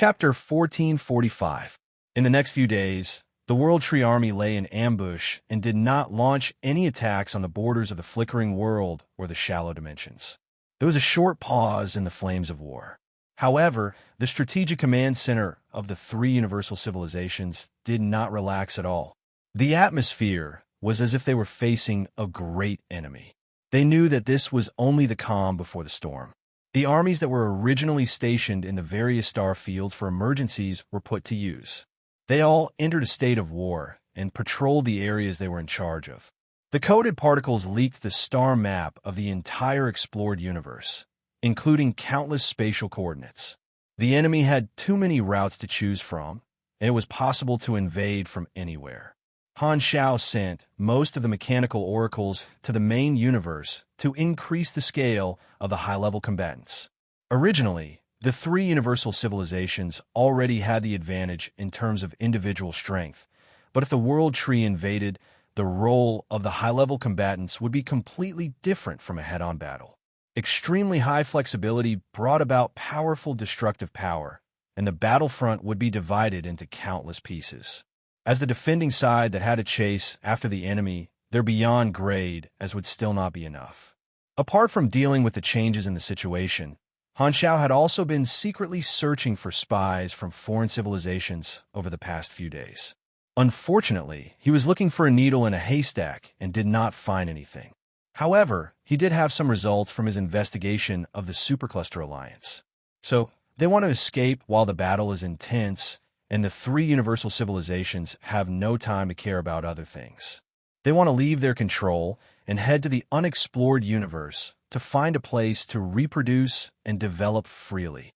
Chapter 1445. In the next few days, the World Tree Army lay in ambush and did not launch any attacks on the borders of the flickering world or the shallow dimensions. There was a short pause in the flames of war. However, the strategic command center of the three universal civilizations did not relax at all. The atmosphere was as if they were facing a great enemy. They knew that this was only the calm before the storm. The armies that were originally stationed in the various star fields for emergencies were put to use. They all entered a state of war and patrolled the areas they were in charge of. The coded particles leaked the star map of the entire explored universe, including countless spatial coordinates. The enemy had too many routes to choose from, and it was possible to invade from anywhere. Han Xiao sent most of the mechanical oracles to the main universe to increase the scale of the high-level combatants. Originally, the three universal civilizations already had the advantage in terms of individual strength, but if the World Tree invaded, the role of the high-level combatants would be completely different from a head-on battle. Extremely high flexibility brought about powerful destructive power, and the battlefront would be divided into countless pieces. As the defending side that had to chase after the enemy, they're beyond grade as would still not be enough. Apart from dealing with the changes in the situation, Han Xiao had also been secretly searching for spies from foreign civilizations over the past few days. Unfortunately, he was looking for a needle in a haystack and did not find anything. However, he did have some results from his investigation of the Supercluster Alliance. So, they want to escape while the battle is intense, and the three universal civilizations have no time to care about other things. They want to leave their control and head to the unexplored universe to find a place to reproduce and develop freely.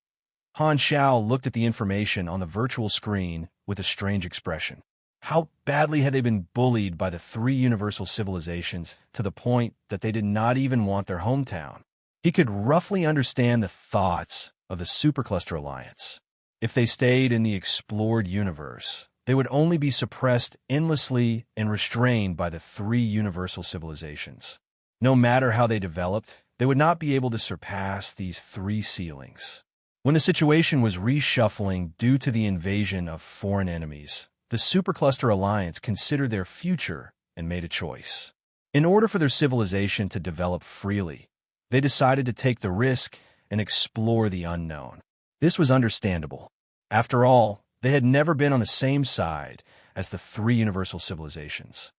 Han Xiao looked at the information on the virtual screen with a strange expression. How badly had they been bullied by the three universal civilizations to the point that they did not even want their hometown? He could roughly understand the thoughts of the Supercluster Alliance. If they stayed in the explored universe, they would only be suppressed endlessly and restrained by the three universal civilizations. No matter how they developed, they would not be able to surpass these three ceilings. When the situation was reshuffling due to the invasion of foreign enemies, the Supercluster Alliance considered their future and made a choice. In order for their civilization to develop freely, they decided to take the risk and explore the unknown. This was understandable. After all, they had never been on the same side as the three universal civilizations.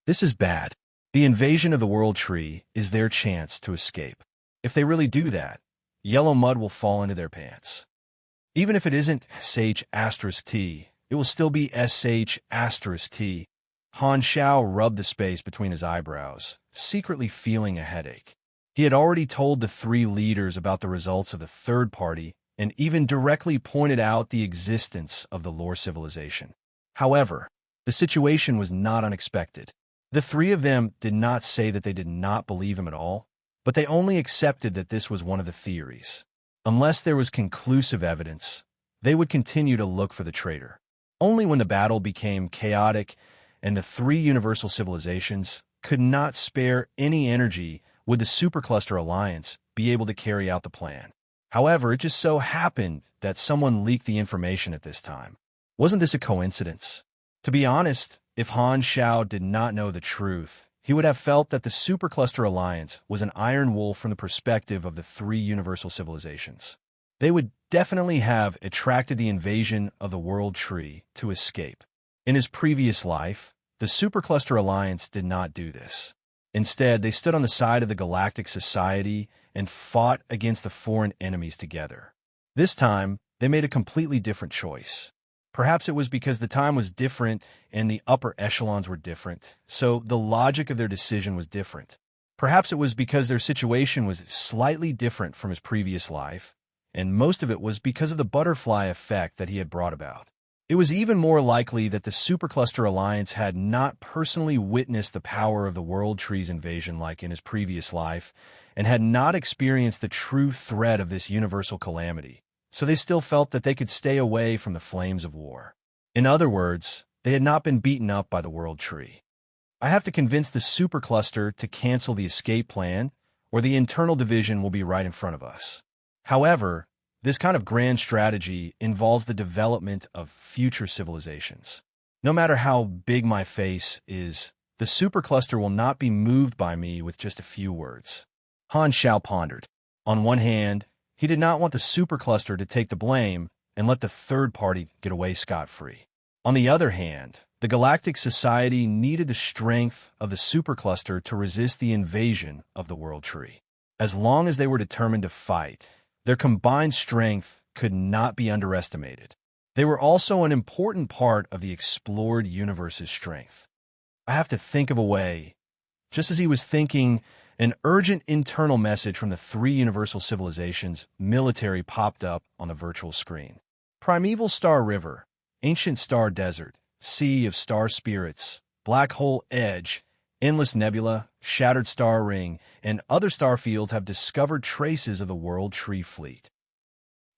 This is bad. The invasion of the World Tree is their chance to escape. If they really do that, yellow mud will fall into their pants. Even if it isn't SH*T, it will still be SH*T. Han Xiao rubbed the space between his eyebrows, secretly feeling a headache. He had already told the three leaders about the results of the third party and even directly pointed out the existence of the lore civilization. However, the situation was not unexpected. The three of them did not say that they did not believe him at all, but they only accepted that this was one of the theories. Unless there was conclusive evidence, they would continue to look for the traitor. Only when the battle became chaotic and the three universal civilizations could not spare any energy would the Supercluster Alliance be able to carry out the plan. However, it just so happened that someone leaked the information at this time. Wasn't this a coincidence? To be honest, if Han Xiao did not know the truth, he would have felt that the Supercluster Alliance was an iron wolf from the perspective of the three universal civilizations. They would definitely have attracted the invasion of the World Tree to escape. In his previous life, the Supercluster Alliance did not do this. Instead, they stood on the side of the Galactic Society and fought against the foreign enemies together. This time, they made a completely different choice. Perhaps it was because the time was different and the upper echelons were different, so the logic of their decision was different. Perhaps it was because their situation was slightly different from his previous life, and most of it was because of the butterfly effect that he had brought about. It was even more likely that the Supercluster Alliance had not personally witnessed the power of the World Tree's invasion like in his previous life, and had not experienced the true threat of this universal calamity, so they still felt that they could stay away from the flames of war. In other words, they had not been beaten up by the World Tree. I have to convince the Supercluster to cancel the escape plan, or the internal division will be right in front of us. However, This kind of grand strategy involves the development of future civilizations. No matter how big my face is, the supercluster will not be moved by me with just a few words. Han Shao pondered. On one hand, he did not want the supercluster to take the blame and let the third party get away scot-free. On the other hand, the Galactic Society needed the strength of the supercluster to resist the invasion of the World Tree. As long as they were determined to fight, their combined strength could not be underestimated. They were also an important part of the explored universe's strength. I have to think of a way. Just as he was thinking, an urgent internal message from the three universal civilizations' military popped up on the virtual screen. Primeval Star River, Ancient Star Desert, Sea of Star Spirits, Black Hole Edge, Endless Nebula, Shattered Star Ring, and other star fields have discovered traces of the World Tree Fleet.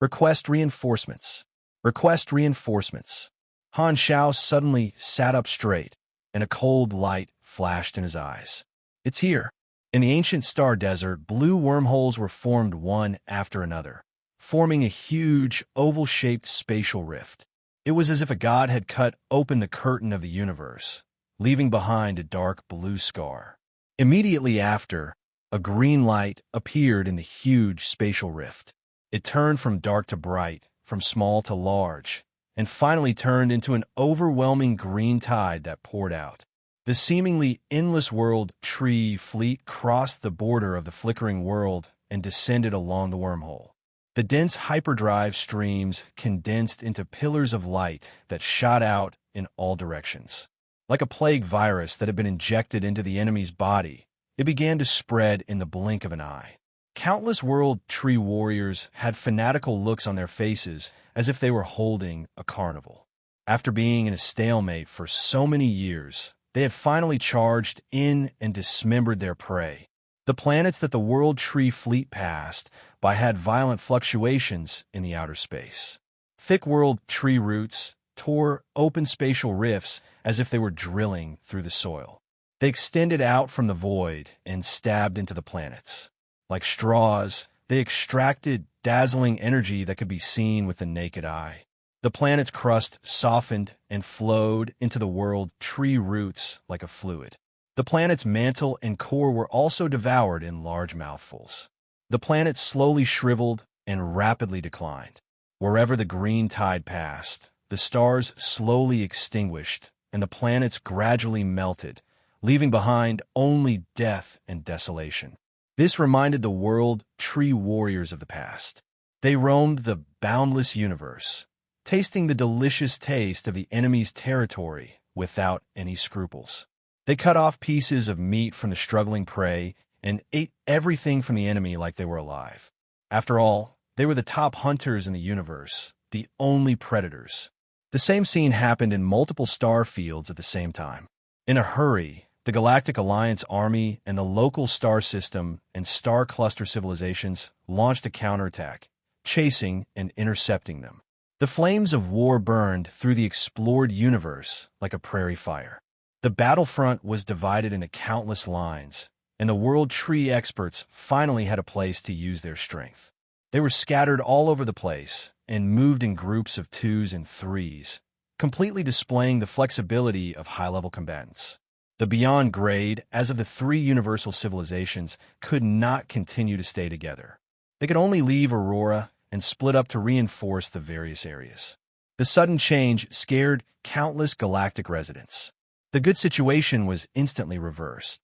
Request reinforcements. Request reinforcements. Han Shao suddenly sat up straight, and a cold light flashed in his eyes. It's here. In the ancient star desert, blue wormholes were formed one after another, forming a huge, oval-shaped spatial rift. It was as if a god had cut open the curtain of the universe, leaving behind a dark blue scar. Immediately after, a green light appeared in the huge spatial rift. It turned from dark to bright, from small to large, and finally turned into an overwhelming green tide that poured out. The seemingly endless World Tree Fleet crossed the border of the flickering world and descended along the wormhole. The dense hyperdrive streams condensed into pillars of light that shot out in all directions. Like a plague virus that had been injected into the enemy's body, it began to spread in the blink of an eye. Countless World Tree warriors had fanatical looks on their faces as if they were holding a carnival. After being in a stalemate for so many years, they had finally charged in and dismembered their prey. The planets that the World Tree Fleet passed by had violent fluctuations in the outer space. Thick World Tree roots tore open spatial rifts as if they were drilling through the soil. They extended out from the void and stabbed into the planets. Like straws, they extracted dazzling energy that could be seen with the naked eye. The planet's crust softened and flowed into the World Tree roots like a fluid. The planet's mantle and core were also devoured in large mouthfuls. The planet slowly shriveled and rapidly declined. Wherever the green tide passed, the stars slowly extinguished and the planets gradually melted, leaving behind only death and desolation. This reminded the World Tree warriors of the past. They roamed the boundless universe, tasting the delicious taste of the enemy's territory without any scruples. They cut off pieces of meat from the struggling prey and ate everything from the enemy like they were alive. After all, they were the top hunters in the universe, the only predators. The same scene happened in multiple star fields at the same time. In a hurry, the Galactic Alliance Army and the local star system and star cluster civilizations launched a counterattack, chasing and intercepting them. The flames of war burned through the explored universe like a prairie fire. The battlefront was divided into countless lines, and the World Tree experts finally had a place to use their strength. They were scattered all over the place and moved in groups of 2s and 3s, completely displaying the flexibility of high-level combatants. The Beyond grade, as of the three universal civilizations, could not continue to stay together. They could only leave Aurora and split up to reinforce the various areas. The sudden change scared countless galactic residents. The good situation was instantly reversed.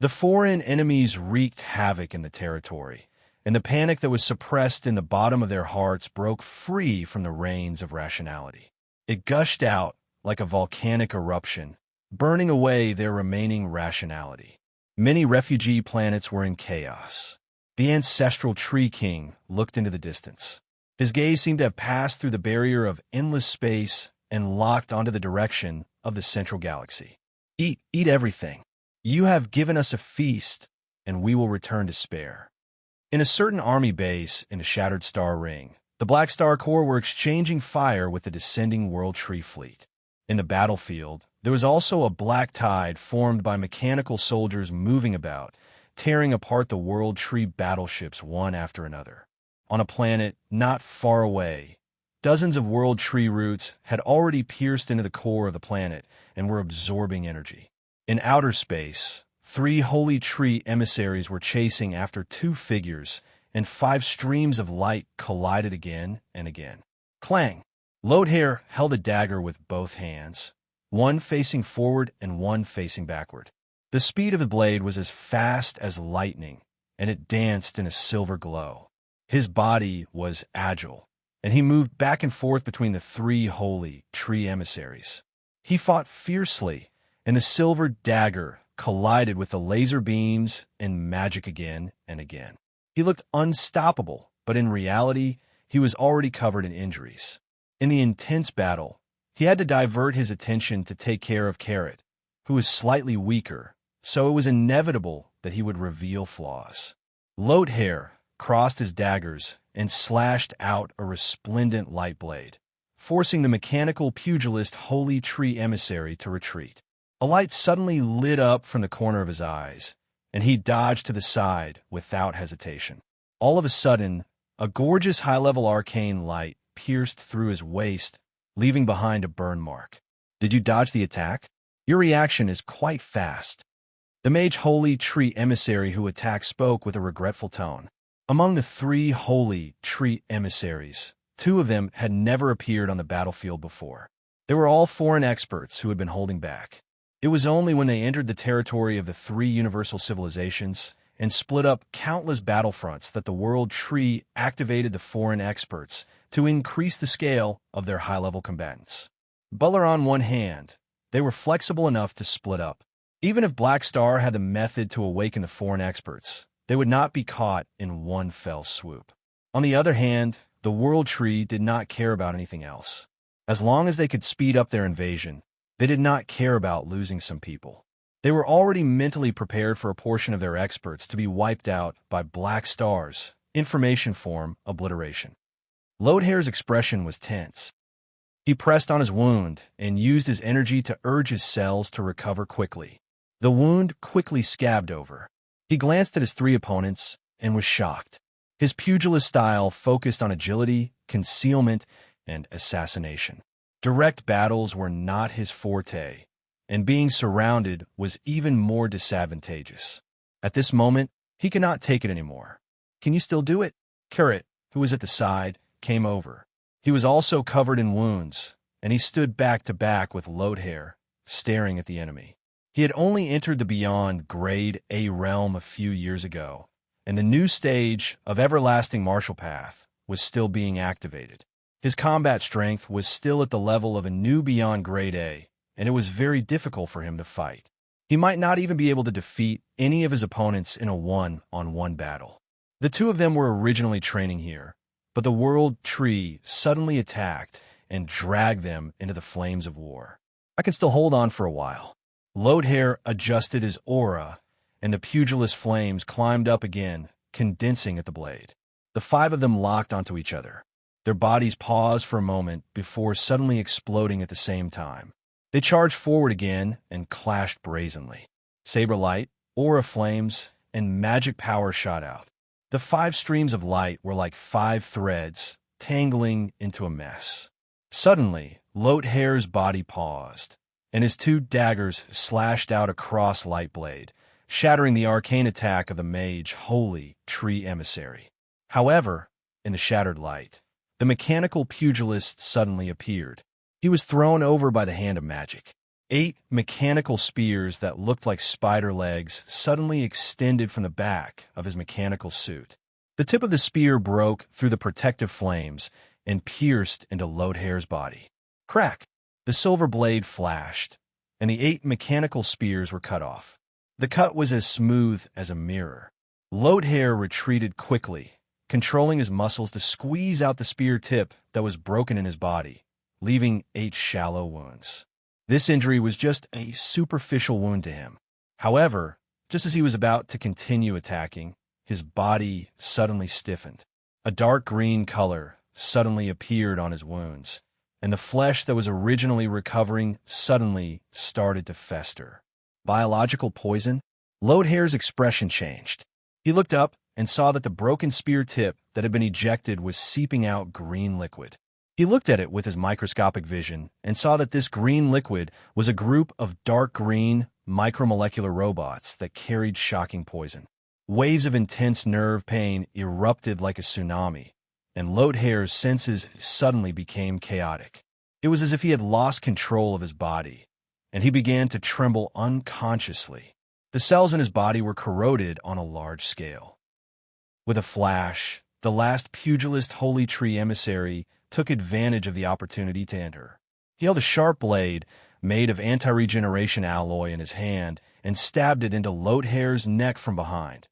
The foreign enemies wreaked havoc in the territory, and the panic that was suppressed in the bottom of their hearts broke free from the reins of rationality. It gushed out like a volcanic eruption, burning away their remaining rationality. Many refugee planets were in chaos. The ancestral Tree King looked into the distance. His gaze seemed to have passed through the barrier of endless space and locked onto the direction of the central galaxy. Eat everything. You have given us a feast, and we will return to spare. In a certain army base in a shattered star ring, the Black Star Corps were exchanging fire with the descending World Tree Fleet. In the battlefield, there was also a black tide formed by mechanical soldiers moving about, tearing apart the World Tree battleships one after another. on a planet not far away. Dozens of world tree roots had already pierced into the core of the planet and were absorbing energy. In outer space, 3 holy tree emissaries were chasing after 2 figures, and 5 streams of light collided again and again. Clang! Lodehair held a dagger with both hands, one facing forward and one facing backward. The speed of the blade was as fast as lightning, and it danced in a silver glow. His body was agile, and he moved back and forth between the 3 holy tree emissaries. He fought fiercely, and the silver dagger collided with the laser beams and magic again and again. He looked unstoppable, but in reality, he was already covered in injuries. In the intense battle, he had to divert his attention to take care of Carrot, who was slightly weaker, so it was inevitable that he would reveal flaws. Lodehair crossed his daggers and slashed out a resplendent light blade, forcing the mechanical pugilist holy tree emissary to retreat. A light suddenly lit up from the corner of his eyes, and he dodged to the side without hesitation. All of a sudden, a gorgeous high-level arcane light pierced through his waist, leaving behind a burn mark. Did you dodge the attack? Your reaction is quite fast. The mage holy tree emissary who attacked spoke with a regretful tone. Among the 3 holy tree emissaries, 2 of them had never appeared on the battlefield before. They were all foreign experts who had been holding back. It was only when they entered the territory of the 3 universal civilizations and split up countless battlefronts that the world tree activated the foreign experts to increase the scale of their high-level combatants. Butler on one hand, they were flexible enough to split up. Even if Black Star had the method to awaken the foreign experts, they would not be caught in one fell swoop. On the other hand, the world tree did not care about anything else. As long as they could speed up their invasion, they did not care about losing some people. They were already mentally prepared for a portion of their experts to be wiped out by Black Star's information form obliteration. Lodehair's expression was tense. He pressed on his wound and used his energy to urge his cells to recover quickly. The wound quickly scabbed over. He glanced at his 3 opponents and was shocked. His pugilist style focused on agility, concealment, and assassination. Direct battles were not his forte, and being surrounded was even more disadvantageous. At this moment, he could not take it anymore. "Can you still do it?" Carrot, who was at the side, came over. He was also covered in wounds, and he stood back to back with Lodehair, staring at the enemy. He had only entered the Beyond Grade A realm a few years ago, and the new stage of Everlasting Martial Path was still being activated. His combat strength was still at the level of a new Beyond Grade A, and it was very difficult for him to fight. He might not even be able to defeat any of his opponents in a one-on-one battle. The 2 of them were originally training here, but the World Tree suddenly attacked and dragged them into the flames of war. "I can still hold on for a while." Lodehair adjusted his aura, and the pugilist flames climbed up again, condensing at the blade. The 5 of them locked onto each other. Their bodies paused for a moment before suddenly exploding at the same time. They charged forward again and clashed brazenly. Saber light, aura flames, and magic power shot out. The 5 streams of light were like 5 threads, tangling into a mess. Suddenly, Lodehair's body paused, and his 2 daggers slashed out across Light Blade, shattering the arcane attack of the mage holy tree emissary. However, in the shattered light, the mechanical pugilist suddenly appeared. He was thrown over by the hand of magic. 8 mechanical spears that looked like spider legs suddenly extended from the back of his mechanical suit. The tip of the spear broke through the protective flames and pierced into Lodehair's body. Crack! The silver blade flashed, and the 8 mechanical spears were cut off. The cut was as smooth as a mirror. Lodehair retreated quickly, controlling his muscles to squeeze out the spear tip that was broken in his body, leaving 8 shallow wounds. This injury was just a superficial wound to him. However, just as he was about to continue attacking, his body suddenly stiffened. A dark green color suddenly appeared on his wounds, and the flesh that was originally recovering suddenly started to fester. Biological poison? Lodehair's expression changed. He looked up and saw that the broken spear tip that had been ejected was seeping out green liquid. He looked at it with his microscopic vision and saw that this green liquid was a group of dark green, micromolecular robots that carried shocking poison. Waves of intense nerve pain erupted like a tsunami, and Loathair's senses suddenly became chaotic. It was as if he had lost control of his body, and he began to tremble unconsciously. The cells in his body were corroded on a large scale. With a flash, the last pugilist holy tree emissary took advantage of the opportunity to enter. He held a sharp blade made of anti-regeneration alloy in his hand and stabbed it into Loathair's neck from behind,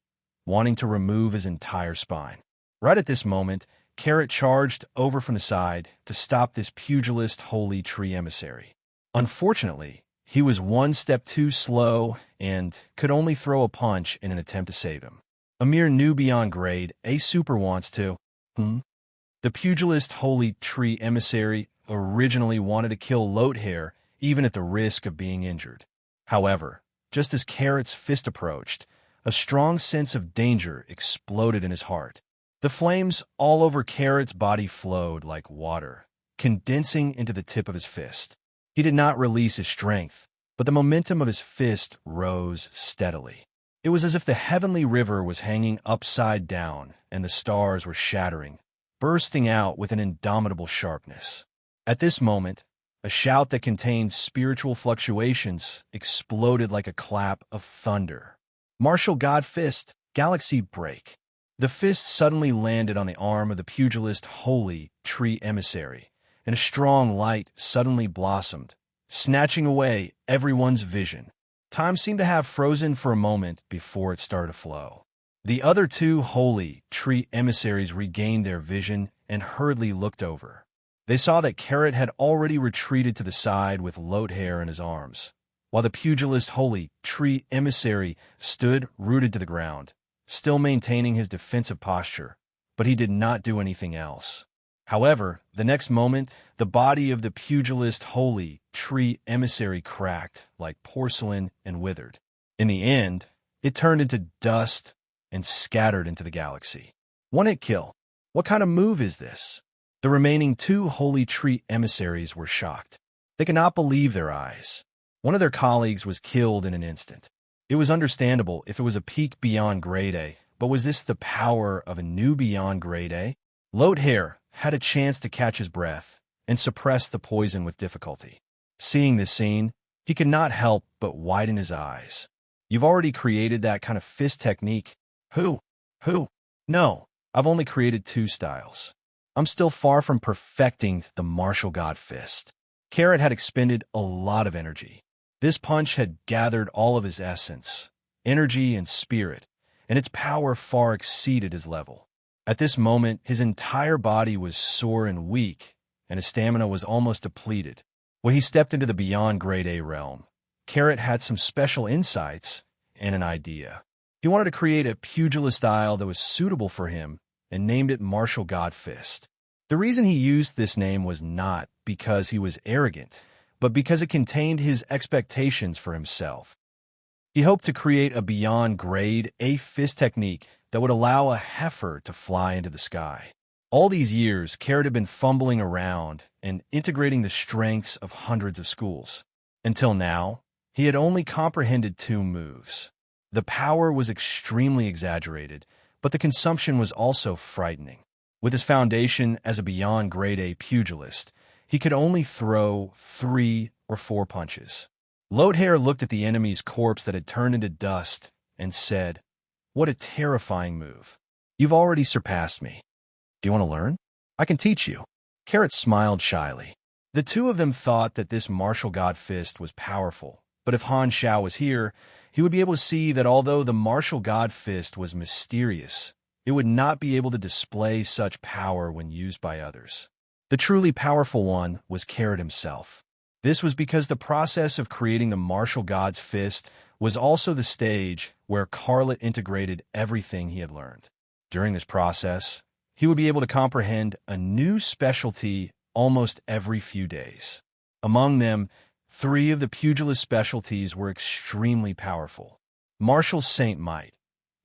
wanting to remove his entire spine. Right at this moment, Carrot charged over from the side to stop this pugilist holy tree emissary. Unfortunately, he was one step too slow and could only throw a punch in an attempt to save him. A mere new beyond grade, a super wants to. The pugilist holy tree emissary originally wanted to kill Loathair, even at the risk of being injured. However, just as Carrot's fist approached, a strong sense of danger exploded in his heart. The flames all over Carrot's body flowed like water, condensing into the tip of his fist. He did not release his strength, but the momentum of his fist rose steadily. It was as if the heavenly river was hanging upside down and the stars were shattering, bursting out with an indomitable sharpness. At this moment, a shout that contained spiritual fluctuations exploded like a clap of thunder. Martial God Fist, Galaxy Break. The fist suddenly landed on the arm of the pugilist holy tree emissary, and a strong light suddenly blossomed, snatching away everyone's vision. Time seemed to have frozen for a moment before it started to flow. The other two holy tree emissaries regained their vision and hurriedly looked over. They saw that Carrot had already retreated to the side with Loathair in his arms, while the pugilist holy tree emissary stood rooted to the ground, still maintaining his defensive posture, but he did not do anything else. However, the next moment, the body of the pugilist holy tree emissary cracked like porcelain and withered. In the end, it turned into dust and scattered into the galaxy. One-hit kill. What kind of move is this? The remaining two holy tree emissaries were shocked. They could not believe their eyes. One of their colleagues was killed in an instant. It was understandable if it was a peak beyond grade A, but was this the power of a new beyond grade A? Loathair had a chance to catch his breath and suppress the poison with difficulty. Seeing this scene, he could not help but widen his eyes. You've already created that kind of fist technique. Who? No, I've only created 2 styles. I'm still far from perfecting the martial god fist. Carrot had expended a lot of energy. This punch had gathered all of his essence, energy, and spirit, and its power far exceeded his level. At this moment, his entire body was sore and weak, and his stamina was almost depleted. When he stepped into the beyond grade A realm, Carrot had some special insights and an idea. He wanted to create a pugilist style that was suitable for him and named it Martial God Fist. The reason he used this name was not because he was arrogant, but because it contained his expectations for himself. He hoped to create a beyond grade A fist technique that would allow a heifer to fly into the sky. All these years, Carrot had been fumbling around and integrating the strengths of hundreds of schools. Until now, he had only comprehended 2 moves. The power was extremely exaggerated, but the consumption was also frightening. With his foundation as a beyond grade A pugilist, he could only throw 3 or 4 punches. Loathair looked at the enemy's corpse that had turned into dust and said, "What a terrifying move. You've already surpassed me. Do you want to learn? I can teach you." Carrot smiled shyly. The 2 of them thought that this martial god fist was powerful, but if Han Xiao was here, he would be able to see that although the martial god fist was mysterious, it would not be able to display such power when used by others. The truly powerful one was Carrot himself. This was because the process of creating the martial god's fist was also the stage where Carlet integrated everything he had learned. During this process, he would be able to comprehend a new specialty almost every few days. Among them, 3 of the pugilist specialties were extremely powerful. Martial Saint Might.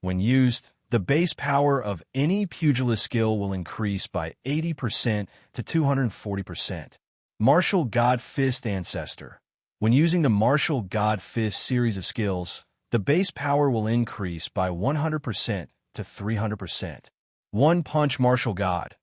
When used, The base power of any pugilist skill will increase by 80% to 240%. Martial God Fist Ancestor. When using the Martial God Fist series of skills, the base power will increase by 100% to 300%. One Punch Martial God.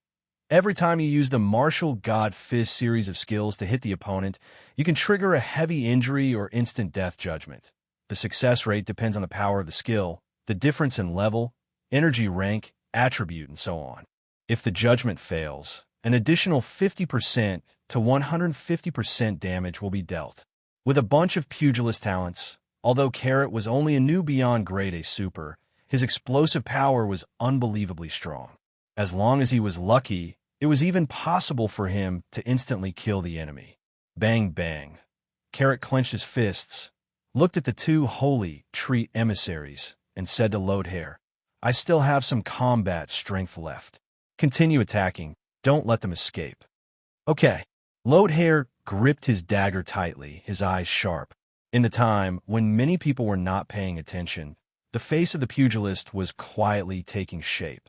Every time you use the Martial God Fist series of skills to hit the opponent, you can trigger a heavy injury or instant death judgment. The success rate depends on the power of the skill, the difference in level, energy rank, attribute, and so on. If the judgment fails, an additional 50% to 150% damage will be dealt. With a bunch of pugilist talents, although Carrot was only a new Beyond Grade A Super, his explosive power was unbelievably strong. As long as he was lucky, it was even possible for him to instantly kill the enemy. Bang bang. Carrot clenched his fists, looked at the two holy tree emissaries, and said to Lodehair, "I still have some combat strength left. Continue attacking. Don't let them escape." Okay. Lodehair gripped his dagger tightly, his eyes sharp. In the time when many people were not paying attention, the face of the pugilist was quietly taking shape.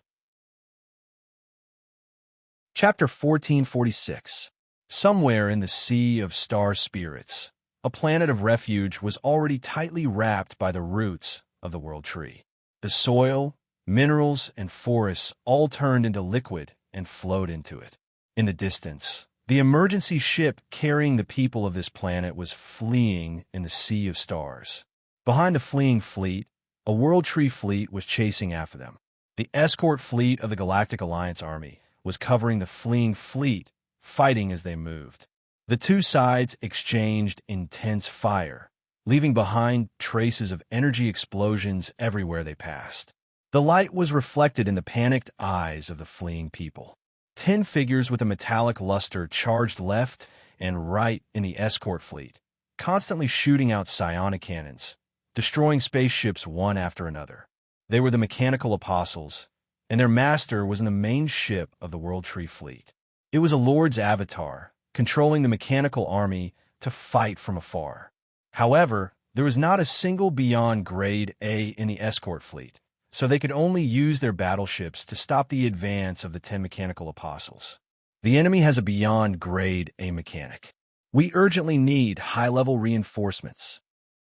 Chapter 1446. Somewhere in the Sea of Star Spirits, a planet of refuge was already tightly wrapped by the roots of the World Tree. The soil, minerals, and forests all turned into liquid and flowed into it. In the distance, the emergency ship carrying the people of this planet was fleeing in the Sea of Stars. Behind the fleeing fleet, a World Tree fleet was chasing after them. The escort fleet of the Galactic Alliance Army was covering the fleeing fleet, fighting as they moved. The two sides exchanged intense fire, leaving behind traces of energy explosions everywhere they passed. The light was reflected in the panicked eyes of the fleeing people. 10 figures with a metallic luster charged left and right in the escort fleet, constantly shooting out psionic cannons, destroying spaceships one after another. They were the Mechanical Apostles, and their master was in the main ship of the World Tree fleet. It was a Lord's avatar, controlling the mechanical army to fight from afar. However, there was not a single Beyond Grade A in the escort fleet, so they could only use their battleships to stop the advance of the 10 Mechanical Apostles. The enemy has a Beyond Grade A mechanic. We urgently need high-level reinforcements.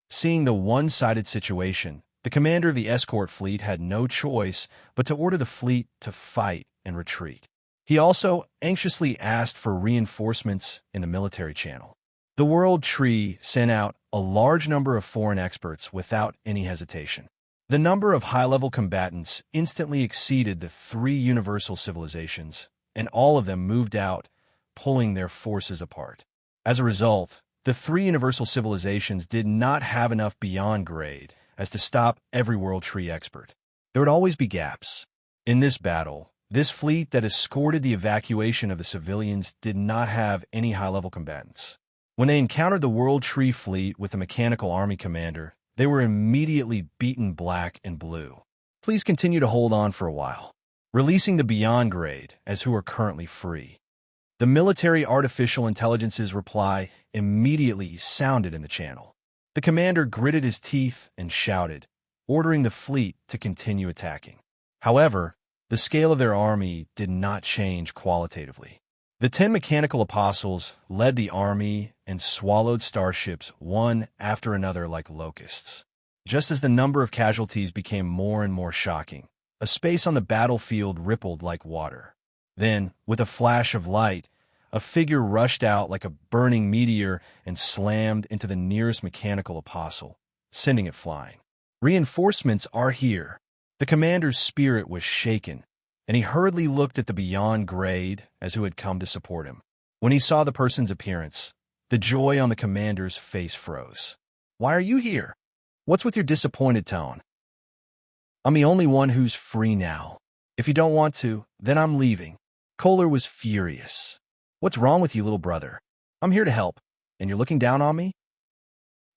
Seeing the one-sided situation, the commander of the escort fleet had no choice but to order the fleet to fight and retreat. He also anxiously asked for reinforcements in the military channel. The World Tree sent out a large number of foreign experts without any hesitation. The number of high-level combatants instantly exceeded the 3 universal civilizations, and all of them moved out, pulling their forces apart. As a result, the 3 universal civilizations did not have enough Beyond Grade as to stop every World Tree expert. There would always be gaps. In this battle, this fleet that escorted the evacuation of the civilians did not have any high-level combatants. When they encountered the World Tree fleet with the Mechanical Army commander, they were immediately beaten black and blue. Please continue to hold on for a while, releasing the Beyond Grade as who are currently free. The military artificial intelligence's reply immediately sounded in the channel. The commander gritted his teeth and shouted, ordering the fleet to continue attacking. However, the scale of their army did not change qualitatively. The 10 Mechanical Apostles led the army and swallowed starships one after another like locusts. Just as the number of casualties became more and more shocking, a space on the battlefield rippled like water. Then, with a flash of light, a figure rushed out like a burning meteor and slammed into the nearest Mechanical Apostle, sending it flying. Reinforcements are here. The commander's spirit was shaken, and he hurriedly looked at the Beyond Grade as who had come to support him. When he saw the person's appearance, the joy on the commander's face froze. "Why are you here? What's with your disappointed tone?" "I'm the only one who's free now. If you don't want to, then I'm leaving." Kohler was furious. "What's wrong with you, little brother? I'm here to help, and you're looking down on me?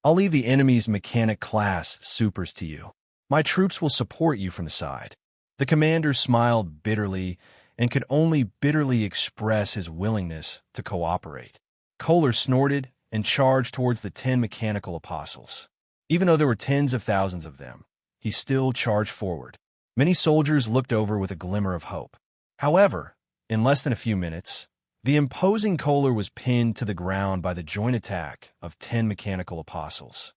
I'll leave the enemy's mechanic class supers to you. My troops will support you from the side." The commander smiled bitterly and could only bitterly express his willingness to cooperate. Kohler snorted and charged towards the 10 Mechanical Apostles. Even though there were tens of thousands of them, he still charged forward. Many soldiers looked over with a glimmer of hope. However, in less than a few minutes, the imposing Kohler was pinned to the ground by the joint attack of 10 mechanical apostles.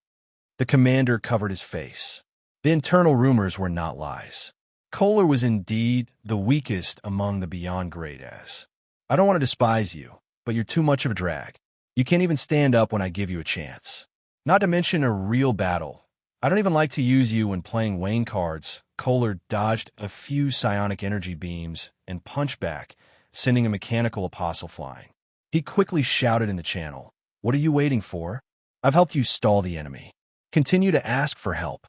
The commander covered his face. The internal rumors were not lies. Kohler was indeed the weakest among the beyond great as. I don't want to despise you, but you're too much of a drag. You can't even stand up when I give you a chance. Not to mention a real battle. I don't even like to use you when playing Wayne cards. Kohler dodged a few psionic energy beams and punched back, sending a mechanical apostle flying. He quickly shouted in the channel, "What are you waiting for? I've helped you stall the enemy. Continue to ask for help.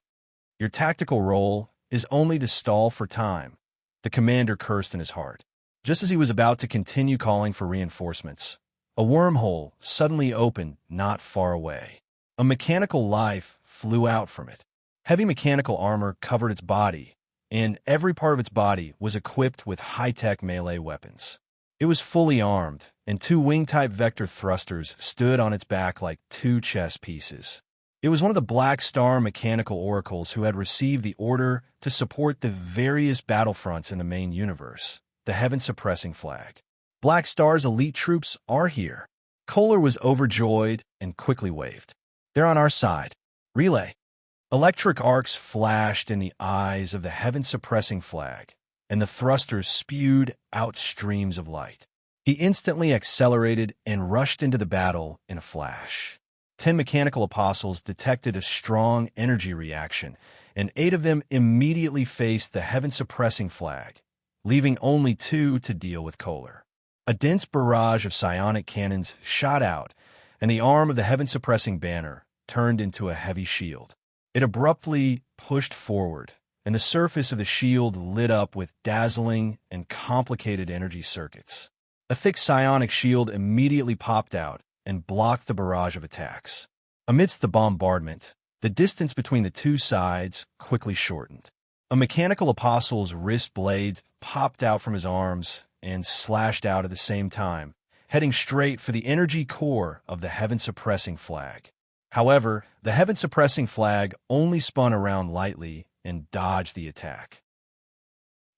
Your tactical role is only to stall for time." The commander cursed in his heart. Just as he was about to continue calling for reinforcements, a wormhole suddenly opened not far away. A mechanical life flew out from it. Heavy mechanical armor covered its body, and every part of its body was equipped with high-tech melee weapons. It was fully armed, and 2 wing-type vector thrusters stood on its back like 2 chess pieces. It was one of the Black Star mechanical oracles who had received the order to support the various battlefronts in the main universe, the heaven-suppressing flag. Black Star's elite troops are here. Kohler was overjoyed and quickly waved. "They're on our side. Relay." Electric arcs flashed in the eyes of the heaven-suppressing flag, and the thrusters spewed out streams of light. He instantly accelerated and rushed into the battle in a flash. 10 mechanical apostles detected a strong energy reaction, and 8 of them immediately faced the heaven-suppressing flag, leaving only 2 to deal with Kohler. A dense barrage of psionic cannons shot out, and the arm of the heaven-suppressing banner turned into a heavy shield. It abruptly pushed forward, and the surface of the shield lit up with dazzling and complicated energy circuits. A thick psionic shield immediately popped out and blocked the barrage of attacks. Amidst the bombardment, the distance between the 2 sides quickly shortened. A mechanical apostle's wrist blades popped out from his arms and slashed out at the same time, heading straight for the energy core of the heaven-suppressing flag. However, the heaven-suppressing flag only spun around lightly and dodged the attack.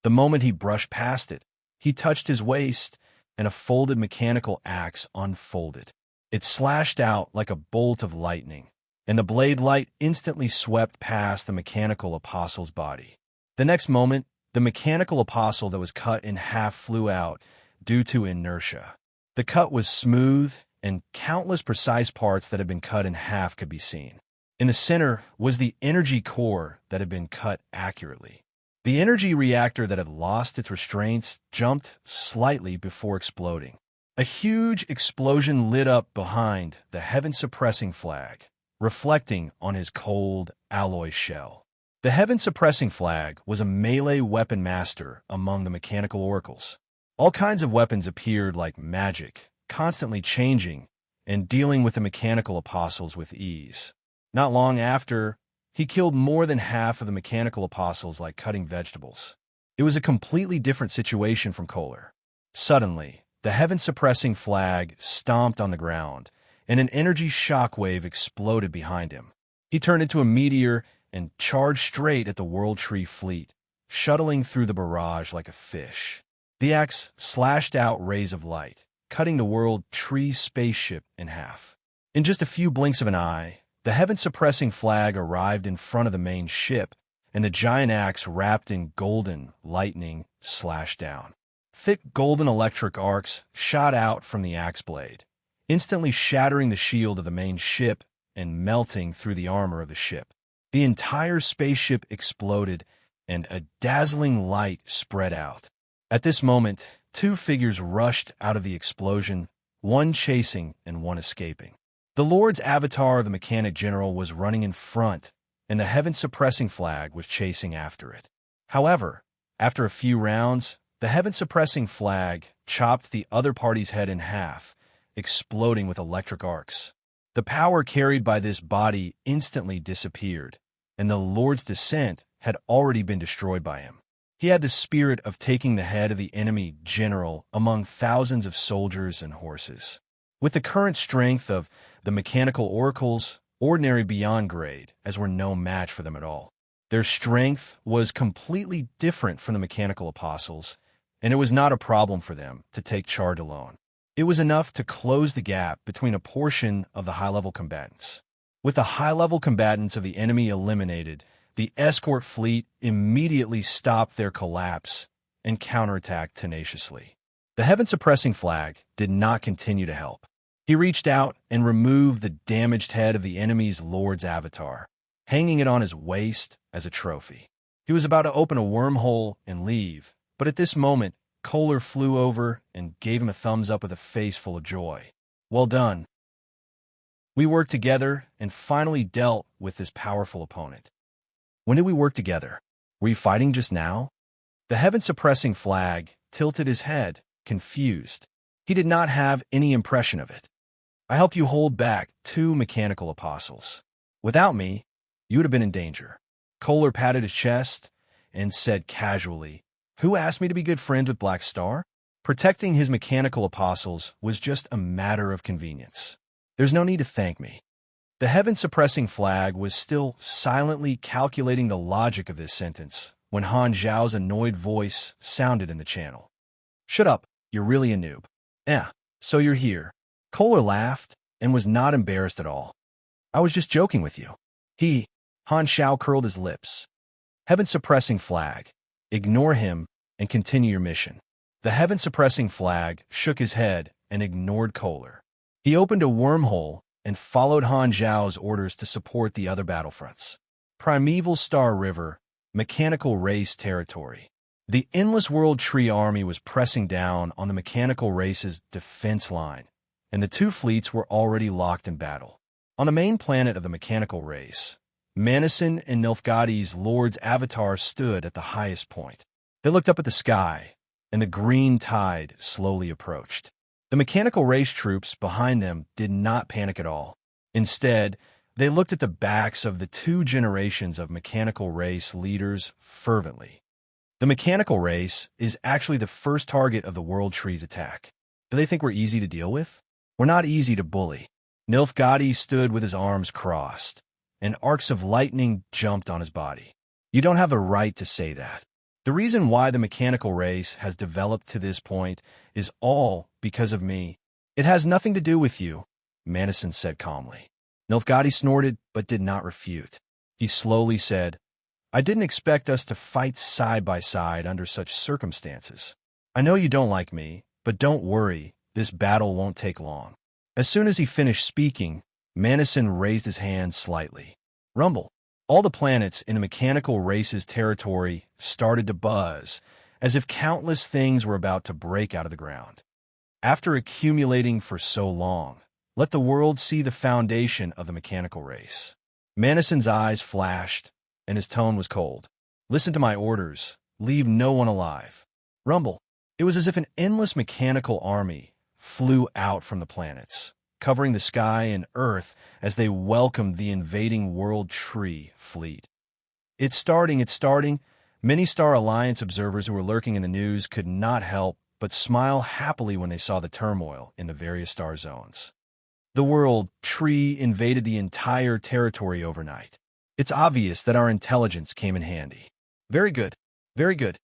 The moment he brushed past it, he touched his waist, and a folded mechanical axe unfolded. It slashed out like a bolt of lightning, and the blade light instantly swept past the mechanical apostle's body. The next moment, the mechanical apostle that was cut in half flew out due to inertia. The cut was smooth, and countless precise parts that had been cut in half could be seen. In the center was the energy core that had been cut accurately. The energy reactor that had lost its restraints jumped slightly before exploding. A huge explosion lit up behind the heaven-suppressing flag, reflecting on his cold alloy shell. The heaven-suppressing flag was a melee weapon master among the mechanical oracles. All kinds of weapons appeared like magic, constantly changing and dealing with the mechanical apostles with ease. Not long after, he killed more than half of the mechanical apostles like cutting vegetables. It was a completely different situation from Kohler. Suddenly, the heaven-suppressing flag stomped on the ground, and an energy shockwave exploded behind him. He turned into a meteor and charged straight at the World Tree fleet, shuttling through the barrage like a fish. The axe slashed out rays of light, cutting the World Tree spaceship in half. In just a few blinks of an eye, the heaven-suppressing flag arrived in front of the main ship, and the giant axe wrapped in golden lightning slashed down. Thick golden electric arcs shot out from the axe blade, instantly shattering the shield of the main ship and melting through the armor of the ship. The entire spaceship exploded, and a dazzling light spread out. At this moment, 2 figures rushed out of the explosion, one chasing and one escaping. The Lord's avatar of the Mechanic General was running in front, and the heaven-suppressing flag was chasing after it. However, after a few rounds, the heaven-suppressing flag chopped the other party's head in half, exploding with electric arcs. The power carried by this body instantly disappeared, and the Lord's descent had already been destroyed by him. He had the spirit of taking the head of the enemy general among thousands of soldiers and horses. With the current strength of the mechanical oracles, ordinary beyond grade, as were no match for them at all. Their strength was completely different from the mechanical apostles, and it was not a problem for them to take charge alone. It was enough to close the gap between a portion of the high-level combatants. With the high-level combatants of the enemy eliminated, the escort fleet immediately stopped their collapse and counterattacked tenaciously. The heaven-suppressing flag did not continue to help. He reached out and removed the damaged head of the enemy's lord's avatar, hanging it on his waist as a trophy. He was about to open a wormhole and leave, but at this moment, Kohler flew over and gave him a thumbs up with a face full of joy. "Well done." We worked together and finally dealt with this powerful opponent. "When did we work together? Were you fighting just now?" The heaven-suppressing flag tilted his head, confused. He did not have any impression of it. "I helped you hold back 2 mechanical apostles. Without me, you would have been in danger." Kohler patted his chest and said casually, "Who asked me to be good friends with Black Star?" Protecting his mechanical apostles was just a matter of convenience. "There's no need to thank me." The heaven-suppressing flag was still silently calculating the logic of this sentence when Han Zhao's annoyed voice sounded in the channel. "Shut up, you're really a noob." So you're here." Kohler laughed and was not embarrassed at all. "I was just joking with you." Han Zhao curled his lips. Heaven-suppressing flag. Ignore him and continue your mission. The heaven-suppressing flag shook his head and ignored Kohler. He opened a wormhole and followed Han Zhao's orders to support the other battlefronts. Primeval Star River, mechanical race territory. The Endless World Tree Army was pressing down on the mechanical race's defense line, and the 2 fleets were already locked in battle. On the main planet of the mechanical race, Manison and Nilfgaardi's lord's avatar stood at the highest point. They looked up at the sky, and the green tide slowly approached. The mechanical race troops behind them did not panic at all. Instead, they looked at the backs of the 2 generations of mechanical race leaders fervently. The mechanical race is actually the first target of the World Tree's attack. Do they think we're easy to deal with? We're not easy to bully. Nilfgaardi stood with his arms crossed, and arcs of lightning jumped on his body. "You don't have the right to say that. The reason why the mechanical race has developed to this point is all because of me. It has nothing to do with you," Manison said calmly. Nilfgaardi snorted but did not refute. He slowly said, "I didn't expect us to fight side by side under such circumstances. I know you don't like me, but don't worry, this battle won't take long." As soon as he finished speaking, Manison raised his hand slightly. Rumble. All the planets in the mechanical race's territory started to buzz, as if countless things were about to break out of the ground. After accumulating for so long, let the world see the foundation of the mechanical race. Manison's eyes flashed, and his tone was cold. "Listen to my orders. Leave no one alive." Rumble. It was as if an endless mechanical army flew out from the planets, covering the sky and earth as they welcomed the invading World Tree fleet. It's starting. Many Star Alliance observers who were lurking in the news could not help but smile happily when they saw the turmoil in the various star zones. The World Tree invaded the entire territory overnight. It's obvious that our intelligence came in handy. Very good. Very good.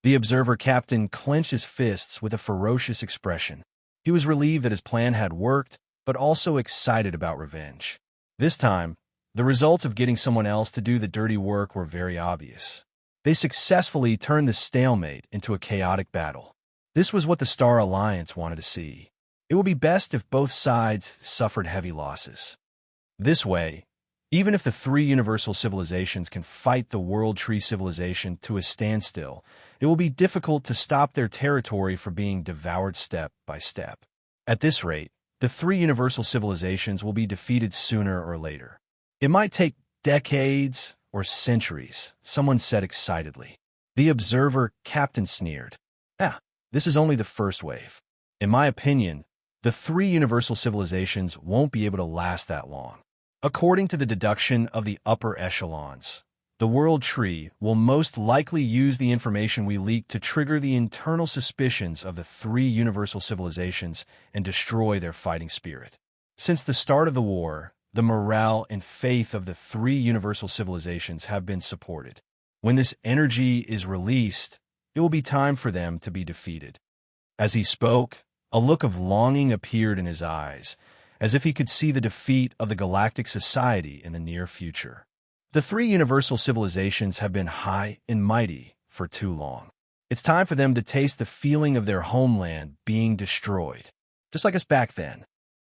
The observer captain clenched his fists with a ferocious expression. He was relieved that his plan had worked, but also excited about revenge. This time, the results of getting someone else to do the dirty work were very obvious. They successfully turned the stalemate into a chaotic battle. This was what the Star Alliance wanted to see. It would be best if both sides suffered heavy losses. This way, even if the 3 universal civilizations can fight the World Tree civilization to a standstill, it will be difficult to stop their territory from being devoured step by step. At this rate, the 3 universal civilizations will be defeated sooner or later. It might take decades or centuries, someone said excitedly. The observer captain sneered. This is only the first wave. In my opinion, the 3 universal civilizations won't be able to last that long. According to the deduction of the upper echelons, the World Tree will most likely use the information we leak to trigger the internal suspicions of the 3 universal civilizations and destroy their fighting spirit. Since the start of the war, the morale and faith of the three universal civilizations have been supported. When this energy is released, it will be time for them to be defeated. As he spoke, a look of longing appeared in his eyes, as if he could see the defeat of the galactic society in the near future. The three universal civilizations have been high and mighty for too long. It's time for them to taste the feeling of their homeland being destroyed, just like us back then.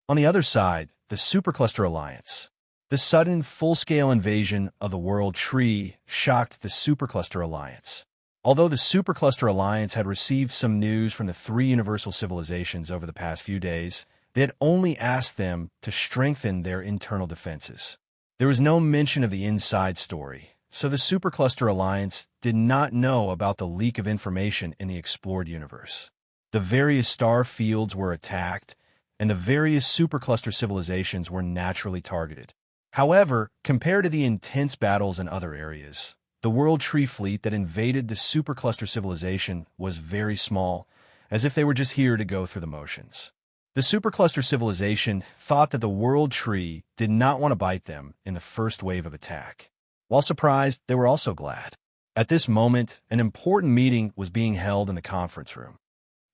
On the other side, the Supercluster Alliance. The sudden, full-scale invasion of the World Tree shocked the Supercluster Alliance. Although the Supercluster Alliance had received some news from the three universal civilizations over the past few days, they had only asked them to strengthen their internal defenses. There was no mention of the inside story, so the Supercluster Alliance did not know about the leak of information in the explored universe. The various star fields were attacked, and the various supercluster civilizations were naturally targeted. However, compared to the intense battles in other areas, the World Tree fleet that invaded the supercluster civilization was very small, as if they were just here to go through the motions. The supercluster civilization thought that the World Tree did not want to bite them in the first wave of attack. While surprised, they were also glad. At this moment, an important meeting was being held in the conference room.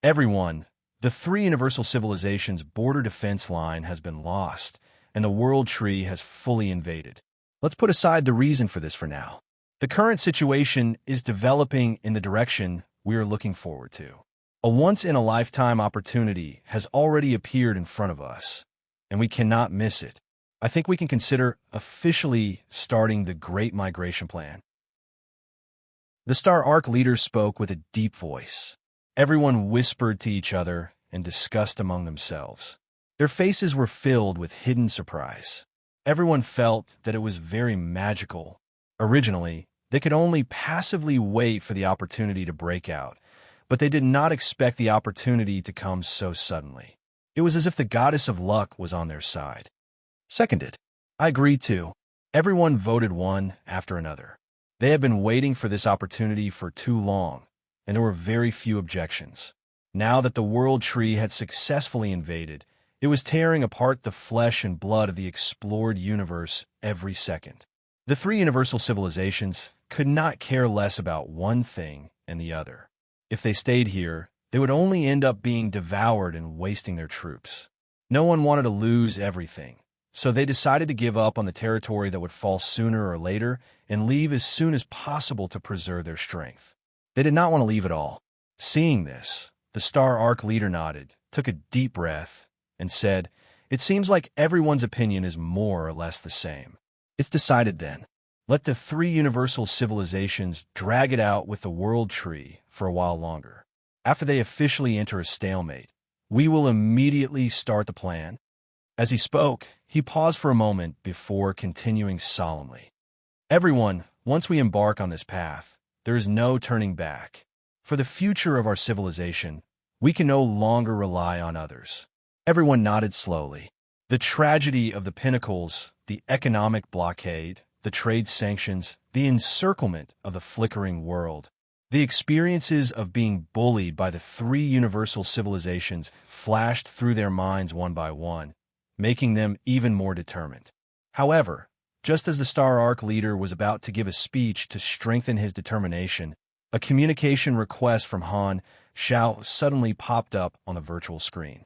Everyone, the three universal civilizations' border defense line has been lost, and the World Tree has fully invaded. Let's put aside the reason for this for now. The current situation is developing in the direction we are looking forward to. A once-in-a-lifetime opportunity has already appeared in front of us, and we cannot miss it. I think we can consider officially starting the Great Migration Plan. The Star Arc leaders spoke with a deep voice. Everyone whispered to each other and discussed among themselves. Their faces were filled with hidden surprise. Everyone felt that it was very magical. Originally, they could only passively wait for the opportunity to break out, but they did not expect the opportunity to come so suddenly. It was as if the goddess of luck was on their side. Seconded. I agree too. Everyone voted one after another. They had been waiting for this opportunity for too long, and there were very few objections. Now that the World Tree had successfully invaded, it was tearing apart the flesh and blood of the explored universe every second. The three universal civilizations could not care less about one thing and the other. If they stayed here, they would only end up being devoured and wasting their troops. No one wanted to lose everything, so they decided to give up on the territory that would fall sooner or later and leave as soon as possible to preserve their strength. They did not want to leave at all. Seeing this, the Star Arc leader nodded, took a deep breath, and said, "It seems like everyone's opinion is more or less the same. It's decided then. Let the three universal civilizations drag it out with the World Tree for a while longer. After they officially enter a stalemate, we will immediately start the plan." As he spoke, he paused for a moment before continuing solemnly. "Everyone, once we embark on this path, there is no turning back. For the future of our civilization, we can no longer rely on others." Everyone nodded slowly. The tragedy of the pinnacles, the economic blockade, the trade sanctions, the encirclement of the flickering world, the experiences of being bullied by the three universal civilizations flashed through their minds one by one, making them even more determined. However, just as the Star Arc leader was about to give a speech to strengthen his determination, a communication request from Han Xiao suddenly popped up on the virtual screen.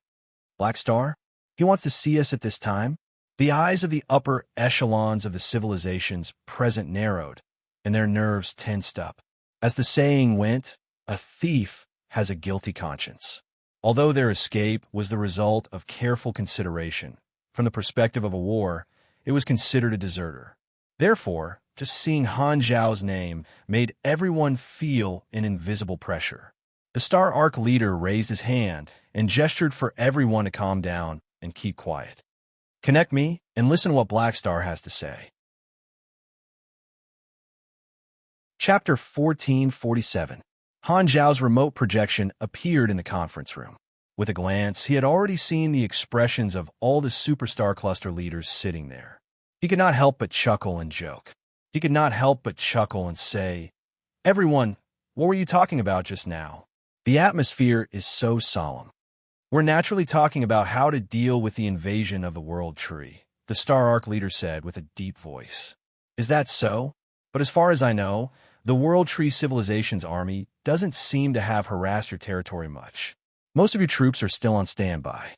"Black Star? He wants to see us at this time?" The eyes of the upper echelons of the civilizations present narrowed, and their nerves tensed up. As the saying went, a thief has a guilty conscience. Although their escape was the result of careful consideration, from the perspective of a war, it was considered a deserter. Therefore, just seeing Han Zhao's name made everyone feel an invisible pressure. The Star Arc leader raised his hand and gestured for everyone to calm down and keep quiet. "Connect me and listen to what Black Star has to say." Chapter 1447. Han Zhao's remote projection appeared in the conference room. With a glance, he had already seen the expressions of all the superstar cluster leaders sitting there. He could not help but chuckle and joke. He could not help but chuckle and say, "Everyone, what were you talking about just now? The atmosphere is so solemn. We're naturally talking about how to deal with the invasion of the World Tree. the Star Arc leader said with a deep voice. Is that so? But as far as I know, the World Tree Civilization's army doesn't seem to have harassed your territory much. Most of your troops are still on standby.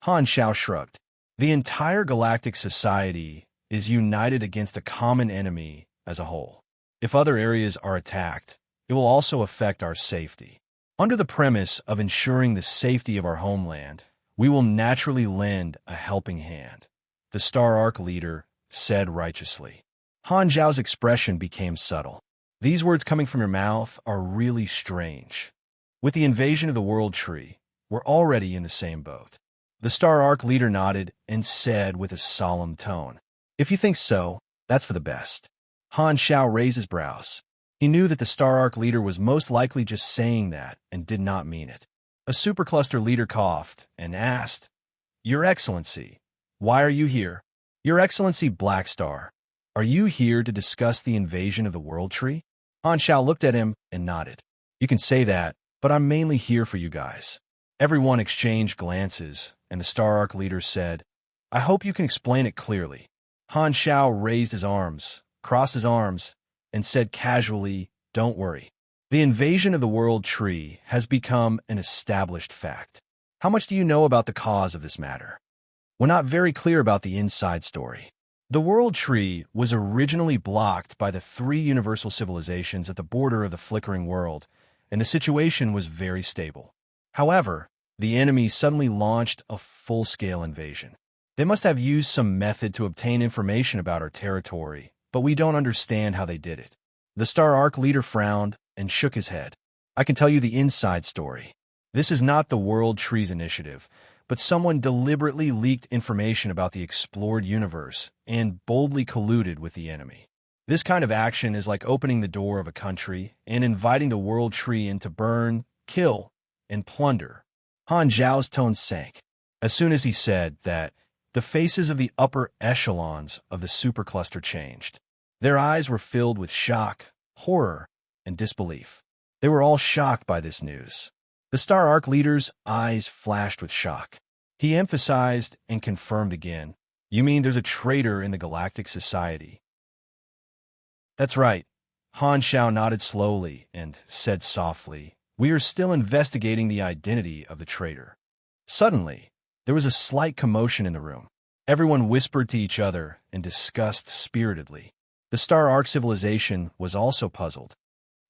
Han Xiao shrugged. The entire galactic society is united against a common enemy as a whole. If other areas are attacked, it will also affect our safety. Under the premise of ensuring the safety of our homeland, we will naturally lend a helping hand, the Star Arc leader said righteously. Han Zhao's expression became subtle. These words coming from your mouth are really strange. With the invasion of the World Tree, we're already in the same boat. The Star Arc leader nodded and said with a solemn tone, If you think so, that's for the best. Han Xiao raised his brows. He knew that the Star Arc leader was most likely just saying that and did not mean it. A supercluster leader coughed and asked, Your Excellency, why are you here? Your Excellency Black Star, are you here to discuss the invasion of the World Tree? Han Xiao looked at him and nodded. You can say that, but I'm mainly here for you guys. Everyone exchanged glances, and the Star Arc leader said, I hope you can explain it clearly. Han Xiao raised his arms, crossed his arms, and said casually, Don't worry. The invasion of the World Tree has become an established fact. How much do you know about the cause of this matter? We're not very clear about the inside story. The World Tree was originally blocked by the 3 universal civilizations at the border of the flickering world, and the situation was very stable. However, the enemy suddenly launched a full-scale invasion. They must have used some method to obtain information about our territory, but we don't understand how they did it. The Star Arc leader frowned and shook his head. I can tell you the inside story. This is not the World Tree's initiative, but someone deliberately leaked information about the explored universe and boldly colluded with the enemy. This kind of action is like opening the door of a country and inviting the World Tree in to burn, kill, and plunder. Han Zhao's tone sank. As soon as he said that, the faces of the upper echelons of the supercluster changed. Their eyes were filled with shock, horror, and disbelief. They were all shocked by this news. The Star Arc leader's eyes flashed with shock. He emphasized and confirmed again, You mean there's a traitor in the Galactic Society? That's right. Han Xiao nodded slowly and said softly, We are still investigating the identity of the traitor. Suddenly, there was a slight commotion in the room. Everyone whispered to each other and discussed spiritedly. The Star Arc civilization was also puzzled.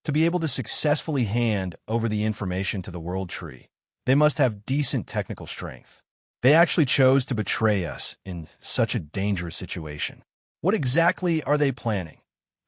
To be able to successfully hand over the information to the World Tree, they must have decent technical strength. They actually chose to betray us in such a dangerous situation. What exactly are they planning?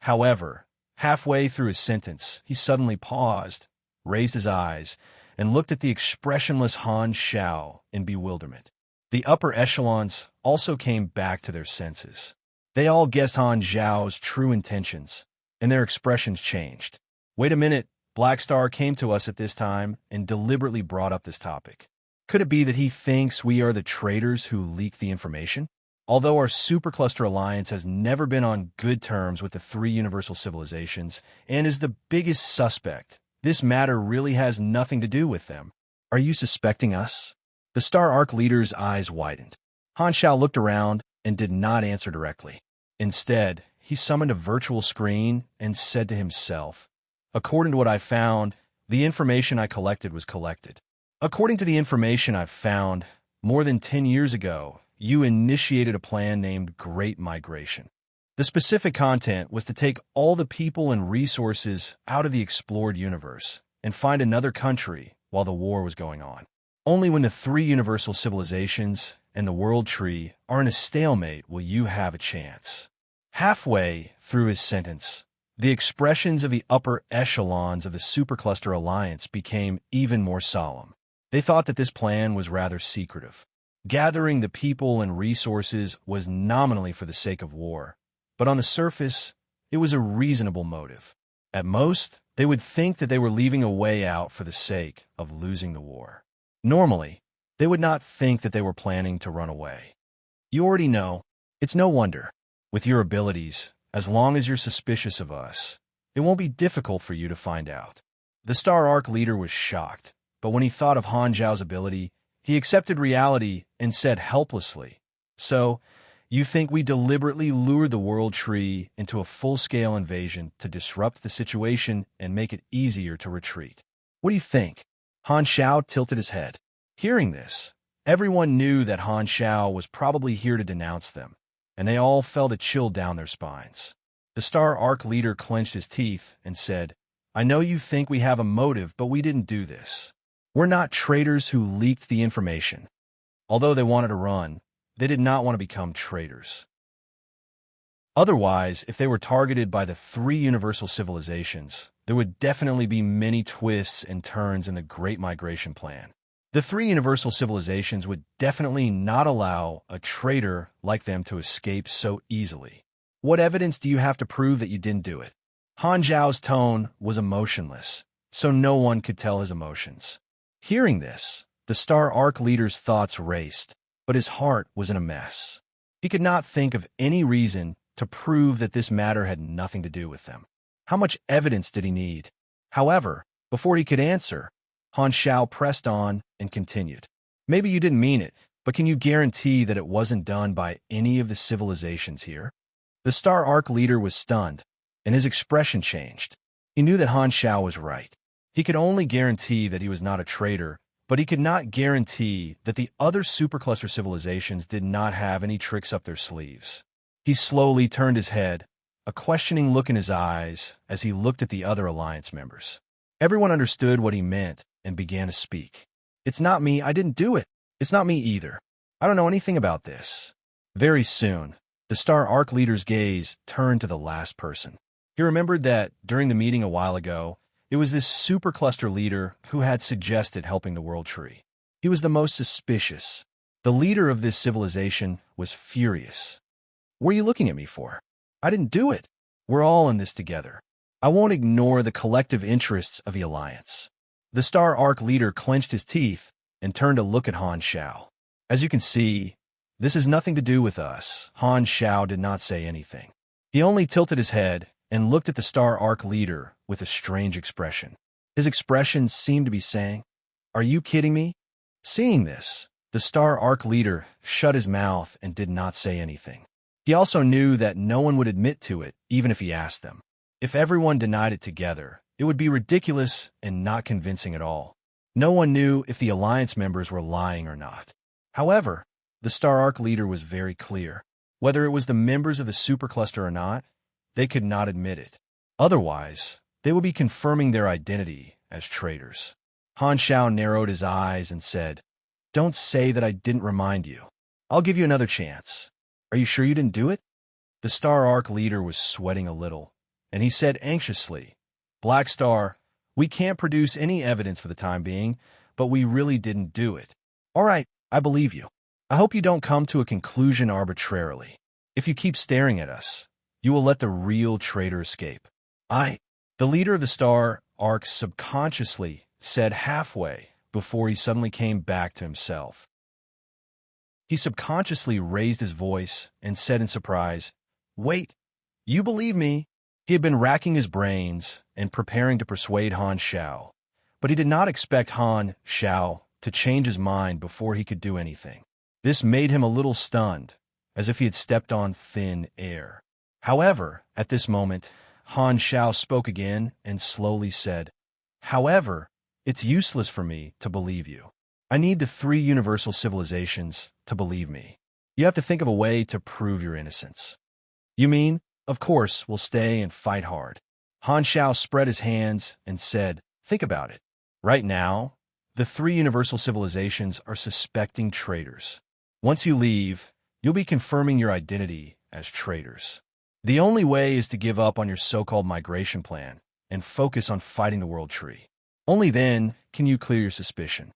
However, halfway through his sentence, he suddenly paused, raised his eyes, and looked at the expressionless Han Xiao in bewilderment. The upper echelons also came back to their senses. They all guessed Han Zhao's true intentions, and their expressions changed. Wait a minute, Black Star came to us at this time and deliberately brought up this topic. Could it be that he thinks we are the traitors who leaked the information? Although our supercluster alliance has never been on good terms with the 3 universal civilizations and is the biggest suspect, this matter really has nothing to do with them. Are you suspecting us? The Star Arc leader's eyes widened. Han Xiao looked around and did not answer directly. Instead, he summoned a virtual screen and said to himself, According to what I found, the information I collected was collected. According to the information I've found, more than 10 years ago, you initiated a plan named Great Migration. The specific content was to take all the people and resources out of the explored universe and find another country while the war was going on. Only when the 3 universal civilizations and the World Tree are in a stalemate will you have a chance. Halfway through his sentence, the expressions of the upper echelons of the Supercluster Alliance became even more solemn. They thought that this plan was rather secretive. Gathering the people and resources was nominally for the sake of war, but on the surface, it was a reasonable motive. At most, they would think that they were leaving a way out for the sake of losing the war. Normally, they would not think that they were planning to run away. You already know. It's no wonder. With your abilities, as long as you're suspicious of us, it won't be difficult for you to find out. The Star Arc leader was shocked, but when he thought of Han Zhao's ability, he accepted reality and said helplessly, So, You think we deliberately lured the World Tree into a full-scale invasion to disrupt the situation and make it easier to retreat? What do you think? Han Xiao tilted his head. Hearing this, everyone knew that Han Xiao was probably here to denounce them, and they all felt a chill down their spines. The Star Arc leader clenched his teeth and said, I know you think we have a motive, but we didn't do this. We're not traitors who leaked the information. Although they wanted to run, they did not want to become traitors. Otherwise, if they were targeted by the three universal civilizations, there would definitely be many twists and turns in the Great Migration Plan. The three universal civilizations would definitely not allow a traitor like them to escape so easily. What evidence do you have to prove that you didn't do it? Han Zhao's tone was emotionless, so no one could tell his emotions. Hearing this, the Star Arc leader's thoughts raced, but his heart was in a mess. He could not think of any reason to prove that this matter had nothing to do with them. How much evidence did he need? However, before he could answer, Han Xiao pressed on and continued. Maybe you didn't mean it, but can you guarantee that it wasn't done by any of the civilizations here? The Star Arc leader was stunned, and his expression changed. He knew that Han Xiao was right. He could only guarantee that he was not a traitor, but he could not guarantee that the other supercluster civilizations did not have any tricks up their sleeves. He slowly turned his head, a questioning look in his eyes as he looked at the other alliance members. Everyone understood what he meant and began to speak. It's not me, I didn't do it. It's not me either. I don't know anything about this. Very soon, the Star Arc leader's gaze turned to the last person. He remembered that during the meeting a while ago, it was this supercluster leader who had suggested helping the World Tree. He was the most suspicious. The leader of this civilization was furious. What are you looking at me for? I didn't do it. We're all in this together. I won't ignore the collective interests of the Alliance. The Star Arc leader clenched his teeth and turned to look at Han Xiao. As you can see, this has nothing to do with us. Han Xiao did not say anything. He only tilted his head and looked at the Star Arc leader with a strange expression. His expression seemed to be saying, Are you kidding me? Seeing this, the Star Arc leader shut his mouth and did not say anything. He also knew that no one would admit to it, even if he asked them. If everyone denied it together, it would be ridiculous and not convincing at all. No one knew if the Alliance members were lying or not. However, the Star Arc leader was very clear. Whether it was the members of the supercluster or not, they could not admit it. Otherwise, they would be confirming their identity as traitors. Han Xiao narrowed his eyes and said, Don't say that I didn't remind you. I'll give you another chance. Are you sure you didn't do it? The Star Arc leader was sweating a little, and he said anxiously, Black Star, we can't produce any evidence for the time being, but we really didn't do it. All right, I believe you. I hope you don't come to a conclusion arbitrarily. If you keep staring at us, you will let the real traitor escape. The leader of the Star Arc subconsciously said halfway before he suddenly came back to himself. He subconsciously raised his voice and said in surprise, Wait, you believe me? He had been racking his brains and preparing to persuade Han Xiao, but he did not expect Han Xiao to change his mind before he could do anything. This made him a little stunned, as if he had stepped on thin air. However, at this moment, Han Xiao spoke again and slowly said, However, it's useless for me to believe you. I need the three universal civilizations to believe me. You have to think of a way to prove your innocence. You mean, of course, we'll stay and fight hard. Han Xiao spread his hands and said, Think about it. Right now, the three universal civilizations are suspecting traitors. Once you leave, you'll be confirming your identity as traitors. The only way is to give up on your so-called migration plan and focus on fighting the World Tree. Only then can you clear your suspicion.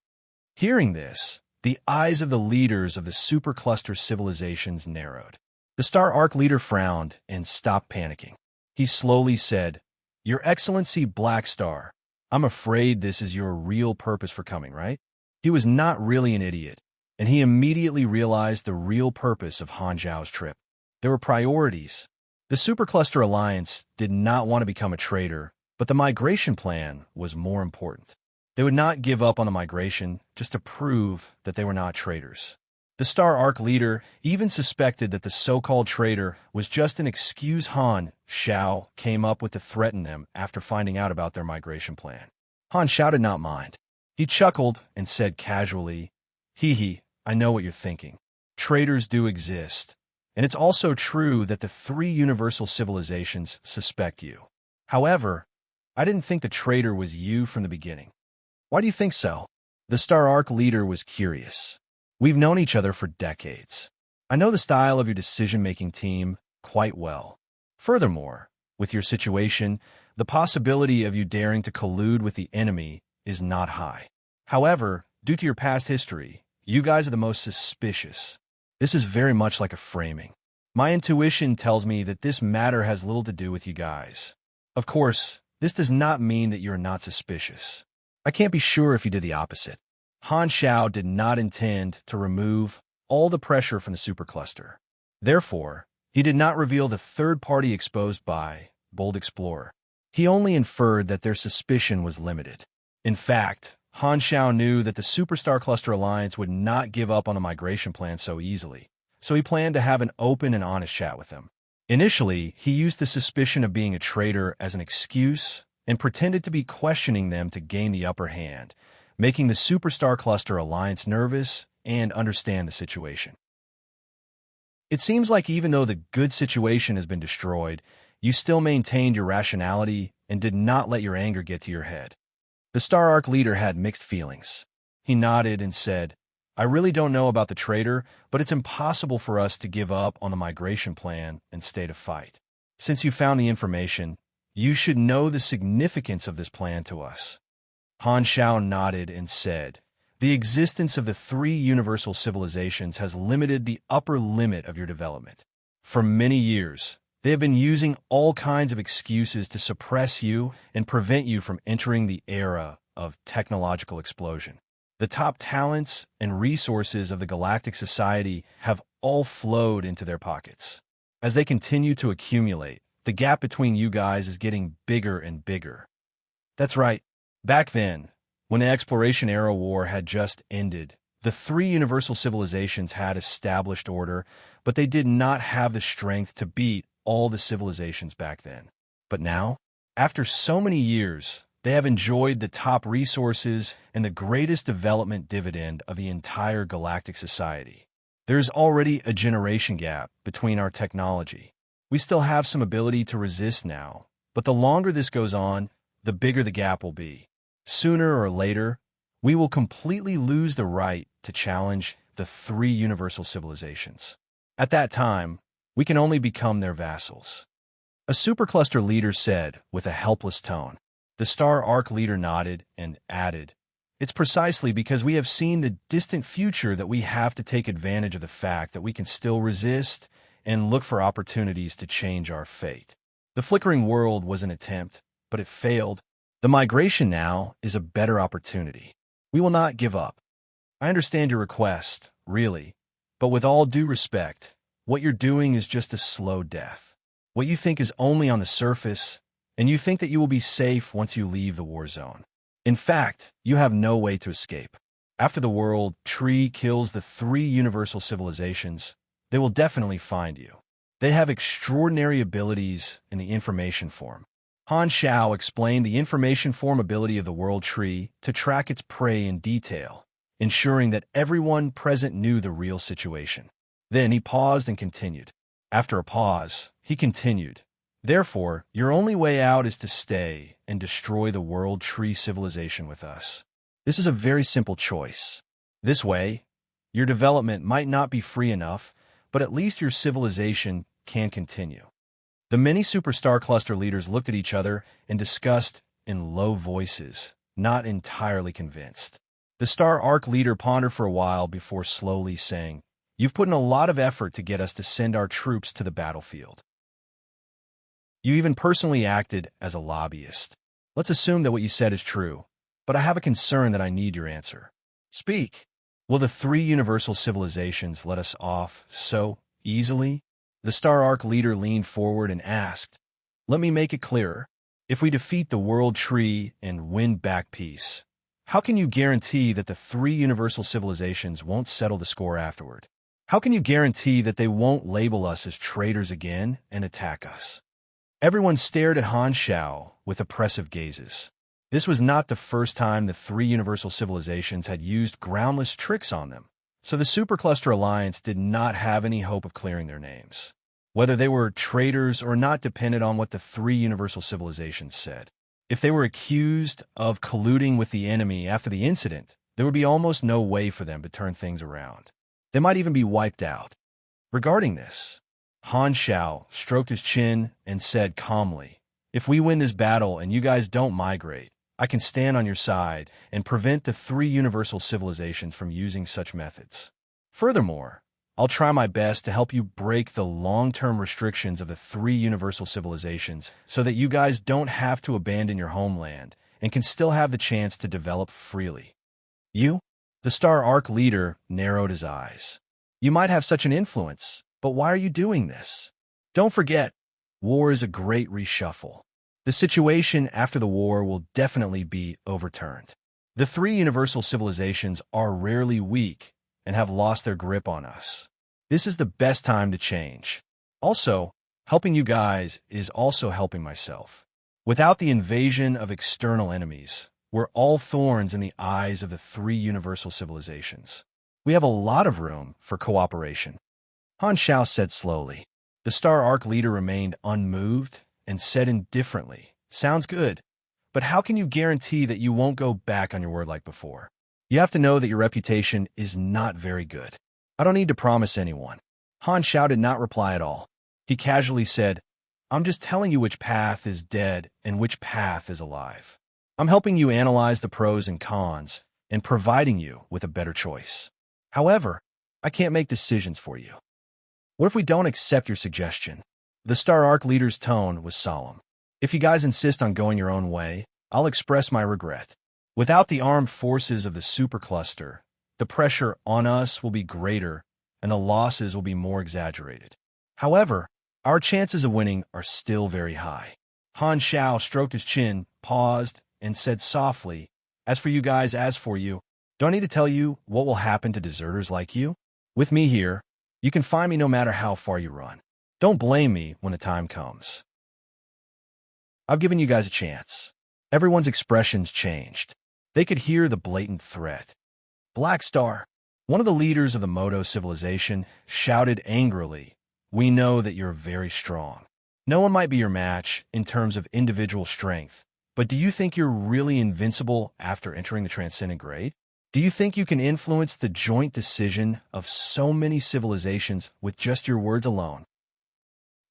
Hearing this, the eyes of the leaders of the supercluster civilizations narrowed. The Star Arc leader frowned and stopped panicking. He slowly said, Your Excellency Black Star, I'm afraid this is your real purpose for coming, right? He was not really an idiot, and he immediately realized the real purpose of Han Zhao's trip. There were priorities. The Supercluster Alliance did not want to become a traitor, but the migration plan was more important. They would not give up on the migration just to prove that they were not traitors. The Star Arc leader even suspected that the so-called traitor was just an excuse Han Xiao came up with to threaten them after finding out about their migration plan. Han Xiao did not mind. He chuckled and said casually, "Hee hee, I know what you're thinking. Traitors do exist. And it's also true that the three universal civilizations suspect you. However, I didn't think the traitor was you from the beginning." "Why do you think so?" The Star Arc leader was curious. "We've known each other for decades. I know the style of your decision-making team quite well. Furthermore, with your situation, the possibility of you daring to collude with the enemy is not high. However, due to your past history, you guys are the most suspicious. This is very much like a framing. My intuition tells me that this matter has little to do with you guys. Of course, this does not mean that you're not suspicious. I can't be sure if you did the opposite." Han Xiao did not intend to remove all the pressure from the supercluster. Therefore, he did not reveal the third party exposed by Bold Explorer. He only inferred that their suspicion was limited. In fact, Han Xiao knew that the Superstar Cluster Alliance would not give up on the migration plan so easily, so he planned to have an open and honest chat with them. Initially, he used the suspicion of being a traitor as an excuse and pretended to be questioning them to gain the upper hand, making the Superstar Cluster Alliance nervous and understand the situation. It seems like even though the good situation has been destroyed, you still maintained your rationality and did not let your anger get to your head. The Star Arc leader had mixed feelings. He nodded and said, "I really don't know about the traitor, but it's impossible for us to give up on the migration plan and stay to fight. Since you found the information, you should know the significance of this plan to us." Han Xiao nodded and said, "The existence of the three universal civilizations has limited the upper limit of your development. For many years, they have been using all kinds of excuses to suppress you and prevent you from entering the era of technological explosion. The top talents and resources of the Galactic Society have all flowed into their pockets. As they continue to accumulate, the gap between you guys is getting bigger and bigger." That's right. Back then, when the Exploration Era War had just ended, the three universal civilizations had established order, but they did not have the strength to beat all the civilizations back then. But now, after so many years, they have enjoyed the top resources and the greatest development dividend of the entire Galactic Society. There is already a generation gap between our technology. We still have some ability to resist now, but the longer this goes on, the bigger the gap will be. Sooner or later, we will completely lose the right to challenge the three universal civilizations. At that time, we can only become their vassals." A supercluster leader said with a helpless tone. The Star Arc leader nodded and added, "It's precisely because we have seen the distant future that we have to take advantage of the fact that we can still resist and look for opportunities to change our fate. The flickering world was an attempt, but it failed. The migration now is a better opportunity. We will not give up. I understand your request, really, but with all due respect, what you're doing is just a slow death. What you think is only on the surface, and you think that you will be safe once you leave the war zone. In fact, you have no way to escape. After the world tree kills the three universal civilizations, they will definitely find you. They have extraordinary abilities in the information form." Han Xiao explained the information form ability of the world tree to track its prey in detail, ensuring that everyone present knew the real situation. Then he paused and continued. After a pause, he continued, "Therefore, your only way out is to stay and destroy the world tree civilization with us. This is a very simple choice. This way, your development might not be free enough, but at least your civilization can continue." The many superstar cluster leaders looked at each other and discussed in low voices, not entirely convinced. The Star Arc leader pondered for a while before slowly saying, "You've put in a lot of effort to get us to send our troops to the battlefield. You even personally acted as a lobbyist. Let's assume that what you said is true, but I have a concern that I need your answer. Speak. Will the three universal civilizations let us off so easily?" The Star Arc leader leaned forward and asked, "Let me make it clearer. If we defeat the world tree and win back peace, How can you guarantee that the three universal civilizations won't settle the score afterward? How can you guarantee that they won't label us as traitors again and attack us? Everyone stared at Han Shao with oppressive gazes. This was not the first time the three universal civilizations had used groundless tricks on them, so the Supercluster Alliance did not have any hope of clearing their names. Whether they were traitors or not depended on what the three universal civilizations said. If they were accused of colluding with the enemy after the incident, there would be almost no way for them to turn things around. They might even be wiped out. Regarding this, Han Shao stroked his chin and said calmly, "If we win this battle and you guys don't migrate, I can stand on your side and prevent the three universal civilizations from using such methods. Furthermore, I'll try my best to help you break the long-term restrictions of the three universal civilizations so that you guys don't have to abandon your homeland and can still have the chance to develop freely." You? The Star Arc leader narrowed his eyes. "You might have such an influence, but why are you doing this? Don't forget, war is a great reshuffle. The situation after the war will definitely be overturned. The three universal civilizations are rarely weak and have lost their grip on us. This is the best time to change. Also, helping you guys is also helping myself. Without the invasion of external enemies, we're all thorns in the eyes of the three universal civilizations. We have a lot of room for cooperation." Han Shao said slowly. The Star Arc leader remained unmoved and said indifferently, "Sounds good, but how can you guarantee that you won't go back on your word like before? You have to know that your reputation is not very good." "I don't need to promise anyone." Han Shao did not reply at all. He casually said, "I'm just telling you which path is dead and which path is alive. I'm helping you analyze the pros and cons and providing you with a better choice. However, I can't make decisions for you. What if we don't accept your suggestion?" The Star Arc leader's tone was solemn. "If you guys insist on going your own way, I'll express my regret. Without the armed forces of the supercluster, the pressure on us will be greater and the losses will be more exaggerated. However, our chances of winning are still very high." Han Shao stroked his chin, paused, and said softly, as for you, do I need to tell you what will happen to deserters like you? With me here, you can find me no matter how far you run. Don't blame me when the time comes. I've given you guys a chance." Everyone's expressions changed. They could hear the blatant threat. "Black Star," one of the leaders of the Moto civilization, shouted angrily, "We know that you're very strong. No one might be your match in terms of individual strength, but do you think you're really invincible after entering the Transcendent Grade? Do you think you can influence the joint decision of so many civilizations with just your words alone?"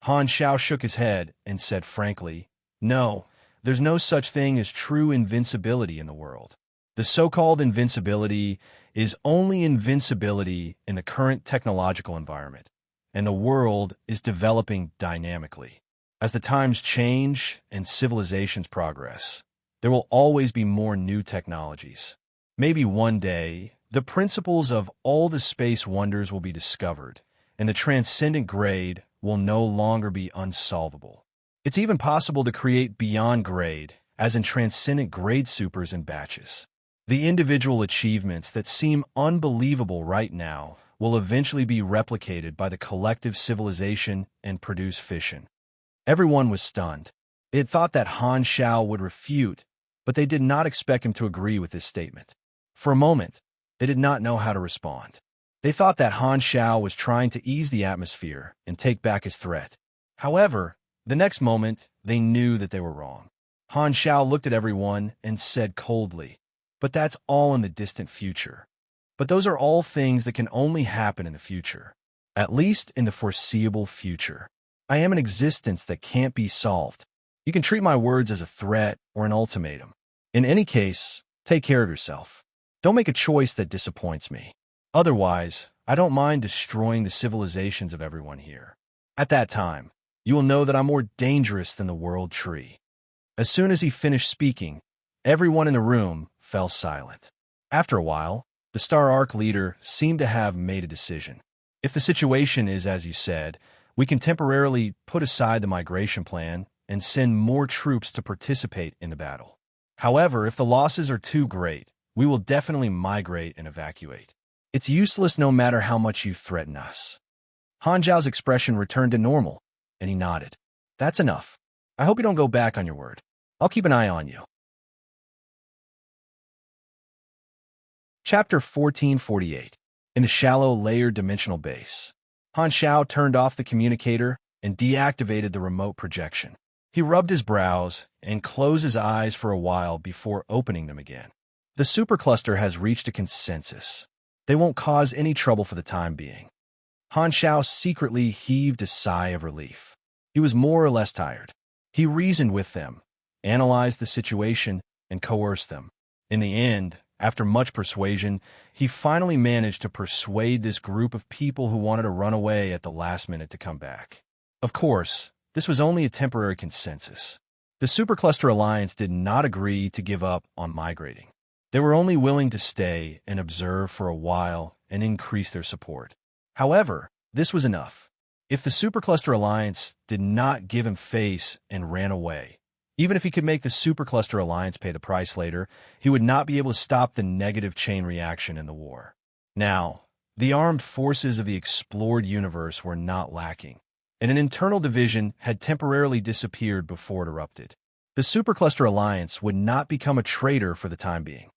Han Shao shook his head and said frankly, "No, there's no such thing as true invincibility in the world. The so-called invincibility is only invincibility in the current technological environment, and the world is developing dynamically. As the times change and civilizations progress, there will always be more new technologies. Maybe one day, the principles of all the space wonders will be discovered, and the Transcendent Grade will no longer be unsolvable. It's even possible to create beyond grade, as in Transcendent Grade supers and batches. The individual achievements that seem unbelievable right now will eventually be replicated by the collective civilization and produce fission." Everyone was stunned. They had thought that Han Shao would refute, but they did not expect him to agree with this statement. For a moment, they did not know how to respond. They thought that Han Shao was trying to ease the atmosphere and take back his threat. However, the next moment, they knew that they were wrong. Han Shao looked at everyone and said coldly, "But that's all in the distant future. But those are all things that can only happen in the future, at least in the foreseeable future. I am an existence that can't be solved. You can treat my words as a threat or an ultimatum. In any case, take care of yourself. Don't make a choice that disappoints me. Otherwise, I don't mind destroying the civilizations of everyone here. At that time, you will know that I'm more dangerous than the world tree." As soon as he finished speaking, everyone in the room fell silent. After a while, the Star Arc leader seemed to have made a decision. "If the situation is as you said, we can temporarily put aside the migration plan and send more troops to participate in the battle. However, if the losses are too great, we will definitely migrate and evacuate. It's useless no matter how much you threaten us. Han Zhao's expression returned to normal, and he nodded. That's enough. I hope you don't go back on your word. I'll keep an eye on you. Chapter 1448. In a shallow, layered dimensional base, Han Xiao turned off the communicator and deactivated the remote projection. He rubbed his brows and closed his eyes for a while before opening them again. The supercluster has reached a consensus. They won't cause any trouble for the time being. Han Xiao secretly heaved a sigh of relief. He was more or less tired. He reasoned with them, analyzed the situation, and coerced them. In the end, after much persuasion, he finally managed to persuade this group of people who wanted to run away at the last minute to come back. Of course, this was only a temporary consensus. The Supercluster Alliance did not agree to give up on migrating. They were only willing to stay and observe for a while and increase their support. However, this was enough. If the Supercluster Alliance did not give him face and ran away, even if he could make the Supercluster Alliance pay the price later, he would not be able to stop the negative chain reaction in the war. Now, the armed forces of the explored universe were not lacking, and an internal division had temporarily disappeared before it erupted. The Supercluster Alliance would not become a traitor for the time being.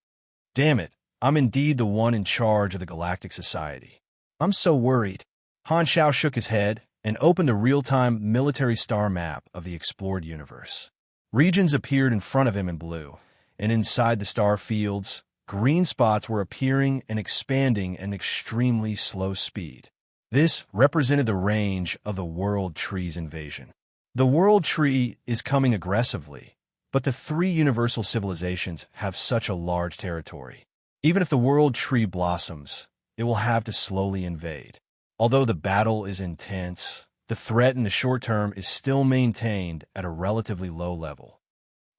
Damn it, I'm indeed the one in charge of the Galactic Society. I'm so worried. Han Xiao shook his head and opened the real-time military star map of the explored universe. Regions appeared in front of him in blue, and inside the star fields, green spots were appearing and expanding at an extremely slow speed. This represented the range of the World Tree's invasion. The World Tree is coming aggressively, but the three universal civilizations have such a large territory. Even if the World Tree blossoms, it will have to slowly invade. Although the battle is intense, the threat in the short term is still maintained at a relatively low level.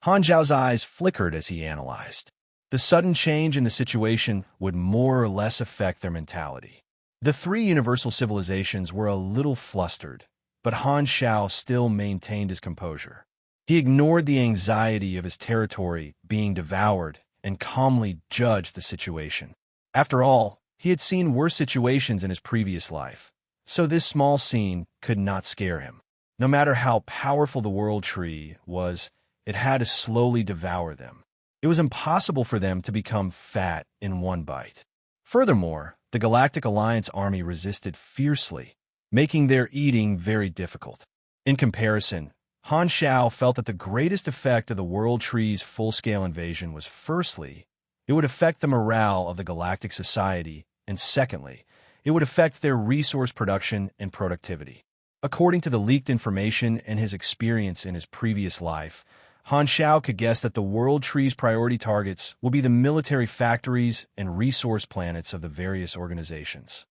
Han Zhao's eyes flickered as he analyzed. The sudden change in the situation would more or less affect their mentality. The three universal civilizations were a little flustered, but Han Xiao still maintained his composure. He ignored the anxiety of his territory being devoured and calmly judged the situation. After all, he had seen worse situations in his previous life, so this small scene could not scare him. No matter how powerful the World Tree was, it had to slowly devour them. It was impossible for them to become fat in one bite. Furthermore, the Galactic Alliance army resisted fiercely, making their eating very difficult. In comparison, Han Xiao felt that the greatest effect of the World Tree's full-scale invasion was, firstly, it would affect the morale of the Galactic Society, and secondly, it would affect their resource production and productivity. According to the leaked information and his experience in his previous life, Han Xiao could guess that the World Tree's priority targets will be the military factories and resource planets of the various organizations.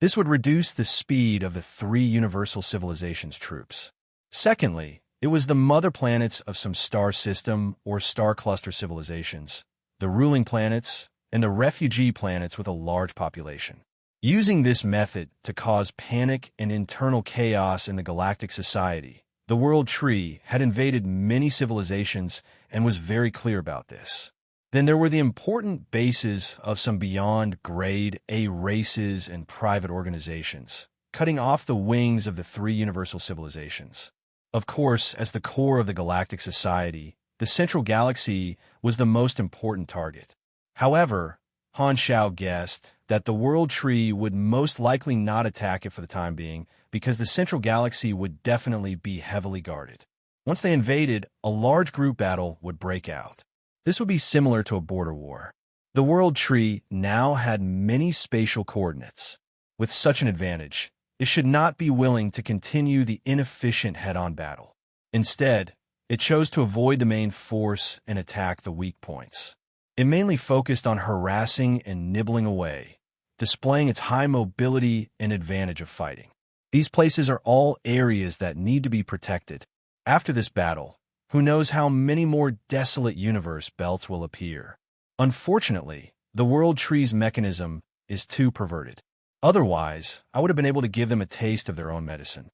This would reduce the speed of the three Universal Civilizations troops. Secondly, it was the mother planets of some star system or star cluster civilizations, the ruling planets, and the refugee planets with a large population. Using this method to cause panic and internal chaos in the Galactic Society, the World Tree had invaded many civilizations and was very clear about this. Then there were the important bases of some beyond grade A races and private organizations, cutting off the wings of the three universal civilizations. Of course, as the core of the Galactic Society, the Central Galaxy was the most important target. However, Han Xiao guessed that the World Tree would most likely not attack it for the time being because the Central Galaxy would definitely be heavily guarded. Once they invaded, a large group battle would break out. This would be similar to a border war. The World Tree now had many spatial coordinates. With such an advantage, it should not be willing to continue the inefficient head-on battle. Instead, it chose to avoid the main force and attack the weak points. It mainly focused on harassing and nibbling away, displaying its high mobility and advantage of fighting. These places are all areas that need to be protected. After this battle, who knows how many more desolate universe belts will appear. Unfortunately, the World Tree's mechanism is too perverted. Otherwise, I would have been able to give them a taste of their own medicine.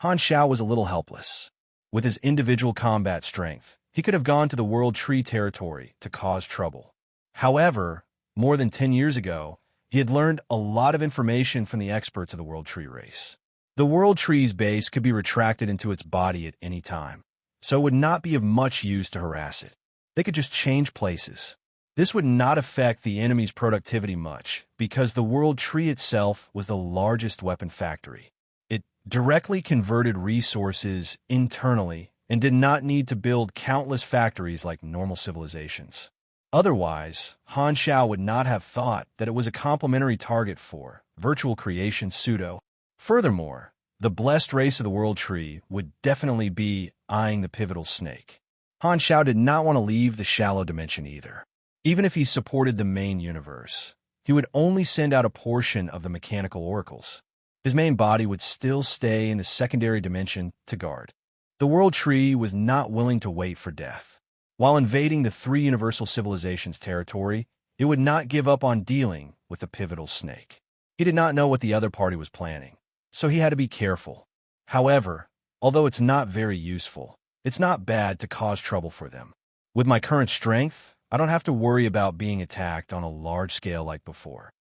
Han Xiao was a little helpless. With his individual combat strength, He could have gone to the World Tree territory to cause trouble. However, more than 10 years ago, he had learned a lot of information from the experts of the World Tree race. The World Tree's base could be retracted into its body at any time, so it would not be of much use to harass it. They could just change places. This would not affect the enemy's productivity much, because the World Tree itself was the largest weapon factory. It directly converted resources internally and did not need to build countless factories like normal civilizations. Otherwise, Han Xiao would not have thought that it was a complementary target for virtual creation pseudo. Furthermore, the blessed race of the World Tree would definitely be eyeing the pivotal snake. Han Xiao did not want to leave the shallow dimension either. Even if he supported the main universe, he would only send out a portion of the mechanical oracles. His main body would still stay in the secondary dimension to guard. The World Tree was not willing to wait for death. While invading the three universal civilizations' territory, it would not give up on dealing with the pivotal snake. He did not know what the other party was planning, so he had to be careful. However, although it's not very useful, it's not bad to cause trouble for them. With my current strength, I don't have to worry about being attacked on a large scale like before.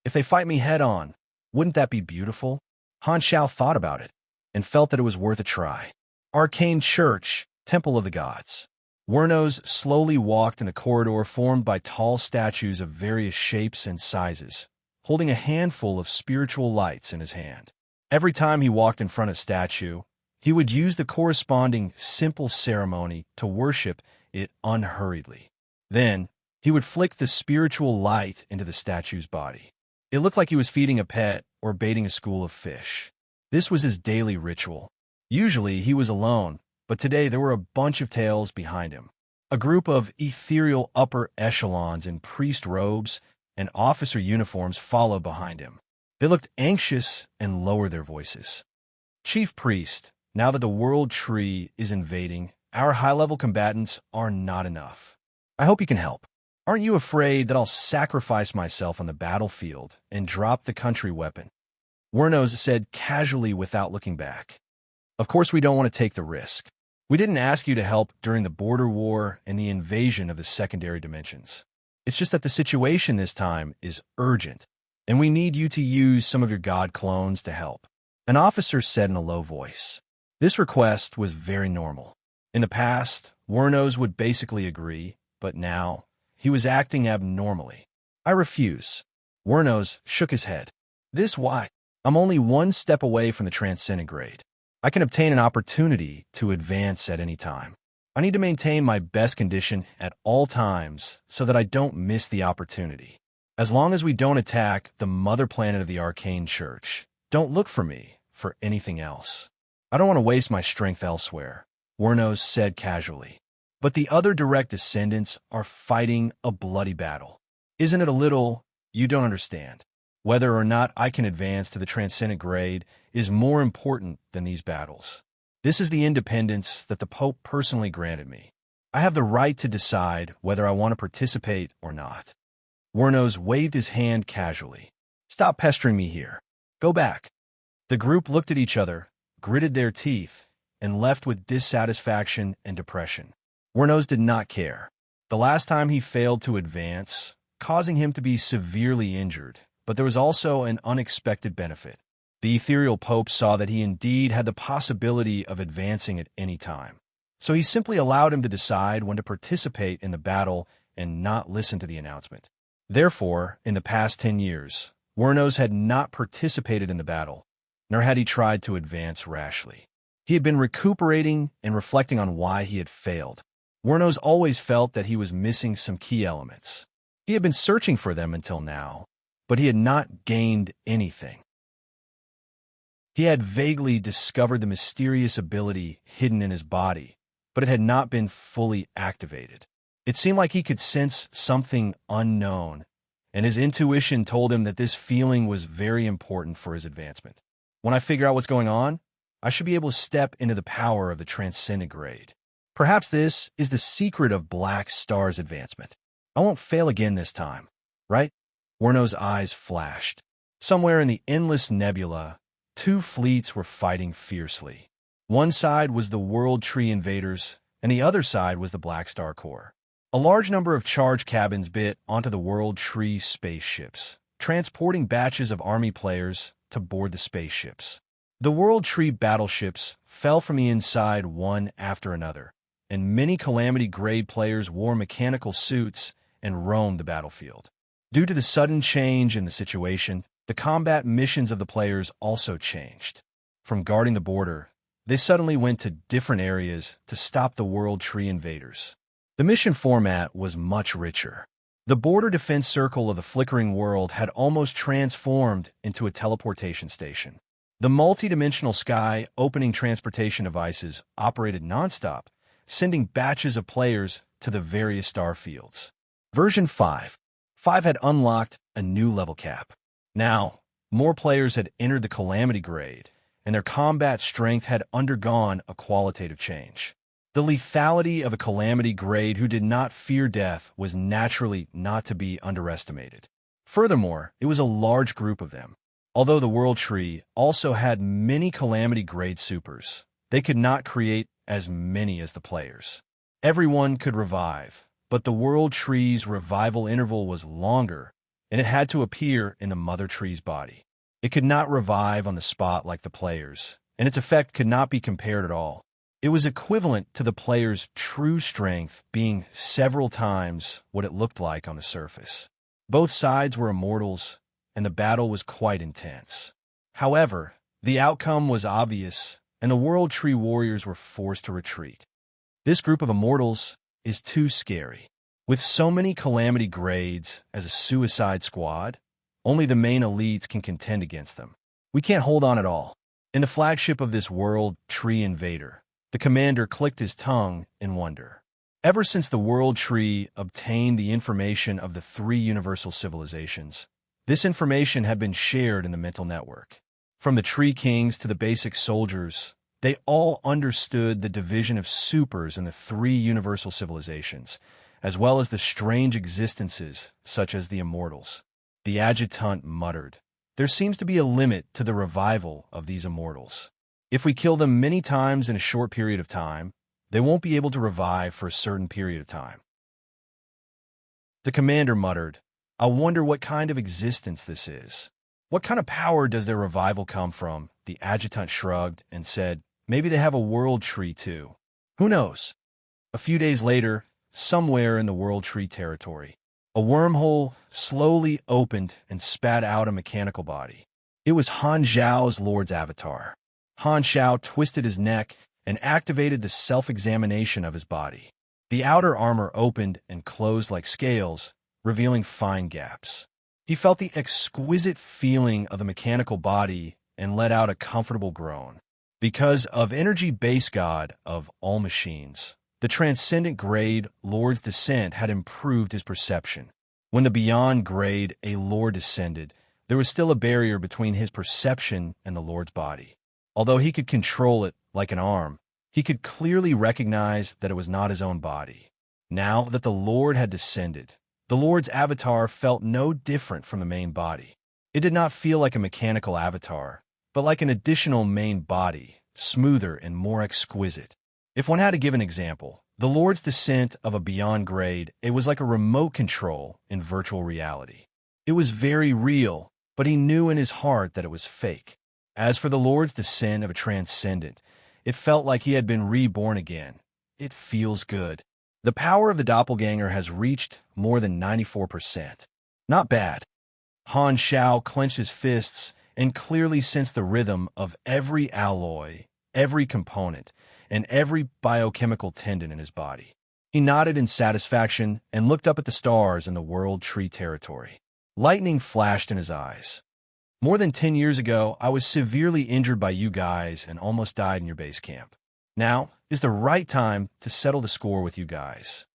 If they fight me head-on, wouldn't that be beautiful? Han Xiao thought about it, and felt that it was worth a try. Arcane Church, Temple of the Gods. Wernos slowly walked in the corridor formed by tall statues of various shapes and sizes, holding a handful of spiritual lights in his hand. Every time he walked in front of a statue, he would use the corresponding simple ceremony to worship it unhurriedly. Then, he would flick the spiritual light into the statue's body. It looked like he was feeding a pet or baiting a school of fish. This was his daily ritual. Usually, he was alone, but today there were a bunch of tails behind him. A group of ethereal upper echelons in priest robes and officer uniforms followed behind him. They looked anxious and lowered their voices. Chief Priest, now that the World Tree is invading, our high-level combatants are not enough. I hope you can help. Aren't you afraid that I'll sacrifice myself on the battlefield and drop the country weapon? Wernos said casually without looking back. Of course we don't want to take the risk. We didn't ask you to help during the border war and the invasion of the secondary dimensions. It's just that the situation this time is urgent, and we need you to use some of your god clones to help. An officer said in a low voice. This request was very normal. In the past, Wernos would basically agree, but now, he was acting abnormally. I refuse. Wernos shook his head. This why? I'm only one step away from the transcendent grade. I can obtain an opportunity to advance at any time. I need to maintain my best condition at all times so that I don't miss the opportunity. As long as we don't attack the mother planet of the Arcane Church, don't look for me for anything else. I don't want to waste my strength elsewhere, Wernos said casually. But the other direct descendants are fighting a bloody battle. Isn't it a little, you don't understand? Whether or not I can advance to the transcendent grade is more important than these battles. This is the independence that the Pope personally granted me. I have the right to decide whether I want to participate or not. Wernos waved his hand casually. Stop pestering me here. Go back. The group looked at each other, gritted their teeth, and left with dissatisfaction and depression. Wernos did not care. The last time he failed to advance, causing him to be severely injured, but there was also an unexpected benefit. The ethereal Pope saw that he indeed had the possibility of advancing at any time. So he simply allowed him to decide when to participate in the battle and not listen to the announcement. Therefore, in the past 10 years, Wernos had not participated in the battle, nor had he tried to advance rashly. He had been recuperating and reflecting on why he had failed. Wernos always felt that he was missing some key elements. He had been searching for them until now, but he had not gained anything. He had vaguely discovered the mysterious ability hidden in his body, but it had not been fully activated. It seemed like he could sense something unknown, and his intuition told him that this feeling was very important for his advancement. When I figure out what's going on, I should be able to step into the power of the transcendent grade. Perhaps this is the secret of Black Star's advancement. I won't fail again this time, right? Wernos' eyes flashed. Somewhere in the endless nebula, two fleets were fighting fiercely. One side was the World Tree invaders, and the other side was the Black Star Core. A large number of charge cabins bit onto the World Tree spaceships, transporting batches of Army players to board the spaceships. The World Tree battleships fell from the inside one after another, and many Calamity-grade players wore mechanical suits and roamed the battlefield. Due to the sudden change in the situation, the combat missions of the players also changed. From guarding the border, they suddenly went to different areas to stop the World Tree invaders. The mission format was much richer. The border defense circle of the flickering world had almost transformed into a teleportation station. The multi-dimensional sky opening transportation devices operated nonstop, sending batches of players to the various star fields. Version 5 had unlocked a new level cap. Now, more players had entered the Calamity grade, and their combat strength had undergone a qualitative change. The lethality of a Calamity grade who did not fear death was naturally not to be underestimated. Furthermore, it was a large group of them. Although the World Tree also had many Calamity-grade supers, they could not create as many as the players. Everyone could revive, but the World Tree's revival interval was longer, and it had to appear in the Mother Tree's body. It could not revive on the spot like the players, and its effect could not be compared at all. It was equivalent to the player's true strength being several times what it looked like on the surface. Both sides were immortals, and the battle was quite intense. However, the outcome was obvious, and the World Tree warriors were forced to retreat. This group of immortals is too scary. With so many Calamity grades as a suicide squad, only the main elites can contend against them. We can't hold on at all. In the flagship of this World Tree invader, the commander clicked his tongue in wonder. Ever since the World Tree obtained the information of the 3 universal civilizations, this information had been shared in the mental network. From the Tree Kings to the basic soldiers, they all understood the division of supers in the 3 universal civilizations, as well as the strange existences such as the immortals. The adjutant muttered, "There seems to be a limit to the revival of these immortals. If we kill them many times in a short period of time, they won't be able to revive for a certain period of time." The commander muttered, "I wonder what kind of existence this is. What kind of power does their revival come from?" The adjutant shrugged and said, "Maybe they have a World Tree too. Who knows?" A few days later, somewhere in the World Tree territory, a wormhole slowly opened and spat out a mechanical body. It was Han Zhao's Lord's avatar. Han Zhao twisted his neck and activated the self-examination of his body. The outer armor opened and closed like scales, revealing fine gaps. He felt the exquisite feeling of the mechanical body and let out a comfortable groan. Because of energy base god of all machines, the transcendent grade Lord's descent had improved his perception. When the beyond grade a Lord descended, there was still a barrier between his perception and the Lord's body. Although he could control it like an arm, he could clearly recognize that it was not his own body. Now that the Lord had descended, the Lord's avatar felt no different from the main body. It did not feel like a mechanical avatar, but like an additional main body, smoother and more exquisite. If one had to give an example, the Lord's descent of a beyond grade, it was like a remote control in virtual reality. It was very real, but he knew in his heart that it was fake. As for the Lord's descent of a transcendent, it felt like he had been reborn again. It feels good. The power of the doppelganger has reached more than 94%. Not bad. Han Zhao clenched his fists and clearly sensed the rhythm of every alloy, every component, and every biochemical tendon in his body. He nodded in satisfaction and looked up at the stars in the World Tree territory. Lightning flashed in his eyes. "More than 10 years ago, I was severely injured by you guys and almost died in your base camp. Now is the right time to settle the score with you guys."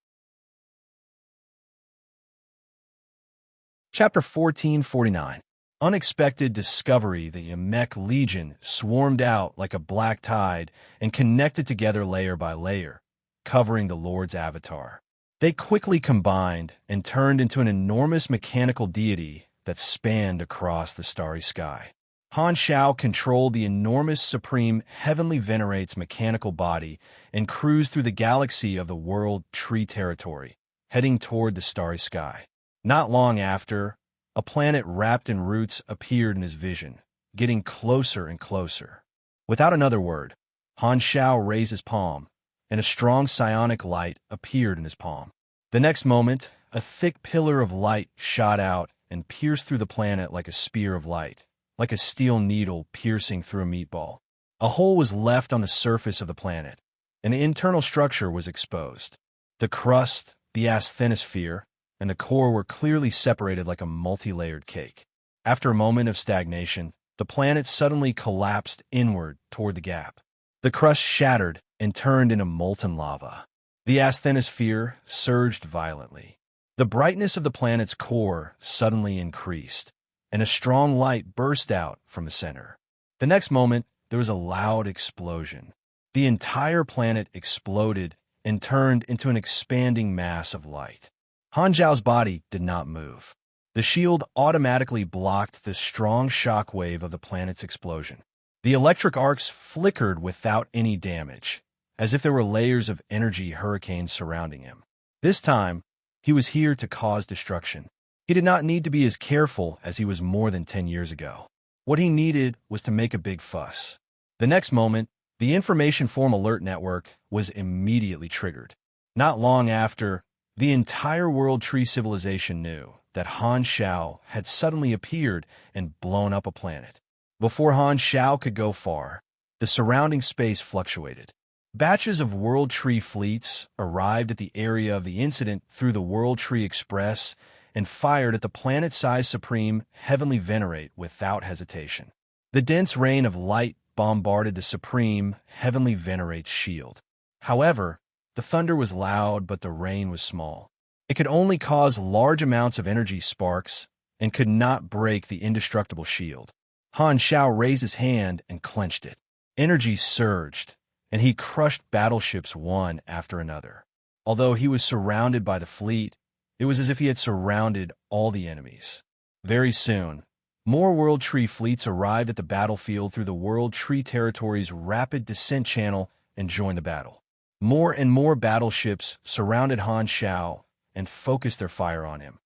Chapter 1449. Unexpected discovery. The Yamek Legion swarmed out like a black tide and connected together layer by layer, covering the Lord's avatar. They quickly combined and turned into an enormous mechanical deity that spanned across the starry sky. Han Shao controlled the enormous supreme heavenly venerate's mechanical body and cruised through the galaxy of the world tree territory, heading toward the starry sky. Not long after, a planet wrapped in roots appeared in his vision, getting closer and closer. Without another word, Han Shao raised his palm, and a strong psionic light appeared in his palm. The next moment, a thick pillar of light shot out and pierced through the planet like a spear of light, like a steel needle piercing through a meatball. A hole was left on the surface of the planet, and the internal structure was exposed. The crust, the asthenosphere, and the core were clearly separated like a multi-layered cake. After a moment of stagnation, the planet suddenly collapsed inward toward the gap. The crust shattered and turned into molten lava. The asthenosphere surged violently. The brightness of the planet's core suddenly increased, and a strong light burst out from the center. The next moment, there was a loud explosion. The entire planet exploded and turned into an expanding mass of light. Han Zhao's body did not move. The shield automatically blocked the strong shock wave of the planet's explosion. The electric arcs flickered without any damage, as if there were layers of energy hurricanes surrounding him. This time, he was here to cause destruction. He did not need to be as careful as he was more than 10 years ago. What he needed was to make a big fuss. The next moment, the Information Form Alert Network was immediately triggered. Not long after, the entire World Tree civilization knew that Han Shao had suddenly appeared and blown up a planet. Before Han Shao could go far, the surrounding space fluctuated. Batches of World Tree fleets arrived at the area of the incident through the World Tree Express and fired at the planet-sized Supreme Heavenly Venerate without hesitation. The dense rain of light bombarded the Supreme Heavenly Venerate's shield. However, the thunder was loud, but the rain was small. It could only cause large amounts of energy sparks and could not break the indestructible shield. Han Shao raised his hand and clenched it. Energy surged, and he crushed battleships one after another. Although he was surrounded by the fleet, it was as if he had surrounded all the enemies. Very soon, more World Tree fleets arrived at the battlefield through the World Tree Territory's rapid descent channel and joined the battle. More and more battleships surrounded Han Shao and focused their fire on him.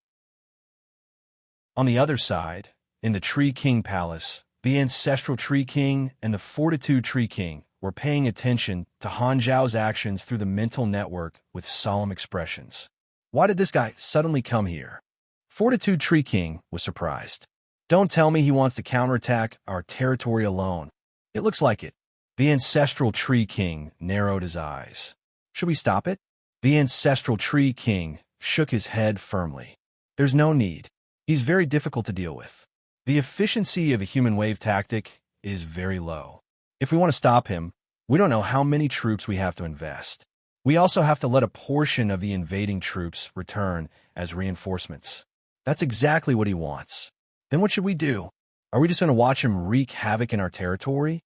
On the other side, in the Tree King Palace, the Ancestral Tree King and the Fortitude Tree King were paying attention to Han Zhao's actions through the mental network with solemn expressions. Why did this guy suddenly come here? Fortitude Tree King was surprised. Don't tell me he wants to counterattack our territory alone. It looks like it. The Ancestral Tree King narrowed his eyes. Should we stop it? The Ancestral Tree King shook his head firmly. There's no need. He's very difficult to deal with. The efficiency of a human wave tactic is very low. If we want to stop him, we don't know how many troops we have to invest. We also have to let a portion of the invading troops return as reinforcements. That's exactly what he wants. Then what should we do? Are we just going to watch him wreak havoc in our territory?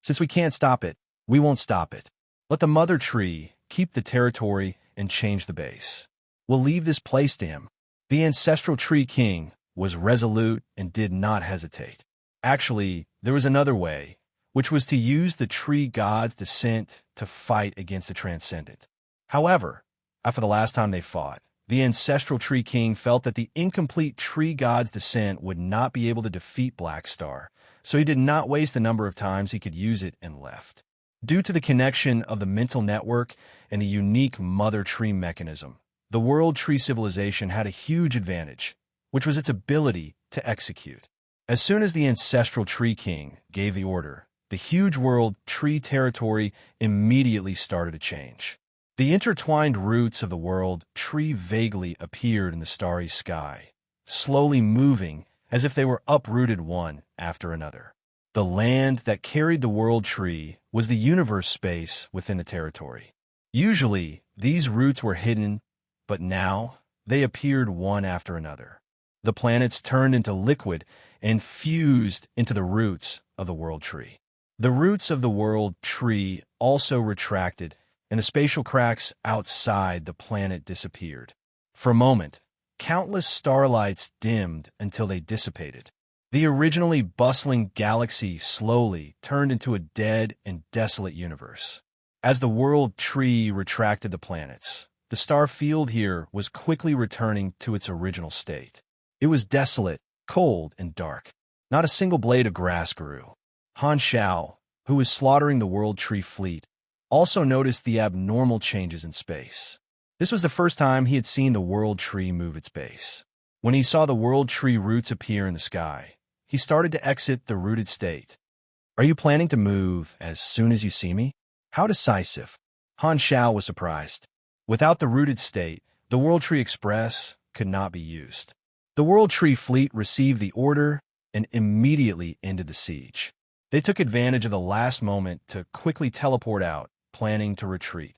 Since we can't stop it, we won't stop it. Let the Mother Tree keep the territory and change the base. We'll leave this place to him. The Ancestral Tree King was resolute and did not hesitate. Actually, there was another way, which was to use the tree god's descent to fight against the Transcendent. However, after the last time they fought, the Ancestral Tree King felt that the incomplete tree god's descent would not be able to defeat Black Star, so he did not waste the number of times he could use it and left. Due to the connection of the mental network and the unique Mother Tree mechanism, the World Tree civilization had a huge advantage, which was its ability to execute. As soon as the Ancestral Tree King gave the order, the huge World Tree territory immediately started to change. The intertwined roots of the World Tree vaguely appeared in the starry sky, slowly moving as if they were uprooted one after another. The land that carried the World Tree was the universe space within the territory. Usually, these roots were hidden, but now they appeared one after another. The planets turned into liquid and fused into the roots of the World Tree. The roots of the World Tree also retracted, and the spatial cracks outside the planet disappeared. For a moment, countless starlights dimmed until they dissipated. The originally bustling galaxy slowly turned into a dead and desolate universe. As the world tree retracted the planets, the star field here was quickly returning to its original state. It was desolate, cold, and dark. Not a single blade of grass grew. Han Xiao, who was slaughtering the world tree fleet, also noticed the abnormal changes in space. This was the first time he had seen the world tree move its base. When he saw the world tree roots appear in the sky, he started to exit the rooted state. "Are you planning to move as soon as you see me?" "How decisive." Han Xiao was surprised. Without the rooted state, the World Tree Express could not be used. The World Tree fleet received the order and immediately ended the siege. They took advantage of the last moment to quickly teleport out, planning to retreat.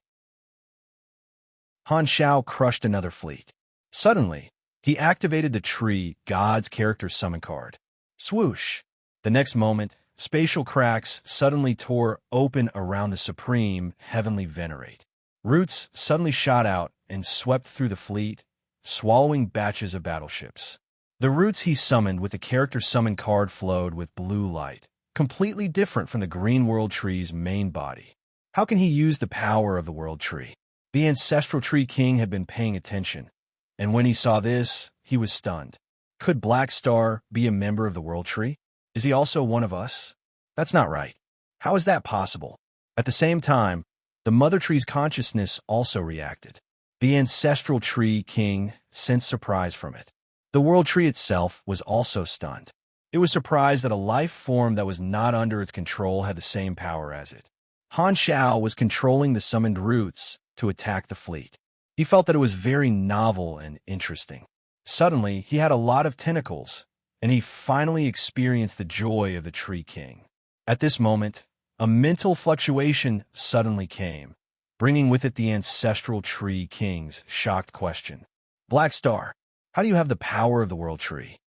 Han Xiao crushed another fleet. Suddenly, he activated the tree God's character summon card. Swoosh! The next moment, spatial cracks suddenly tore open around the supreme heavenly venerate. Roots suddenly shot out and swept through the fleet, swallowing batches of battleships. The roots he summoned with the character summon card flowed with blue light, completely different from the green world tree's main body. How can he use the power of the world tree? The ancestral tree king had been paying attention, and when he saw this, he was stunned. Could Black Star be a member of the world tree? Is he also one of us? That's not right. How is that possible? At the same time, the mother tree's consciousness also reacted. The ancestral tree king sensed surprise from it. The world tree itself was also stunned. It was surprised that a life form that was not under its control had the same power as it. Han Xiao was controlling the summoned roots to attack the fleet. He felt that it was very novel and interesting. Suddenly, he had a lot of tentacles, and he finally experienced the joy of the Tree King. At this moment, a mental fluctuation suddenly came, bringing with it the ancestral Tree King's shocked question. "Black Star, how do you have the power of the World Tree?"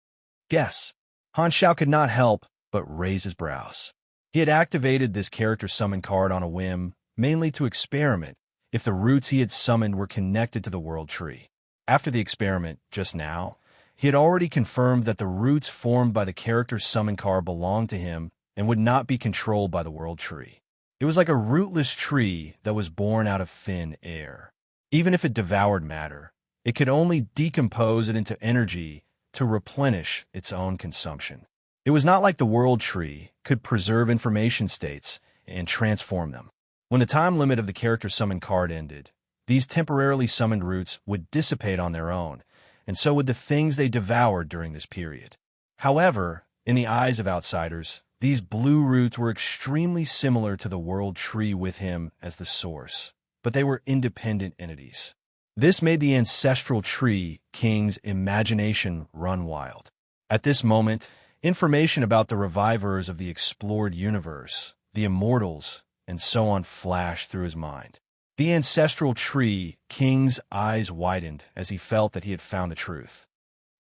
"Guess." Han Xiao could not help but raise his brows. He had activated this character summon card on a whim, mainly to experiment if the roots he had summoned were connected to the World Tree. After the experiment, just now, he had already confirmed that the roots formed by the character summon card belonged to him and would not be controlled by the World Tree. It was like a rootless tree that was born out of thin air. Even if it devoured matter, it could only decompose it into energy to replenish its own consumption. It was not like the World Tree could preserve information states and transform them. When the time limit of the character summon card ended, these temporarily summoned roots would dissipate on their own, and so would the things they devoured during this period. However, in the eyes of outsiders, these blue roots were extremely similar to the World Tree with him as the source, but they were independent entities. This made the ancestral Tree King's imagination run wild. At this moment, information about the revivers of the explored universe, the immortals, and so on flashed through his mind. The ancestral Tree King's eyes widened as he felt that he had found the truth.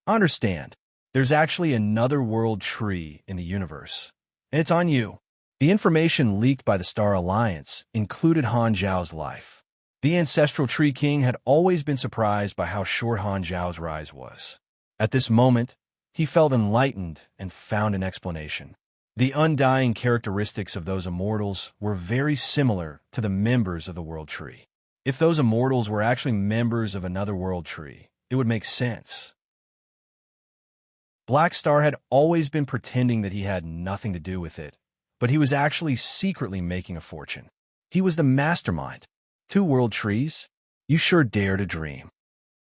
Understand, there's actually another world tree in the universe, and it's on you. The information leaked by the Star Alliance included Han Zhao's life. The ancestral Tree King had always been surprised by how short Han Zhao's rise was. At this moment, he felt enlightened and found an explanation. The undying characteristics of those immortals were very similar to the members of the World Tree. If those immortals were actually members of another World Tree, it would make sense. Black Star had always been pretending that he had nothing to do with it, but he was actually secretly making a fortune. He was the mastermind. 2 World Trees? You sure dare to dream.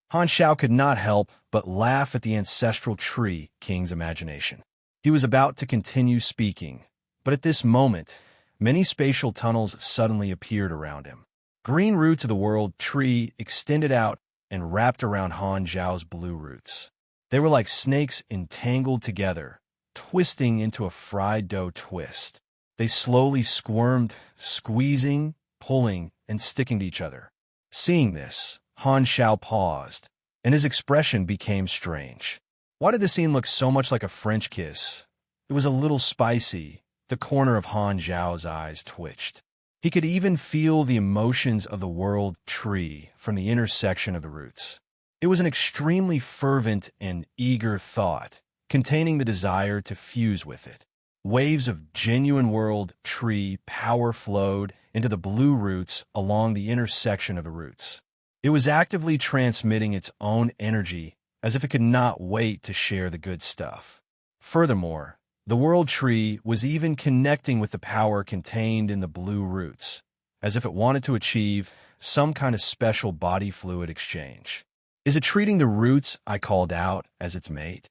Han Xiao could not help but laugh at the ancestral Tree King's imagination. He was about to continue speaking, but at this moment, many spatial tunnels suddenly appeared around him. Green roots of the World Tree extended out and wrapped around Han Zhao's blue roots. They were like snakes entangled together, twisting into a fried dough twist. They slowly squirmed, squeezing, pulling, and sticking to each other. Seeing this, Han Xiao paused, and his expression became strange. Why did the scene look so much like a French kiss? It was a little spicy. The corner of Han Zhao's eyes twitched. He could even feel the emotions of the World Tree from the intersection of the roots. It was an extremely fervent and eager thought, containing the desire to fuse with it. Waves of genuine world tree power flowed into the blue roots along the intersection of the roots. It was actively transmitting its own energy as if it could not wait to share the good stuff. Furthermore, the world tree was even connecting with the power contained in the blue roots, as if it wanted to achieve some kind of special body fluid exchange. Is it treating the roots, I called out, as its mate?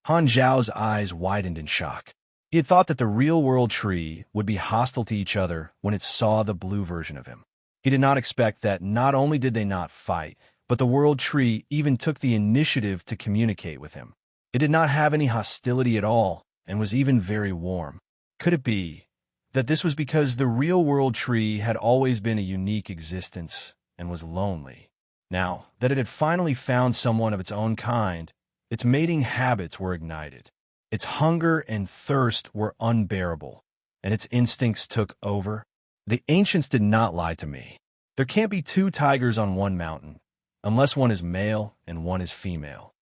Han Zhao's eyes widened in shock. He had thought that the real-world tree would be hostile to each other when it saw the blue version of him. He did not expect that not only did they not fight, but the world tree even took the initiative to communicate with him. It did not have any hostility at all, and was even very warm. Could it be that this was because the real-world tree had always been a unique existence and was lonely? Now that it had finally found someone of its own kind, its mating habits were ignited. Its hunger and thirst were unbearable, and its instincts took over. The ancients did not lie to me. There can't be two tigers on one mountain, unless one is male and one is female.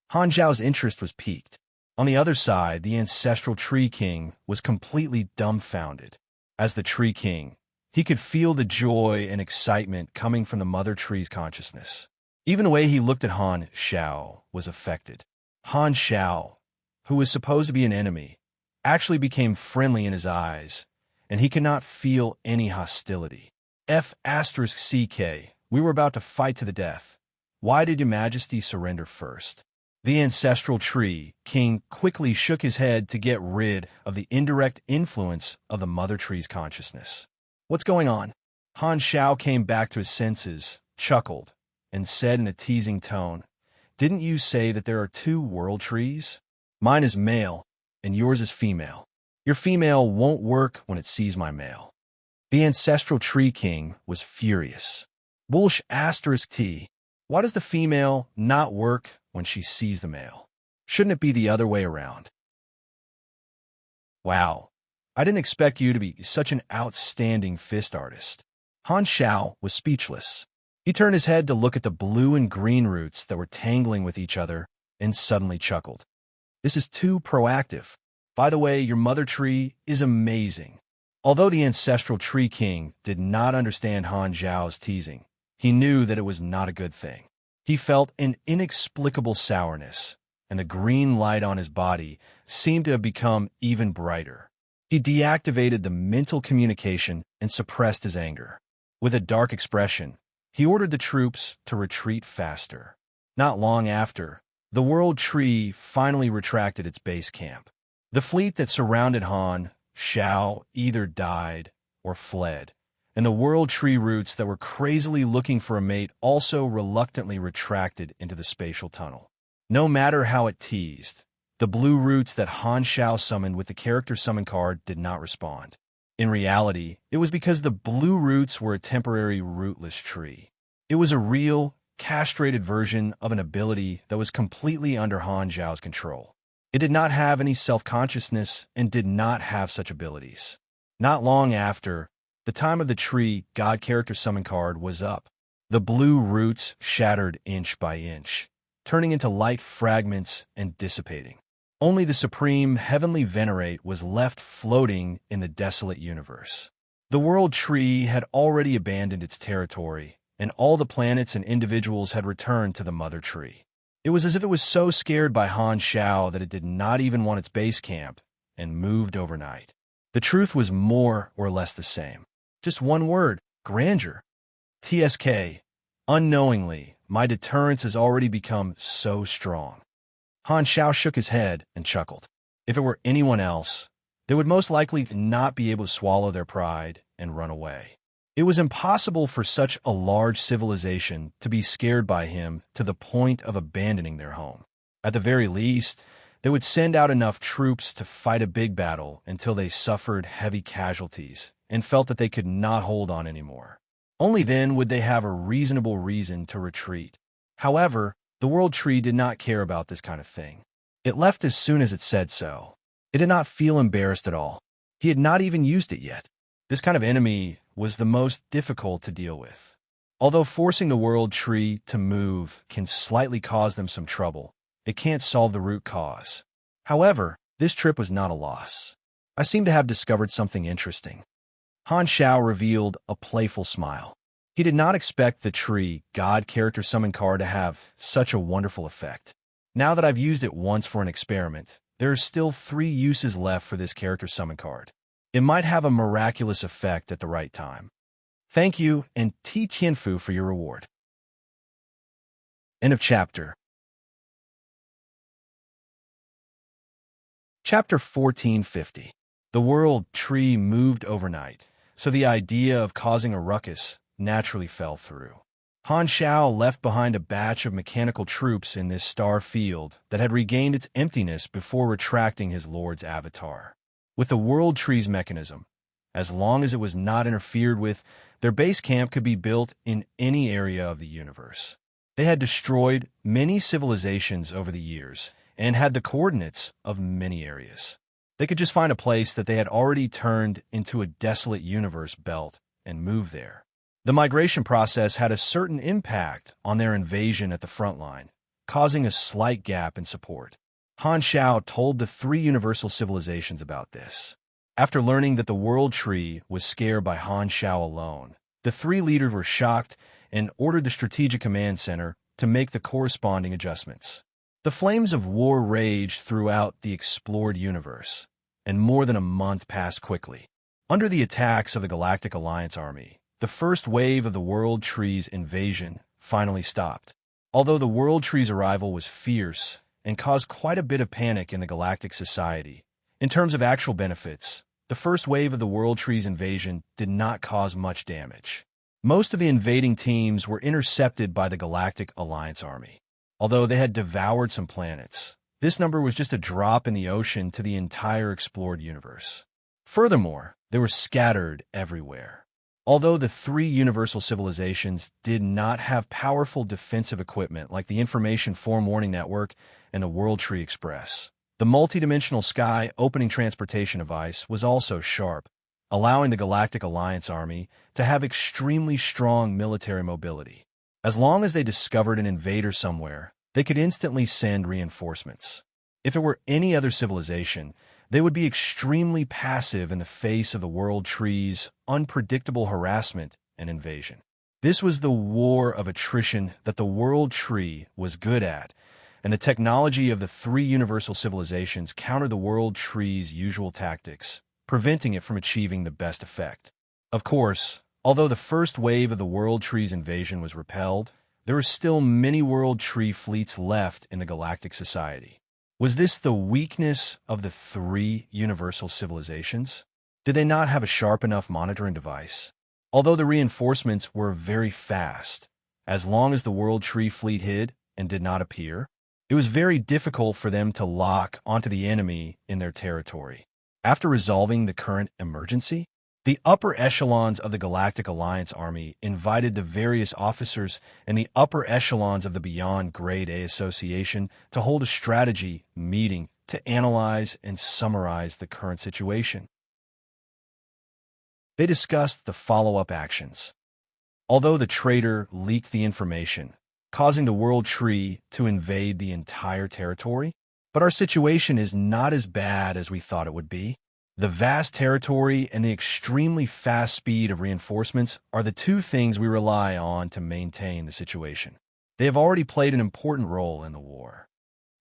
Han Zhao's interest was piqued. On the other side, the ancestral Tree King was completely dumbfounded. As the Tree King, he could feel the joy and excitement coming from the Mother Tree's consciousness. Even the way he looked at Han Zhao was affected. Han Zhao, who was supposed to be an enemy, actually became friendly in his eyes, and he could not feel any hostility. F***CK, we were about to fight to the death. Why did Your Majesty surrender first? The ancestral Tree King quickly shook his head to get rid of the indirect influence of the Mother Tree's consciousness. What's going on? Han Zhao came back to his senses, chuckled, and said in a teasing tone, "Didn't you say that there are two world trees? Mine is male, and yours is female. Your female won't work when it sees my male." The ancestral Tree King was furious. Bullsh *T. Why does the female not work when she sees the male? Shouldn't it be the other way around? Wow, I didn't expect you to be such an outstanding fist artist. Han Zhao was speechless. He turned his head to look at the blue and green roots that were tangling with each other and suddenly chuckled. This is too proactive. By the way, your mother tree is amazing. Although the ancestral Tree King did not understand Han Zhao's teasing, he knew that it was not a good thing. He felt an inexplicable sourness, and the green light on his body seemed to have become even brighter. He deactivated the mental communication and suppressed his anger. With a dark expression, he ordered the troops to retreat faster. Not long after, the World Tree finally retracted its base camp. The fleet that surrounded Han Zhao either died or fled, and the World Tree roots that were crazily looking for a mate also reluctantly retracted into the spatial tunnel. No matter how it teased, the blue roots that Han Zhao summoned with the character summon card did not respond. In reality, it was because the blue roots were a temporary rootless tree. It was a real, castrated version of an ability that was completely under Han Zhao's control. It did not have any self-consciousness and did not have such abilities. Not long after, the time of the tree God character summon card was up. The blue roots shattered inch by inch, turning into light fragments and dissipating. Only the supreme heavenly venerate was left floating in the desolate universe. The World Tree had already abandoned its territory, and all the planets and individuals had returned to the Mother Tree. It was as if it was so scared by Han Zhao that it did not even want its base camp and moved overnight. The truth was more or less the same. Just one word: grandeur. TSK. Unknowingly, my deterrence has already become so strong. Han Zhao shook his head and chuckled. If it were anyone else, they would most likely not be able to swallow their pride and run away. It was impossible for such a large civilization to be scared by him to the point of abandoning their home. At the very least, they would send out enough troops to fight a big battle until they suffered heavy casualties and felt that they could not hold on anymore. Only then would they have a reasonable reason to retreat. However, the World Tree did not care about this kind of thing. It left as soon as it said so. It did not feel embarrassed at all. He had not even used it yet. This kind of enemy was the most difficult to deal with. Although forcing the World Tree to move can slightly cause them some trouble, it can't solve the root cause. However, this trip was not a loss. I seem to have discovered something interesting. Han Xiao revealed a playful smile. He did not expect the tree God character summon card to have such a wonderful effect. Now that I've used it once for an experiment, there are still 3 uses left for this character summon card. It might have a miraculous effect at the right time. Thank you, and Ti Tianfu for your reward. End of chapter. Chapter 1450. The world tree moved overnight, so the idea of causing a ruckus naturally fell through. Han Xiao left behind a batch of mechanical troops in this star field that had regained its emptiness before retracting his lord's avatar. With the world tree's mechanism, as long as it was not interfered with, their base camp could be built in any area of the universe. They had destroyed many civilizations over the years and had the coordinates of many areas. They could just find a place that they had already turned into a desolate universe belt and move there. The migration process had a certain impact on their invasion at the front line, causing a slight gap in support. Han Xiao told the 3 universal civilizations about this. After learning that the world tree was scared by Han Xiao alone, the 3 leaders were shocked and ordered the Strategic Command Center to make the corresponding adjustments. The flames of war raged throughout the explored universe, and more than a month passed quickly. Under the attacks of the Galactic Alliance Army, the first wave of the World Tree's invasion finally stopped. Although the World Tree's arrival was fierce and caused quite a bit of panic in the Galactic Society, in terms of actual benefits, the first wave of the World Tree's invasion did not cause much damage. Most of the invading teams were intercepted by the Galactic Alliance Army. Although they had devoured some planets, this number was just a drop in the ocean to the entire explored universe. Furthermore, they were scattered everywhere. Although the 3 universal civilizations did not have powerful defensive equipment like the Information Form Warning Network and the World Tree Express, the multidimensional sky opening transportation device was also sharp, allowing the Galactic Alliance Army to have extremely strong military mobility. As long as they discovered an invader somewhere, they could instantly send reinforcements. If it were any other civilization, they would be extremely passive in the face of the World Tree's unpredictable harassment and invasion. This was the war of attrition that the World Tree was good at, and the technology of the 3 universal civilizations countered the World Tree's usual tactics, preventing it from achieving the best effect. Of course, although the first wave of the World Tree's invasion was repelled, there were still many World Tree fleets left in the Galactic Society. Was this the weakness of the 3 universal civilizations? Did they not have a sharp enough monitoring device? Although the reinforcements were very fast, as long as the World Tree fleet hid and did not appear, it was very difficult for them to lock onto the enemy in their territory. After resolving the current emergency, the upper echelons of the Galactic Alliance Army invited the various officers and the upper echelons of the Beyond Grade A Association to hold a strategy meeting to analyze and summarize the current situation. They discussed the follow-up actions. Although the traitor leaked the information, causing the World Tree to invade the entire territory, but our situation is not as bad as we thought it would be. The vast territory and the extremely fast speed of reinforcements are the 2 things we rely on to maintain the situation. They have already played an important role in the war.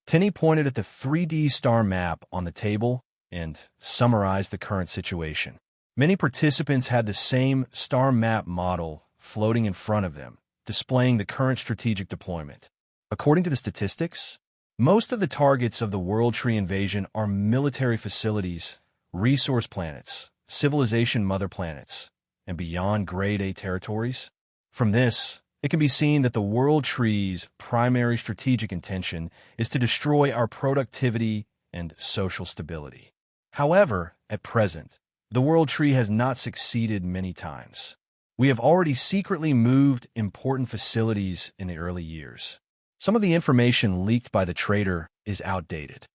Tenny pointed at the 3D star map on the table and summarized the current situation. Many participants had the same star map model floating in front of them, displaying the current strategic deployment. According to the statistics, most of the targets of the World Tree invasion are military facilities, resource planets, civilization mother planets, and beyond Grade A territories. From this, it can be seen that the World Tree's primary strategic intention is to destroy our productivity and social stability. However, at present, the World Tree has not succeeded many times. We have already secretly moved important facilities in the early years. Some of the information leaked by the traitor is outdated.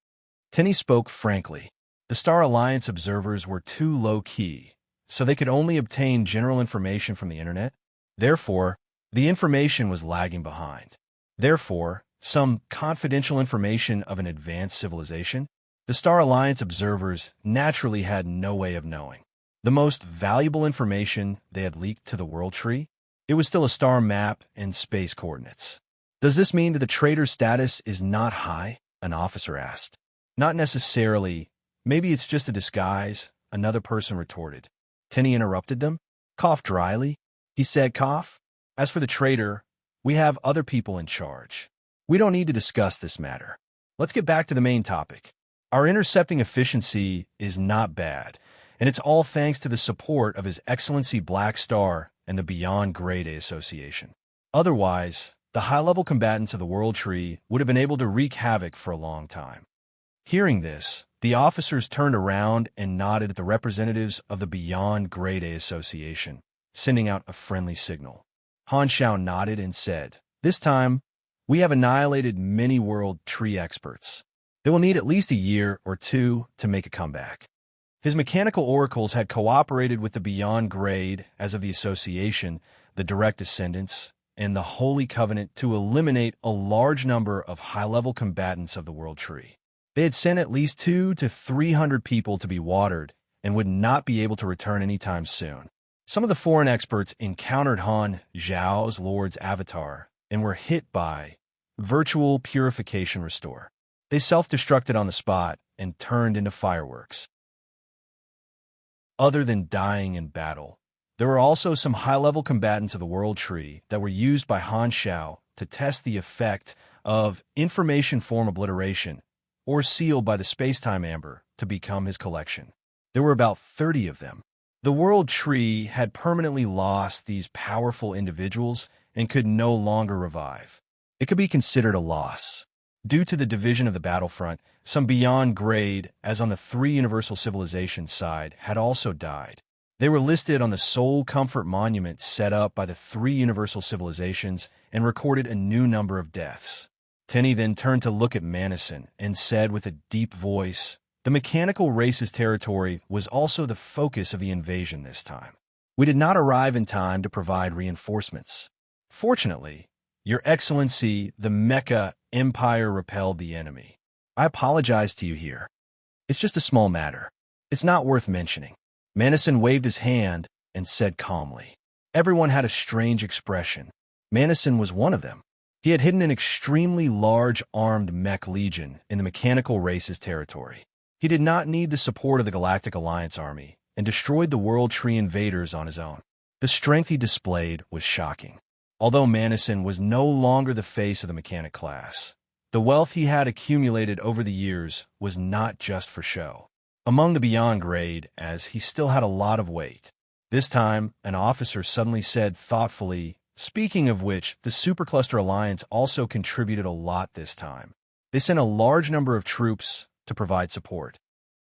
Tenny spoke frankly. The Star Alliance observers were too low-key, so they could only obtain general information from the internet. Therefore, the information was lagging behind. Therefore, some confidential information of an advanced civilization, The Star Alliance observers naturally had no way of knowing the most valuable information they had leaked to the World Tree. It was still a star map and space coordinates. Does this mean that the trader's status is not high? An officer asked. Not necessarily. Maybe it's just a disguise, another person retorted. Tenny interrupted them. Coughed dryly. He said, cough. As for the trader, we have other people in charge. We don't need to discuss this matter. Let's get back to the main topic. Our intercepting efficiency is not bad, and it's all thanks to the support of His Excellency Black Star and the Beyond Grade A Association. Otherwise, the high-level combatants of the World Tree would have been able to wreak havoc for a long time. Hearing this, the officers turned around and nodded at the representatives of the Beyond Grade A Association, sending out a friendly signal. Han Shao nodded and said, this time, we have annihilated many World Tree experts. They will need at least a year or two to make a comeback. His mechanical oracles had cooperated with the Beyond Grade as of the Association, the Direct Descendants, and the Holy Covenant to eliminate a large number of high-level combatants of the World Tree. They had sent at least 200 to 300 people to be watered and would not be able to return anytime soon. Some of the foreign experts encountered Han Zhao's Lord's avatar and were hit by virtual purification restore. They self-destructed on the spot and turned into fireworks. Other than dying in battle, there were also some high-level combatants of the World Tree that were used by Han Shao to test the effect of information form obliteration, or sealed by the space-time amber to become his collection. There were about 30 of them. The World Tree had permanently lost these powerful individuals and could no longer revive. It could be considered a loss. Due to the division of the battlefront, some Beyond Grade, as on the 3 Universal Civilizations side, had also died. They were listed on the Soul Comfort Monument set up by the 3 Universal Civilizations and recorded a new number of deaths. Tenny then turned to look at Manison and said with a deep voice, the mechanical race's territory was also the focus of the invasion this time. We did not arrive in time to provide reinforcements. Fortunately, Your Excellency, the Mecha Empire repelled the enemy. I apologize to you here. It's just a small matter. It's not worth mentioning. Manison waved his hand and said calmly. Everyone had a strange expression. Manison was one of them. He had hidden an extremely large armed mech legion in the mechanical race's territory. He did not need the support of the Galactic Alliance army and destroyed the World Tree invaders on his own. The strength he displayed was shocking. Although Manison was no longer the face of the mechanic class, the wealth he had accumulated over the years was not just for show. Among the Beyond Grade, as he still had a lot of weight. This time, an officer suddenly said thoughtfully, speaking of which, the Supercluster Alliance also contributed a lot this time. They sent a large number of troops to provide support.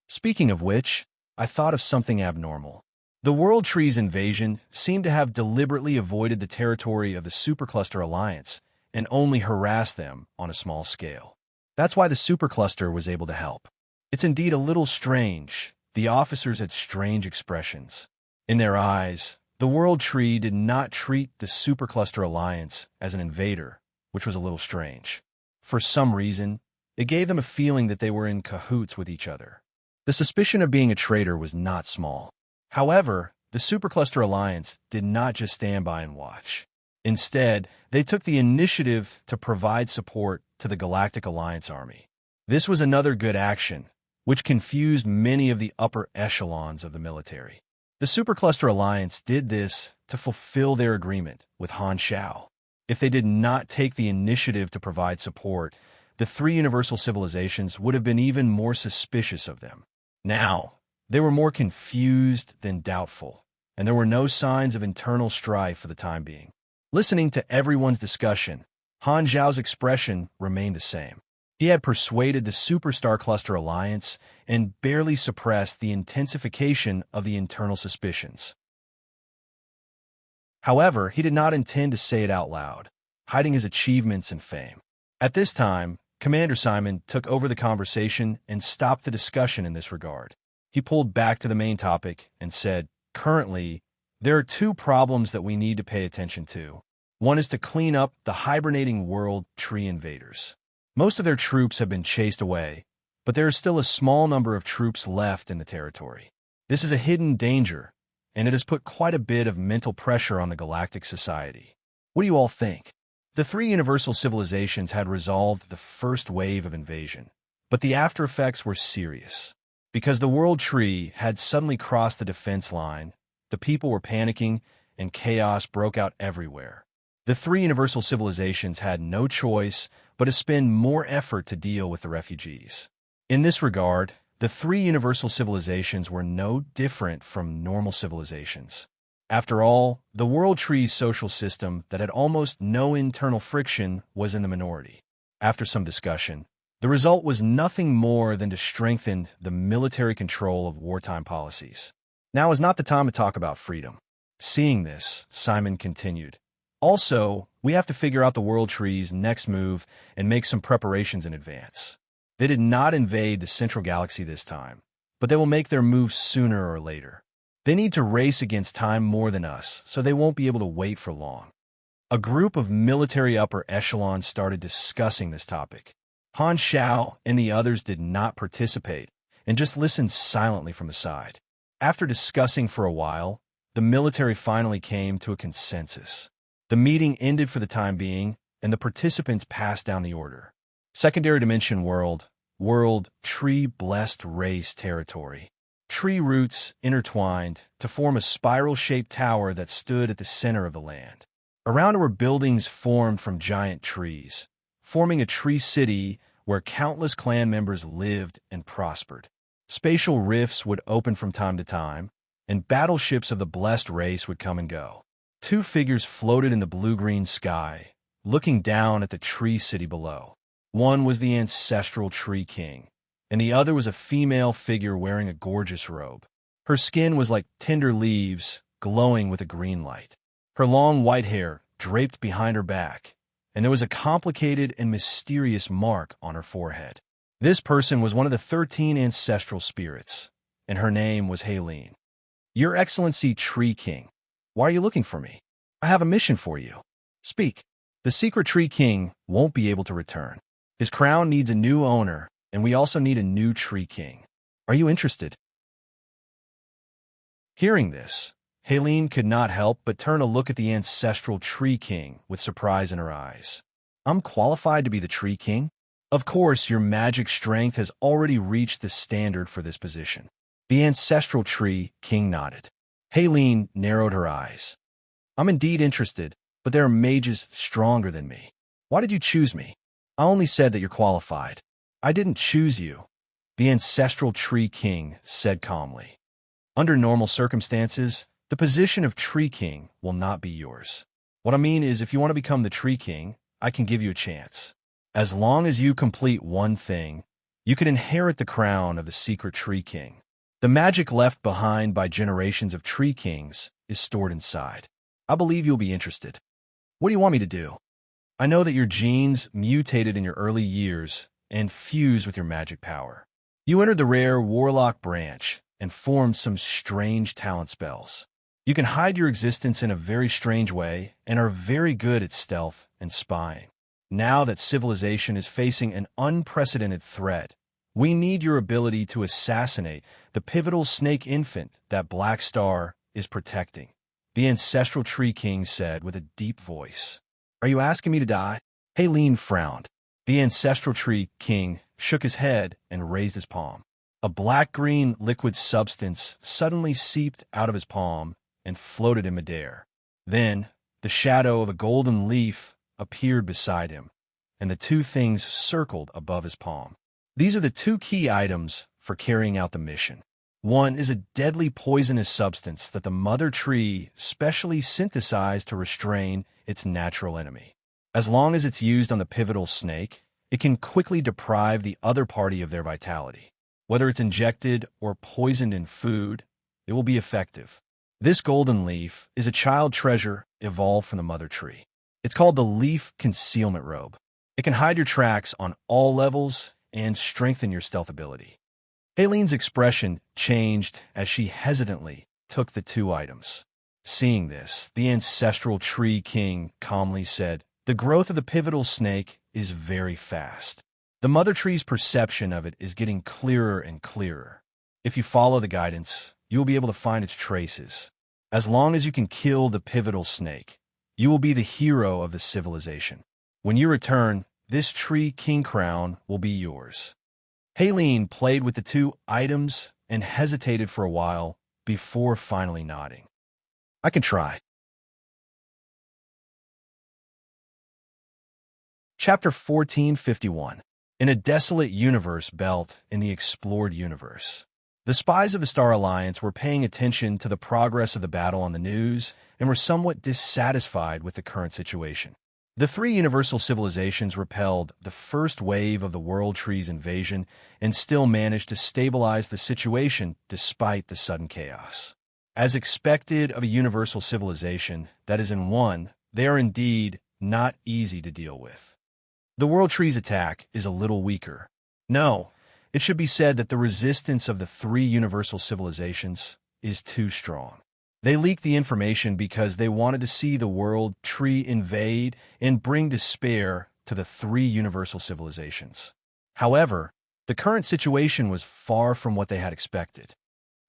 Speaking of which, I thought of something abnormal. The World Tree's invasion seemed to have deliberately avoided the territory of the Supercluster Alliance and only harassed them on a small scale. That's why the Supercluster was able to help. It's indeed a little strange. The officers had strange expressions. In their eyes, the World Tree did not treat the Supercluster Alliance as an invader, which was a little strange. For some reason, it gave them a feeling that they were in cahoots with each other. The suspicion of being a traitor was not small. However, the Supercluster Alliance did not just stand by and watch. Instead, they took the initiative to provide support to the Galactic Alliance army. This was another good action, which confused many of the upper echelons of the military. The Supercluster Alliance did this to fulfill their agreement with Han Shao. If they did not take the initiative to provide support, the 3 Universal Civilizations would have been even more suspicious of them. Now, they were more confused than doubtful, and there were no signs of internal strife for the time being. Listening to everyone's discussion, Han Zhao's expression remained the same. He had persuaded the Superstar Cluster Alliance and barely suppressed the intensification of the internal suspicions. However, he did not intend to say it out loud, hiding his achievements and fame. At this time, Commander Simon took over the conversation and stopped the discussion in this regard. He pulled back to the main topic and said, currently, there are 2 problems that we need to pay attention to. One is to clean up the hibernating World Tree invaders. Most of their troops have been chased away, but there is still a small number of troops left in the territory. This is a hidden danger, and it has put quite a bit of mental pressure on the galactic society. What do you all think? The three universal civilizations had resolved the first wave of invasion, but the after effects were serious. Because the World Tree had suddenly crossed the defense line, the people were panicking, and chaos broke out everywhere. The three universal civilizations had no choice but to spend more effort to deal with the refugees. In this regard, the three universal civilizations were no different from normal civilizations. After all, the World Tree's social system that had almost no internal friction was in the minority. After some discussion, the result was nothing more than to strengthen the military control of wartime policies. Now is not the time to talk about freedom. Seeing this, Simon continued, "Also, we have to figure out the World Tree's next move and make some preparations in advance. They did not invade the central galaxy this time, but they will make their move sooner or later. They need to race against time more than us, so they won't be able to wait for long." A group of military upper echelons started discussing this topic. Han Xiao and the others did not participate and just listened silently from the side. After discussing for a while, the military finally came to a consensus. The meeting ended for the time being, and the participants passed down the order. Secondary Dimension World, Tree Blessed Race Territory. Tree roots intertwined to form a spiral-shaped tower that stood at the center of the land. Around it were buildings formed from giant trees, forming a tree city where countless clan members lived and prospered. Spatial rifts would open from time to time, and battleships of the blessed race would come and go. Two figures floated in the blue-green sky, looking down at the tree city below. One was the ancestral Tree King, and the other was a female figure wearing a gorgeous robe. Her skin was like tender leaves, glowing with a green light. Her long white hair draped behind her back, and there was a complicated and mysterious mark on her forehead. This person was one of the 13 ancestral spirits, and her name was Helene. "Your Excellency Tree King, why are you looking for me? I have a mission for you. Speak." The secret Tree King won't be able to return. His crown needs a new owner, and we also need a new Tree King. Are you interested? Hearing this, Helene could not help but turn a look at the ancestral Tree King with surprise in her eyes. "I'm qualified to be the Tree King? Of course, your magic strength has already reached the standard for this position." The ancestral Tree King nodded. Helene narrowed her eyes. "I'm indeed interested, but there are mages stronger than me. Why did you choose me?" "I only said that you're qualified. I didn't choose you," the ancestral Tree King said calmly. "Under normal circumstances, the position of Tree King will not be yours. What I mean is, if you want to become the Tree King, I can give you a chance. As long as you complete one thing, you can inherit the crown of the secret Tree King. The magic left behind by generations of Tree Kings is stored inside. I believe you'll be interested. What do you want me to do? I know that your genes mutated in your early years and fused with your magic power. You entered the rare Warlock branch and formed some strange talent spells. You can hide your existence in a very strange way and are very good at stealth and spying. Now that civilization is facing an unprecedented threat, we need your ability to assassinate the pivotal snake infant that Black Star is protecting," the ancestral Tree King said with a deep voice. "Are you asking me to die?" Helene frowned. The ancestral Tree King shook his head and raised his palm. A black-green liquid substance suddenly seeped out of his palm and floated in midair. Then, the shadow of a golden leaf appeared beside him, and the two things circled above his palm. These are the two key items for carrying out the mission. One is a deadly poisonous substance that the mother tree specially synthesized to restrain its natural enemy. As long as it's used on the pivotal snake, it can quickly deprive the other party of their vitality. Whether it's injected or poisoned in food, it will be effective. This golden leaf is a child treasure evolved from the mother tree. It's called the Leaf Concealment Robe. It can hide your tracks on all levels and strengthen your stealth ability. Helene's expression changed as she hesitantly took the two items. Seeing this, the ancestral Tree King calmly said, "The growth of the pivotal snake is very fast. The mother tree's perception of it is getting clearer and clearer. If you follow the guidance, you will be able to find its traces. As long as you can kill the pivotal snake, you will be the hero of the civilization. When you return, this tree king crown will be yours. Haleen played with the two items and hesitated for a while before finally nodding. I can try. Chapter 1451. In a desolate universe belt in the explored universe. The spies of the Star Alliance were paying attention to the progress of the battle on the news and were somewhat dissatisfied with the current situation. The three universal civilizations repelled the first wave of the World Tree's invasion and still managed to stabilize the situation despite the sudden chaos. As expected of a universal civilization that is in one, they are indeed not easy to deal with. The World Tree's attack is a little weaker. No, it should be said that the resistance of the three universal civilizations is too strong. They leaked the information because they wanted to see the World Tree invade and bring despair to the three universal civilizations. However, the current situation was far from what they had expected.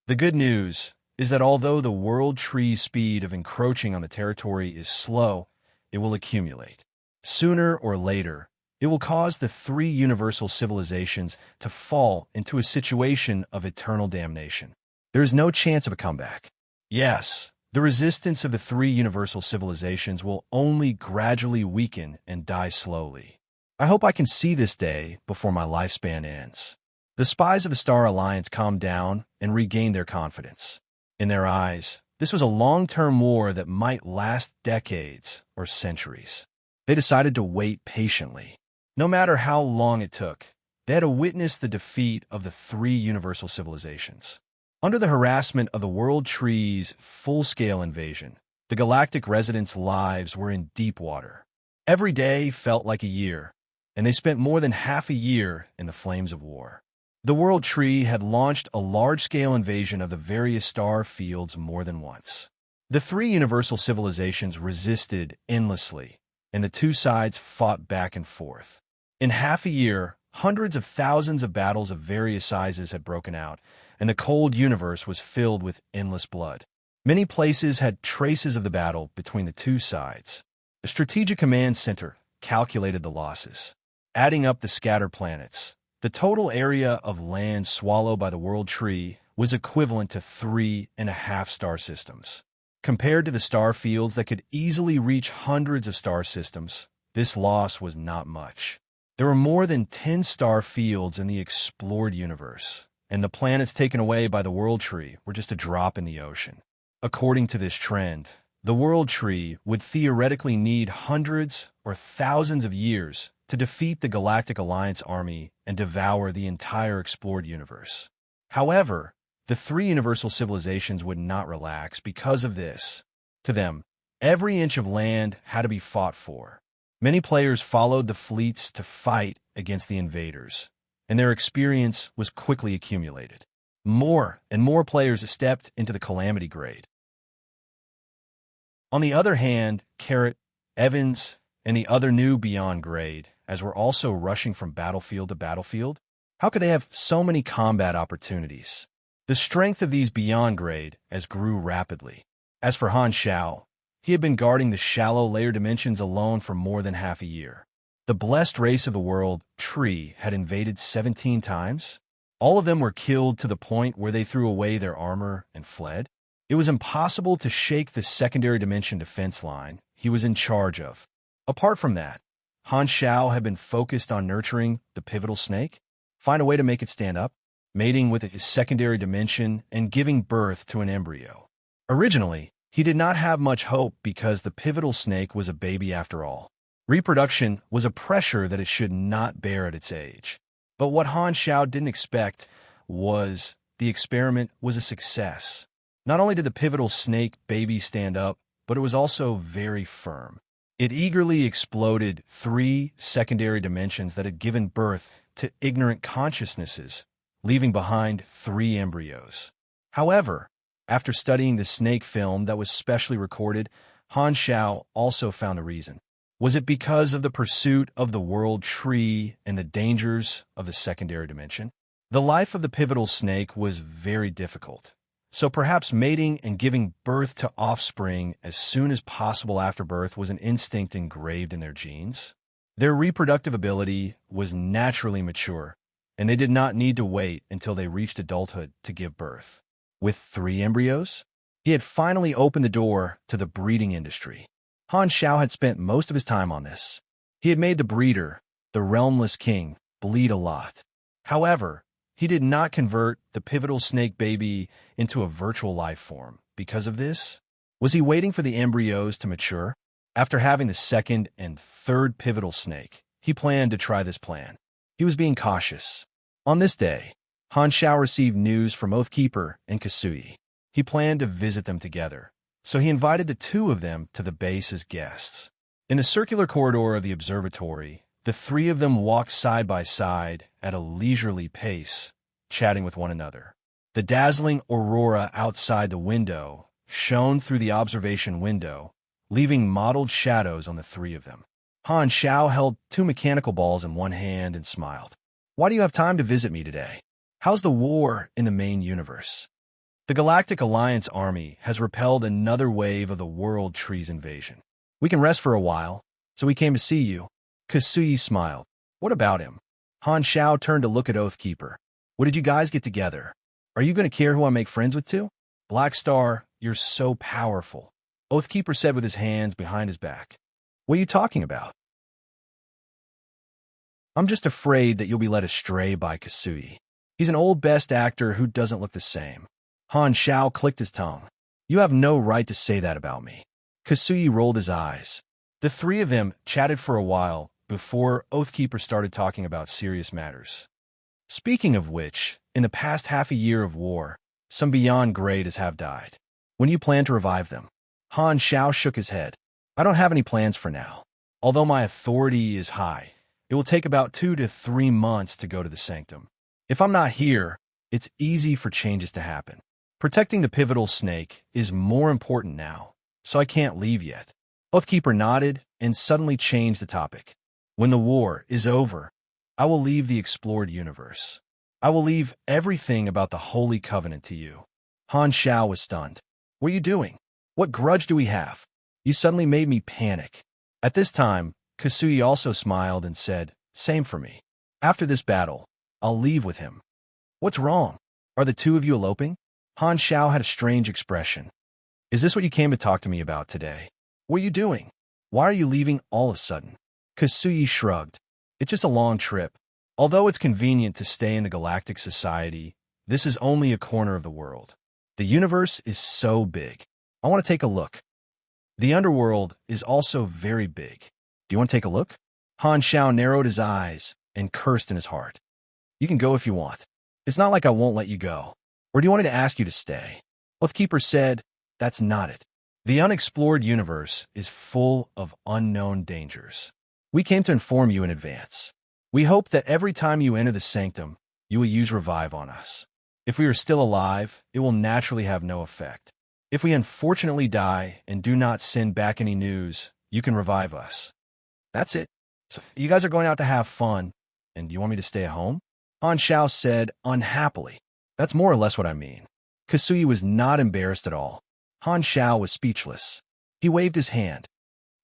The good news is that although the World Tree's speed of encroaching on the territory is slow, it will accumulate. Sooner or later, it will cause the three universal civilizations to fall into a situation of eternal damnation. There is no chance of a comeback. Yes, the resistance of the three universal civilizations will only gradually weaken and die slowly. I hope I can see this day before my lifespan ends. The spies of the Star Alliance calmed down and regained their confidence. In their eyes, this was a long-term war that might last decades or centuries. They decided to wait patiently. No matter how long it took, they had to witness the defeat of the three universal civilizations. Under the harassment of the World Tree's full-scale invasion, the galactic residents' lives were in deep water. Every day felt like a year, and they spent more than half a year in the flames of war. The World Tree had launched a large-scale invasion of the various star fields more than once. The three universal civilizations resisted endlessly, and the two sides fought back and forth. In half a year, hundreds of thousands of battles of various sizes had broken out, and the cold universe was filled with endless blood. Many places had traces of the battle between the two sides. The Strategic Command Center calculated the losses. Adding up the scattered planets, the total area of land swallowed by the World Tree was equivalent to 3.5 star systems. Compared to the star fields that could easily reach hundreds of star systems, this loss was not much. There were more than 10 star fields in the explored universe, and the planets taken away by the World Tree were just a drop in the ocean. According to this trend, the World Tree would theoretically need hundreds or thousands of years to defeat the Galactic Alliance army and devour the entire explored universe. However, the three universal civilizations would not relax because of this. To them, every inch of land had to be fought for. Many players followed the fleets to fight against the invaders, and their experience was quickly accumulated. More and more players stepped into the Calamity grade. On the other hand, Carrot, Evans, and the other new Beyond grade, as were also rushing from battlefield to battlefield. How could they have so many combat opportunities? The strength of these Beyond grade as grew rapidly. As for Han Xiao, he had been guarding the shallow layer dimensions alone for more than half a year. The blessed race of the World Tree had invaded 17 times. All of them were killed to the point where they threw away their armor and fled. It was impossible to shake the secondary dimension defense line he was in charge of. Apart from that, Han Xiao had been focused on nurturing the pivotal snake, find a way to make it stand up, mating with its secondary dimension, and giving birth to an embryo. Originally, he did not have much hope because the pivotal snake was a baby after all. Reproduction was a pressure that it should not bear at its age. But what Han Xiao didn't expect was the experiment was a success. Not only did the pivotal snake baby stand up, but it was also very firm. It eagerly exploded 3 secondary dimensions that had given birth to ignorant consciousnesses, leaving behind 3 embryos. However, after studying the snake film that was specially recorded, Han Xiao also found a reason. Was it because of the pursuit of the world tree and the dangers of the secondary dimension? The life of the pivotal snake was very difficult, so perhaps mating and giving birth to offspring as soon as possible after birth was an instinct engraved in their genes. Their reproductive ability was naturally mature, and they did not need to wait until they reached adulthood to give birth. With 3 embryos, he had finally opened the door to the breeding industry. Han Xiao had spent most of his time on this. He had made the breeder, the realmless king, bleed a lot. However, he did not convert the pivotal snake baby into a virtual life form. Because of this, was he waiting for the embryos to mature? After having the 2nd and 3rd pivotal snake, he planned to try this plan. He was being cautious. On this day, Han Xiao received news from Oathkeeper and Kasui. He planned to visit them together, so he invited the 2 of them to the base as guests. In the circular corridor of the observatory, the 3 of them walked side by side at a leisurely pace, chatting with one another. The dazzling aurora outside the window shone through the observation window, leaving mottled shadows on the 3 of them. Han Xiao held 2 mechanical balls in one hand and smiled. "Why do you have time to visit me today? How's the war in the main universe?" The Galactic Alliance army has repelled another wave of the World Tree's invasion. "We can rest for a while, so we came to see you." Kasui smiled. "What about him?" Han Xiao turned to look at Oathkeeper. "What did you guys get together? Are you going to care who I make friends with too?" "Black Star, you're so powerful," Oathkeeper said with his hands behind his back. "What are you talking about?" "I'm just afraid that you'll be led astray by Kasui. He's an old best actor who doesn't look the same." Han Xiao clicked his tongue. "You have no right to say that about me." Kasui rolled his eyes. The 3 of them chatted for a while before Oathkeeper started talking about serious matters. "Speaking of which, in the past half a year of war, some beyond great have died. When do you plan to revive them?" Han Xiao shook his head. "I don't have any plans for now. Although my authority is high, it will take about 2 to 3 months to go to the sanctum. If I'm not here, it's easy for changes to happen. Protecting the pivotal snake is more important now, so I can't leave yet." Oathkeeper nodded and suddenly changed the topic. "When the war is over, I will leave the explored universe. I will leave everything about the Holy Covenant to you." Han Xiao was stunned. "What are you doing? What grudge do we have? You suddenly made me panic." At this time, Kasui also smiled and said, "Same for me. After this battle, I'll leave with him." "What's wrong? Are the 2 of you eloping?" Han Xiao had a strange expression. "Is this what you came to talk to me about today? What are you doing? Why are you leaving all of a sudden?" Kasui shrugged. "It's just a long trip. Although it's convenient to stay in the Galactic Society, this is only a corner of the world. The universe is so big. I want to take a look. The underworld is also very big. Do you want to take a look?" Han Xiao narrowed his eyes and cursed in his heart. "You can go if you want. It's not like I won't let you go. Or do you want me to ask you to stay?" Oathkeeper said, "That's not it. The unexplored universe is full of unknown dangers. We came to inform you in advance. We hope that every time you enter the sanctum, you will use revive on us. If we are still alive, it will naturally have no effect. If we unfortunately die and do not send back any news, you can revive us. That's it. So you guys are going out to have fun, and do you want me to stay at home?" Han Xiao said unhappily. "That's more or less what I mean." Kasui was not embarrassed at all. Han Xiao was speechless. He waved his hand.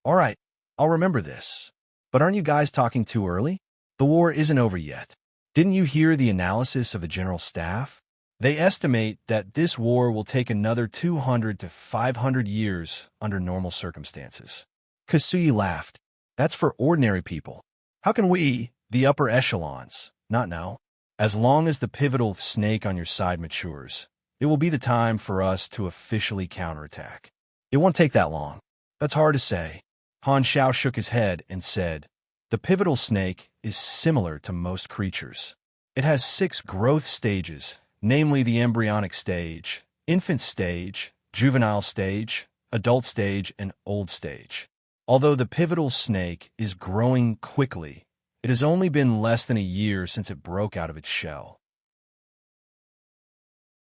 "All right, I'll remember this. But aren't you guys talking too early? The war isn't over yet. Didn't you hear the analysis of the General Staff? They estimate that this war will take another 200 to 500 years under normal circumstances." Kasui laughed. "That's for ordinary people. How can we, the upper echelons, not know? As long as the pivotal snake on your side matures, it will be the time for us to officially counterattack. It won't take that long." "That's hard to say." Han Xiao shook his head and said, "The pivotal snake is similar to most creatures. It has 6 growth stages, namely the embryonic stage, infant stage, juvenile stage, adult stage, and old stage. Although the pivotal snake is growing quickly, it has only been less than a year since it broke out of its shell.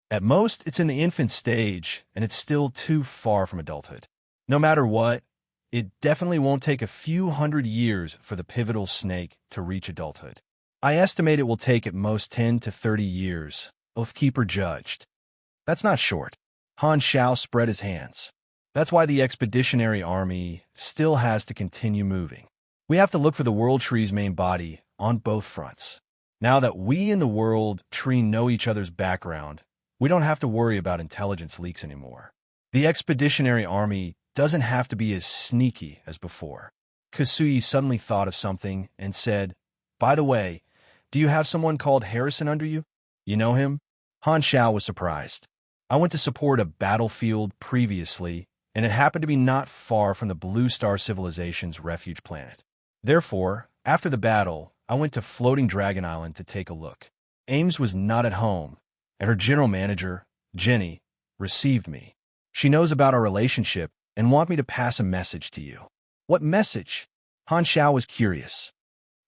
At most, it's in the infant stage, and it's still too far from adulthood. No matter what, it definitely won't take a few hundred years for the pivotal snake to reach adulthood. I estimate it will take at most 10 to 30 years, Oathkeeper judged. That's not short. Han Shao spread his hands. That's why the expeditionary army still has to continue moving. We have to look for the World Tree's main body on both fronts. Now that we and the World Tree know each other's background, we don't have to worry about intelligence leaks anymore. The expeditionary army doesn't have to be as sneaky as before. Kasui suddenly thought of something and said, "By the way, do you have someone called Harrison under you? You know him?" Han Shao was surprised. "I went to support a battlefield previously, and it happened to be not far from the Blue Star Civilization's refuge planet. Therefore, after the battle, I went to Floating Dragon Island to take a look. Ames was not at home, and her general manager, Jenny, received me. She knows about our relationship and want me to pass a message to you." "What message?" Han Shao was curious.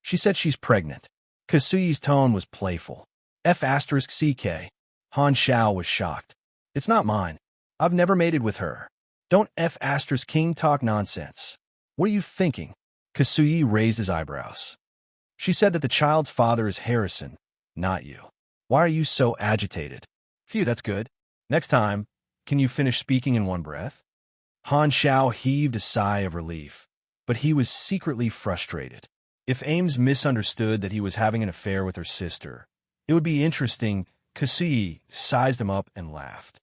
"She said she's pregnant." Kasui's tone was playful. F*CK. Han Shao was shocked. "It's not mine. I've never mated with her." "Don't F*King talk nonsense. What are you thinking?" Kasui raised his eyebrows. "She said that the child's father is Harrison, not you. Why are you so agitated?" "Phew, that's good. Next time, can you finish speaking in one breath?" Han Shao heaved a sigh of relief, but he was secretly frustrated. If Ames misunderstood that he was having an affair with her sister, it would be interesting. Kasui sized him up and laughed.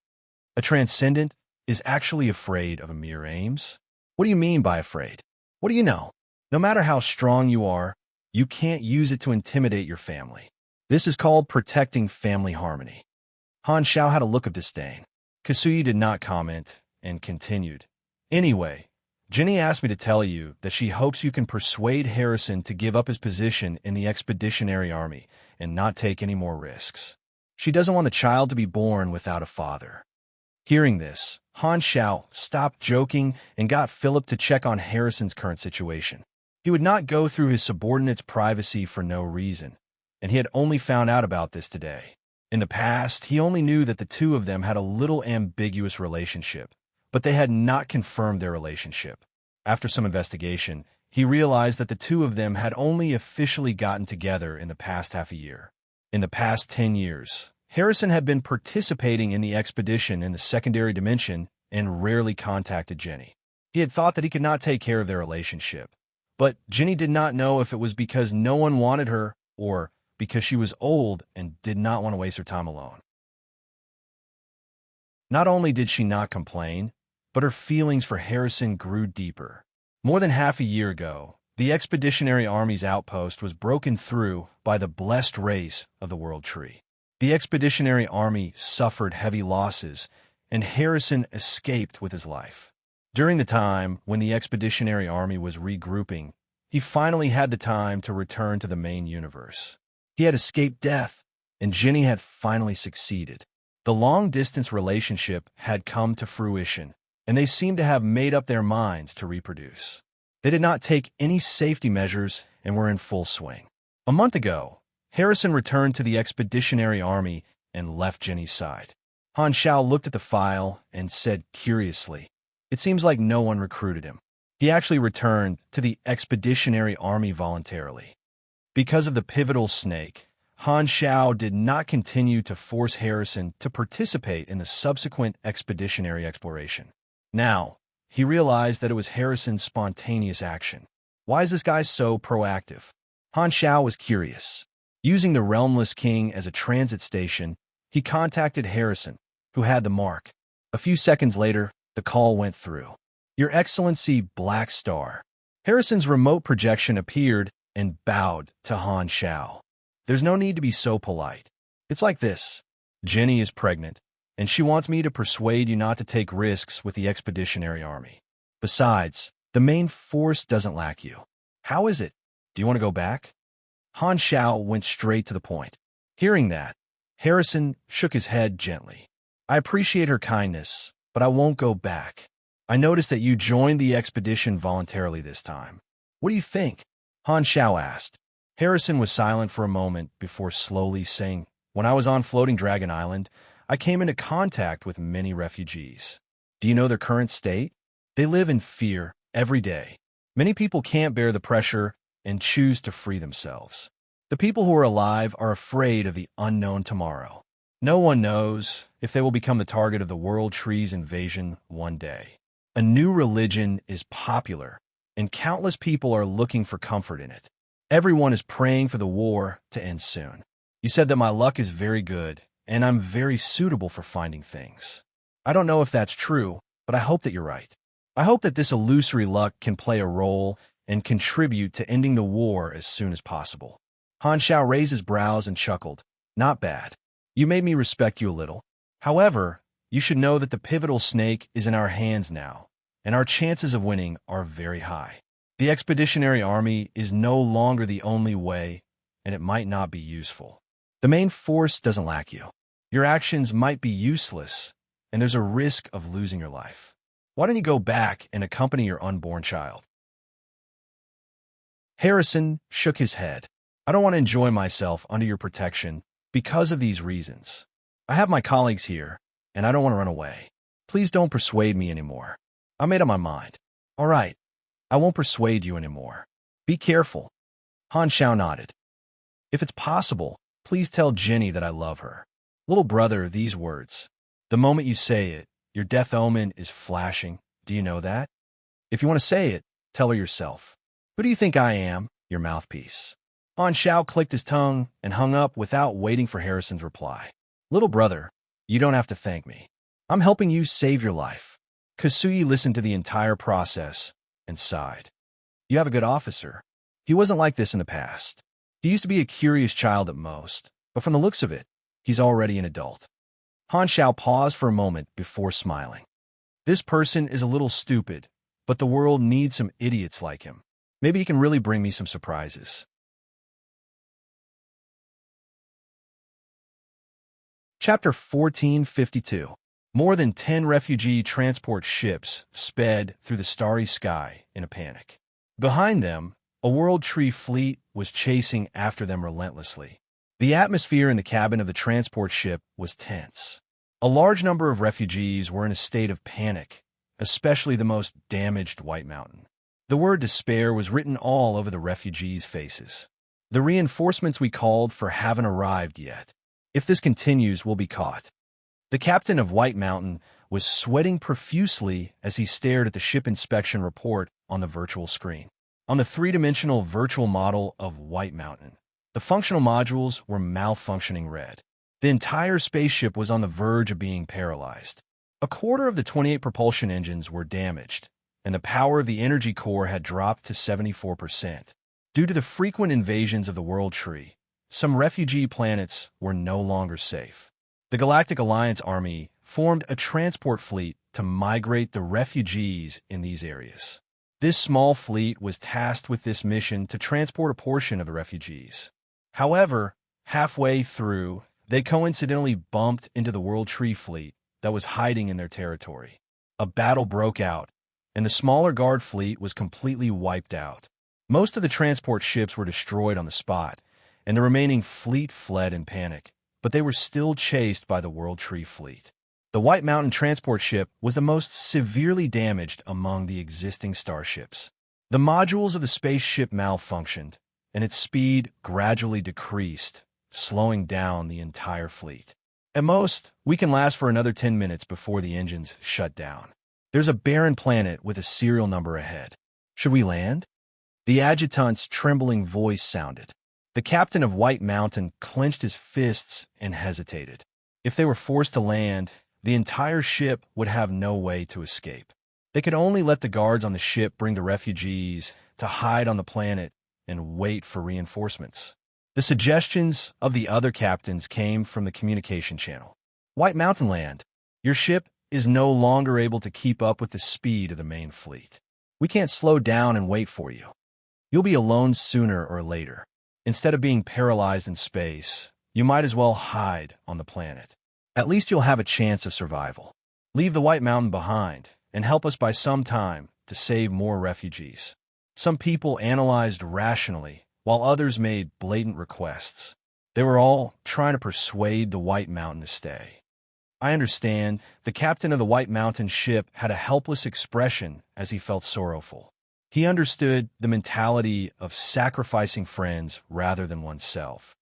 "A transcendent is actually afraid of a mere Ames?" "What do you mean by afraid? What do you know? No matter how strong you are, you can't use it to intimidate your family. This is called protecting family harmony." Han Shao had a look of disdain. Kasui did not comment and continued. "Anyway, Jenny asked me to tell you that she hopes you can persuade Harrison to give up his position in the expeditionary army and not take any more risks. She doesn't want the child to be born without a father." Hearing this, Han Shao stopped joking and got Philip to check on Harrison's current situation. He would not go through his subordinate's privacy for no reason, and he had only found out about this today. In the past, he only knew that the two of them had a little ambiguous relationship, but they had not confirmed their relationship. After some investigation, he realized that the two of them had only officially gotten together in the past half a year. In the past 10 years, Harrison had been participating in the expedition in the secondary dimension and rarely contacted Jenny. He had thought that he could not take care of their relationship, but Jenny did not know if it was because no one wanted her or because she was old and did not want to waste her time alone. Not only did she not complain, but her feelings for Harrison grew deeper. More than half a year ago, the Expeditionary Army's outpost was broken through by the blessed race of the World Tree. The Expeditionary Army suffered heavy losses, and Harrison escaped with his life. During the time when the Expeditionary Army was regrouping, he finally had the time to return to the main universe. He had escaped death, and Jenny had finally succeeded. The long-distance relationship had come to fruition, and they seemed to have made up their minds to reproduce. They did not take any safety measures and were in full swing. A month ago, Harrison returned to the Expeditionary Army and left Jenny's side. Han Shao looked at the file and said curiously, "It seems like no one recruited him. He actually returned to the Expeditionary Army voluntarily." Because of the pivotal snake, Han Shao did not continue to force Harrison to participate in the subsequent expeditionary exploration. Now, he realized that it was Harrison's spontaneous action. Why is this guy so proactive? Han Shao was curious. Using the Realmless King as a transit station, he contacted Harrison, who had the mark. A few seconds later, the call went through. "Your Excellency Black Star." Harrison's remote projection appeared and bowed to Han Shao. "There's no need to be so polite. It's like this. Jenny is pregnant, and she wants me to persuade you not to take risks with the Expeditionary Army. Besides, the main force doesn't lack you. How is it? Do you want to go back?" Han Shao went straight to the point. Hearing that, Harrison shook his head gently. "I appreciate her kindness, but I won't go back. I noticed that you joined the expedition voluntarily this time. What do you think?" Han Shao asked. Harrison was silent for a moment before slowly saying, "When I was on Floating Dragon Island, I came into contact with many refugees. Do you know their current state? They live in fear every day. Many people can't bear the pressure and choose to free themselves. The people who are alive are afraid of the unknown tomorrow. No one knows if they will become the target of the world tree's invasion one day. A new religion is popular, and countless people are looking for comfort in it. Everyone is praying for the war to end soon. You said that my luck is very good, and I'm very suitable for finding things. I don't know if that's true, but I hope that you're right. I hope that this illusory luck can play a role and contribute to ending the war as soon as possible. Han Xiao raised his brows and chuckled. Not bad. You made me respect you a little. However, you should know that the pivotal snake is in our hands now, and our chances of winning are very high. The expeditionary army is no longer the only way, and it might not be useful. The main force doesn't lack you. Your actions might be useless, and there's a risk of losing your life. Why don't you go back and accompany your unborn child? Harrison shook his head. I don't want to enjoy myself under your protection because of these reasons. I have my colleagues here, and I don't want to run away. Please don't persuade me anymore. I made up my mind. All right, I won't persuade you anymore. Be careful. Han Xiao nodded. If it's possible, please tell Jenny that I love her. Little brother, these words. The moment you say it, your death omen is flashing. Do you know that? If you want to say it, tell her yourself. Who do you think I am? Your mouthpiece. Han Xiao clicked his tongue and hung up without waiting for Harrison's reply. Little brother, you don't have to thank me. I'm helping you save your life. Kasui listened to the entire process and sighed. You have a good officer. He wasn't like this in the past. He used to be a curious child at most, but from the looks of it, he's already an adult. Han Xiao paused for a moment before smiling. This person is a little stupid, but the world needs some idiots like him. Maybe he can really bring me some surprises. Chapter 1452. More than 10 refugee transport ships sped through the starry sky in a panic. Behind them, a World Tree fleet was chasing after them relentlessly. The atmosphere in the cabin of the transport ship was tense. A large number of refugees were in a state of panic, especially the most damaged White Mountain. The word despair was written all over the refugees' faces. The reinforcements we called for haven't arrived yet. If this continues, we'll be caught. The captain of White Mountain was sweating profusely as he stared at the ship inspection report on the virtual screen. On the three-dimensional virtual model of White Mountain, the functional modules were malfunctioning red. The entire spaceship was on the verge of being paralyzed. A quarter of the 28 propulsion engines were damaged, and the power of the energy core had dropped to 74%. Due to the frequent invasions of the World Tree, some refugee planets were no longer safe. The Galactic Alliance Army formed a transport fleet to migrate the refugees in these areas. This small fleet was tasked with this mission to transport a portion of the refugees. However, halfway through, they coincidentally bumped into the World Tree fleet that was hiding in their territory. A battle broke out, and the smaller guard fleet was completely wiped out. Most of the transport ships were destroyed on the spot, and the remaining fleet fled in panic, but they were still chased by the World Tree fleet. The White Mountain transport ship was the most severely damaged among the existing starships. The modules of the spaceship malfunctioned, and its speed gradually decreased, slowing down the entire fleet. At most, we can last for another 10 minutes before the engines shut down. There's a barren planet with a serial number ahead. Should we land? The adjutant's trembling voice sounded. The captain of White Mountain clenched his fists and hesitated. If they were forced to land, the entire ship would have no way to escape. They could only let the guards on the ship bring the refugees to hide on the planet and wait for reinforcements. The suggestions of the other captains came from the communication channel. White Mountain Land, your ship is no longer able to keep up with the speed of the main fleet. We can't slow down and wait for you. You'll be alone sooner or later. Instead of being paralyzed in space, you might as well hide on the planet. At least you'll have a chance of survival. Leave the White Mountain behind and help us by some time to save more refugees. Some people analyzed rationally, while others made blatant requests. They were all trying to persuade the White Mountain to stay. I understand. The captain of the White Mountain ship had a helpless expression as he felt sorrowful. He understood the mentality of sacrificing friends rather than oneself.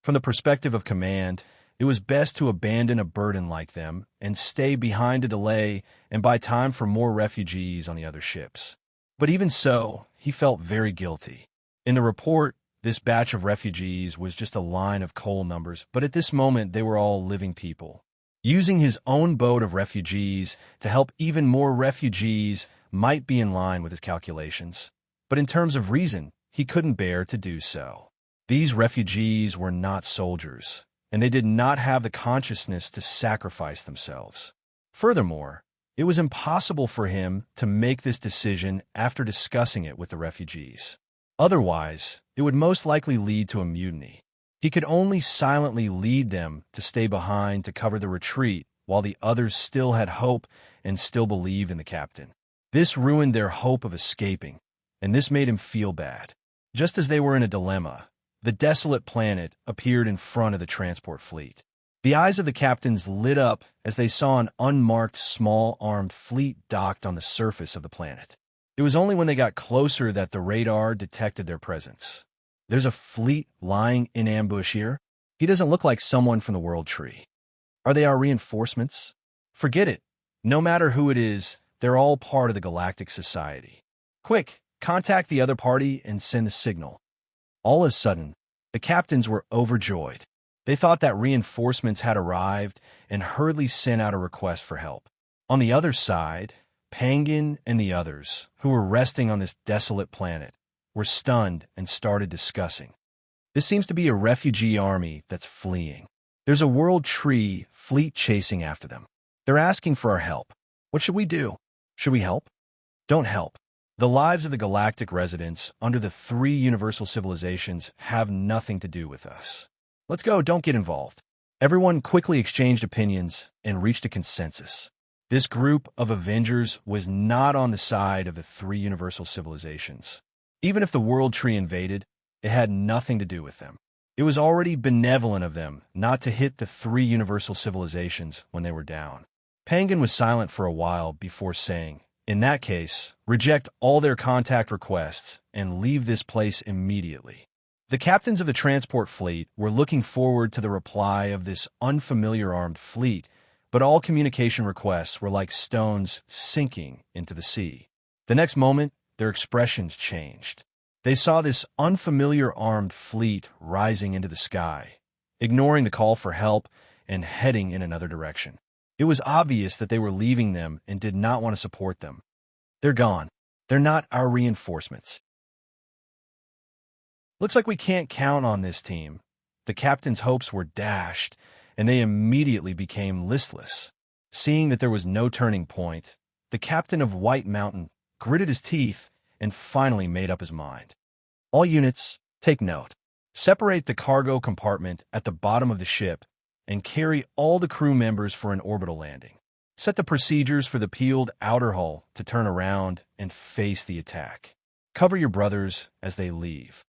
From the perspective of command, it was best to abandon a burden like them and stay behind to delay and buy time for more refugees on the other ships. But even so, he felt very guilty. In the report, this batch of refugees was just a line of coal numbers, but at this moment they were all living people. Using his own boat of refugees to help even more refugees might be in line with his calculations, but in terms of reason, he couldn't bear to do so. These refugees were not soldiers, and they did not have the consciousness to sacrifice themselves. Furthermore, it was impossible for him to make this decision after discussing it with the refugees. Otherwise, it would most likely lead to a mutiny. He could only silently lead them to stay behind to cover the retreat while the others still had hope and still believed in the captain. This ruined their hope of escaping, and this made him feel bad. Just as they were in a dilemma, the desolate planet appeared in front of the transport fleet. The eyes of the captains lit up as they saw an unmarked small armed fleet docked on the surface of the planet. It was only when they got closer that the radar detected their presence. There's a fleet lying in ambush here? He doesn't look like someone from the World Tree. Are they our reinforcements? Forget it. No matter who it is, they're all part of the Galactic Society. Quick, contact the other party and send the signal. All of a sudden, the captains were overjoyed. They thought that reinforcements had arrived and hurriedly sent out a request for help. On the other side, Penguin and the others, who were resting on this desolate planet, were stunned and started discussing. This seems to be a refugee army that's fleeing. There's a World Tree fleet chasing after them. They're asking for our help. What should we do? Should we help? Don't help. The lives of the galactic residents under the 3 universal civilizations have nothing to do with us. Let's go, don't get involved. Everyone quickly exchanged opinions and reached a consensus. This group of Avengers was not on the side of the 3 universal civilizations. Even if the World Tree invaded, it had nothing to do with them. It was already benevolent of them not to hit the 3 universal civilizations when they were down. Penguin was silent for a while before saying, in that case, reject all their contact requests and leave this place immediately. The captains of the transport fleet were looking forward to the reply of this unfamiliar armed fleet, but all communication requests were like stones sinking into the sea. The next moment, their expressions changed. They saw this unfamiliar armed fleet rising into the sky, ignoring the call for help and heading in another direction. It was obvious that they were leaving them and did not want to support them. They're gone. They're not our reinforcements. Looks like we can't count on this team. The captain's hopes were dashed, and they immediately became listless. Seeing that there was no turning point, the captain of White Mountain gritted his teeth and finally made up his mind. All units, take note. Separate the cargo compartment at the bottom of the ship and carry all the crew members for an orbital landing. Set the procedures for the peeled outer hull to turn around and face the attack. Cover your brothers as they leave.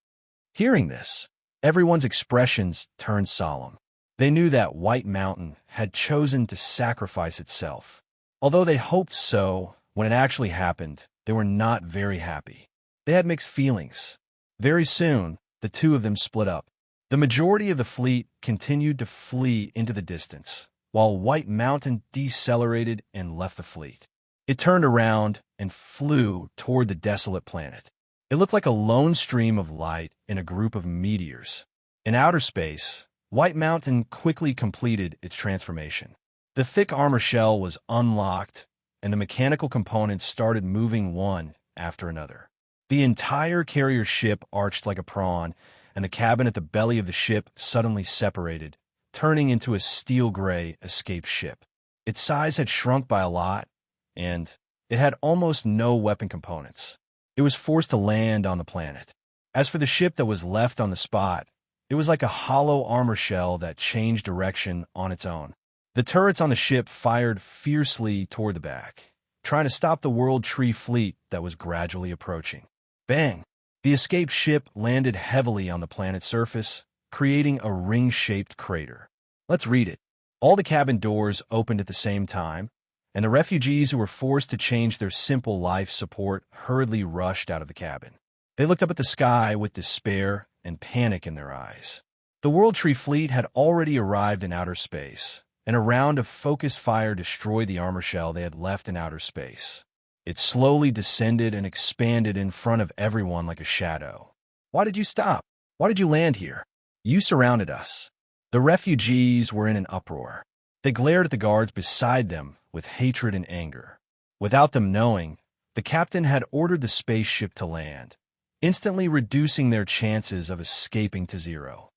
Hearing this, everyone's expressions turned solemn. They knew that White Mountain had chosen to sacrifice itself. Although they hoped so, when it actually happened, they were not very happy. They had mixed feelings. Very soon, the 2 of them split up. The majority of the fleet continued to flee into the distance, while White Mountain decelerated and left the fleet. It turned around and flew toward the desolate planet. It looked like a lone stream of light in a group of meteors. In outer space, White Mountain quickly completed its transformation. The thick armor shell was unlocked, and the mechanical components started moving one after another. The entire carrier ship arched like a prawn, and the cabin at the belly of the ship suddenly separated, turning into a steel-gray escape ship. Its size had shrunk by a lot, and it had almost no weapon components. It was forced to land on the planet. As for the ship that was left on the spot, it was like a hollow armor shell that changed direction on its own. The turrets on the ship fired fiercely toward the back, trying to stop the World Tree fleet that was gradually approaching. Bang! The escaped ship landed heavily on the planet's surface, creating a ring-shaped crater. Let's read it. All the cabin doors opened at the same time, and the refugees who were forced to change their simple life support hurriedly rushed out of the cabin. They looked up at the sky with despair and panic in their eyes. The World Tree fleet had already arrived in outer space, and a round of focused fire destroyed the armor shell they had left in outer space. It slowly descended and expanded in front of everyone like a shadow. Why did you stop? Why did you land here? You surrounded us. The refugees were in an uproar. They glared at the guards beside them with hatred and anger. Without them knowing, the captain had ordered the spaceship to land, instantly reducing their chances of escaping to zero.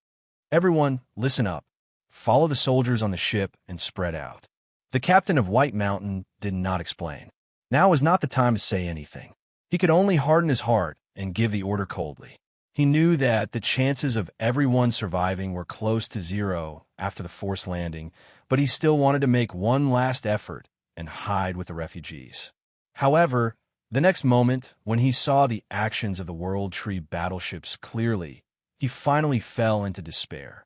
Everyone, listen up. Follow the soldiers on the ship and spread out. The captain of White Mountain did not explain. Now was not the time to say anything. He could only harden his heart and give the order coldly. He knew that the chances of everyone surviving were close to zero after the forced landing, but he still wanted to make one last effort and hide with the refugees. However, the next moment, when he saw the actions of the World Tree battleships clearly, he finally fell into despair.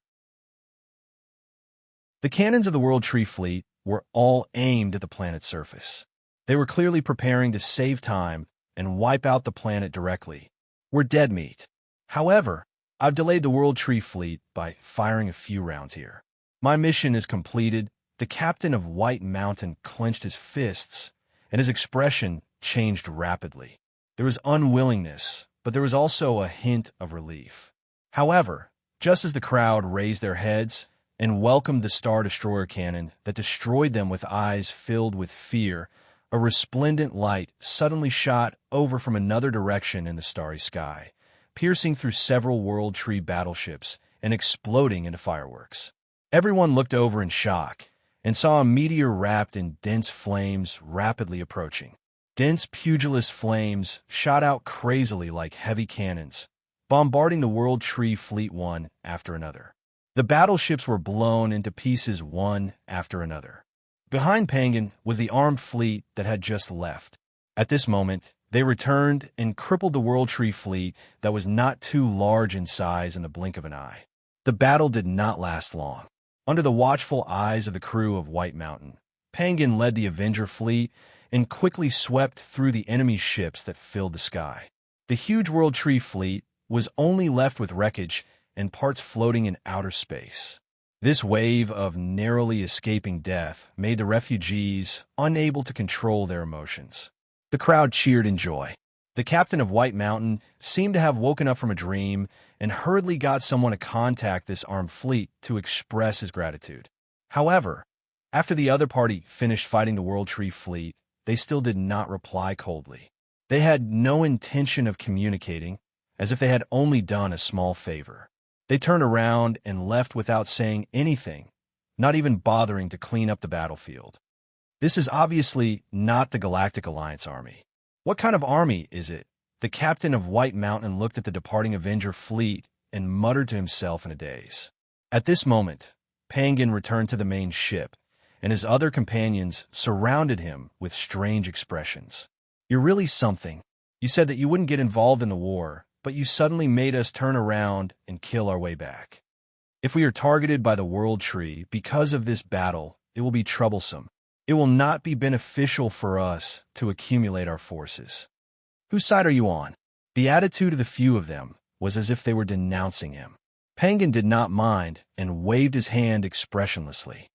The cannons of the World Tree fleet were all aimed at the planet's surface. They were clearly preparing to save time and wipe out the planet directly. We're dead meat. However, I've delayed the World Tree fleet by firing a few rounds here. My mission is completed. The captain of White Mountain clenched his fists, and his expression changed rapidly. There was unwillingness, but there was also a hint of relief. However, just as the crowd raised their heads and welcomed the Star Destroyer cannon that destroyed them with eyes filled with fear, a resplendent light suddenly shot over from another direction in the starry sky, piercing through several World Tree battleships and exploding into fireworks. Everyone looked over in shock and saw a meteor wrapped in dense flames rapidly approaching. Dense pugilous flames shot out crazily like heavy cannons, bombarding the World Tree fleet one after another. The battleships were blown into pieces one after another. Behind Penguin was the armed fleet that had just left. At this moment, they returned and crippled the World Tree fleet that was not too large in size in the blink of an eye. The battle did not last long. Under the watchful eyes of the crew of White Mountain, Penguin led the Avenger fleet and quickly swept through the enemy ships that filled the sky. The huge World Tree fleet was only left with wreckage and parts floating in outer space. This wave of narrowly escaping death made the refugees unable to control their emotions. The crowd cheered in joy. The captain of White Mountain seemed to have woken up from a dream and hurriedly got someone to contact this armed fleet to express his gratitude. However, after the other party finished fighting the World Tree fleet, they still did not reply coldly. They had no intention of communicating, as if they had only done a small favor. They turned around and left without saying anything, not even bothering to clean up the battlefield. This is obviously not the Galactic Alliance army. What kind of army is it? The captain of White Mountain looked at the departing Avenger fleet and muttered to himself in a daze. At this moment, Penguin returned to the main ship, and his other companions surrounded him with strange expressions. You're really something. You said that you wouldn't get involved in the war, but you suddenly made us turn around and kill our way back. If we are targeted by the World Tree because of this battle, it will be troublesome. It will not be beneficial for us to accumulate our forces. Whose side are you on? The attitude of the few of them was as if they were denouncing him. Penguin did not mind and waved his hand expressionlessly.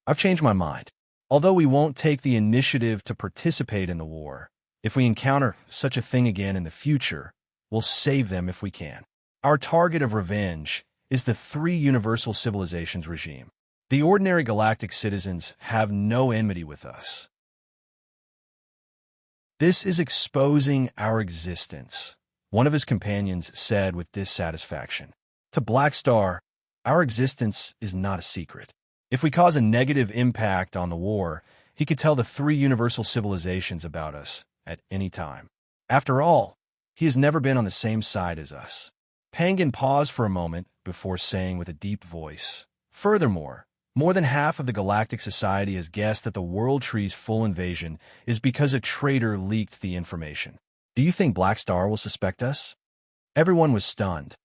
I've changed my mind. Although we won't take the initiative to participate in the war, if we encounter such a thing again in the future, we'll save them if we can. Our target of revenge is the three universal civilizations regime. The ordinary galactic citizens have no enmity with us. This is exposing our existence, one of his companions said with dissatisfaction. To Black Star, our existence is not a secret. If we cause a negative impact on the war, he could tell the three universal civilizations about us at any time. After all, he has never been on the same side as us. Penguin paused for a moment before saying with a deep voice, furthermore, more than half of the Galactic Society has guessed that the World Tree's full invasion is because a traitor leaked the information. Do you think Black Star will suspect us? Everyone was stunned.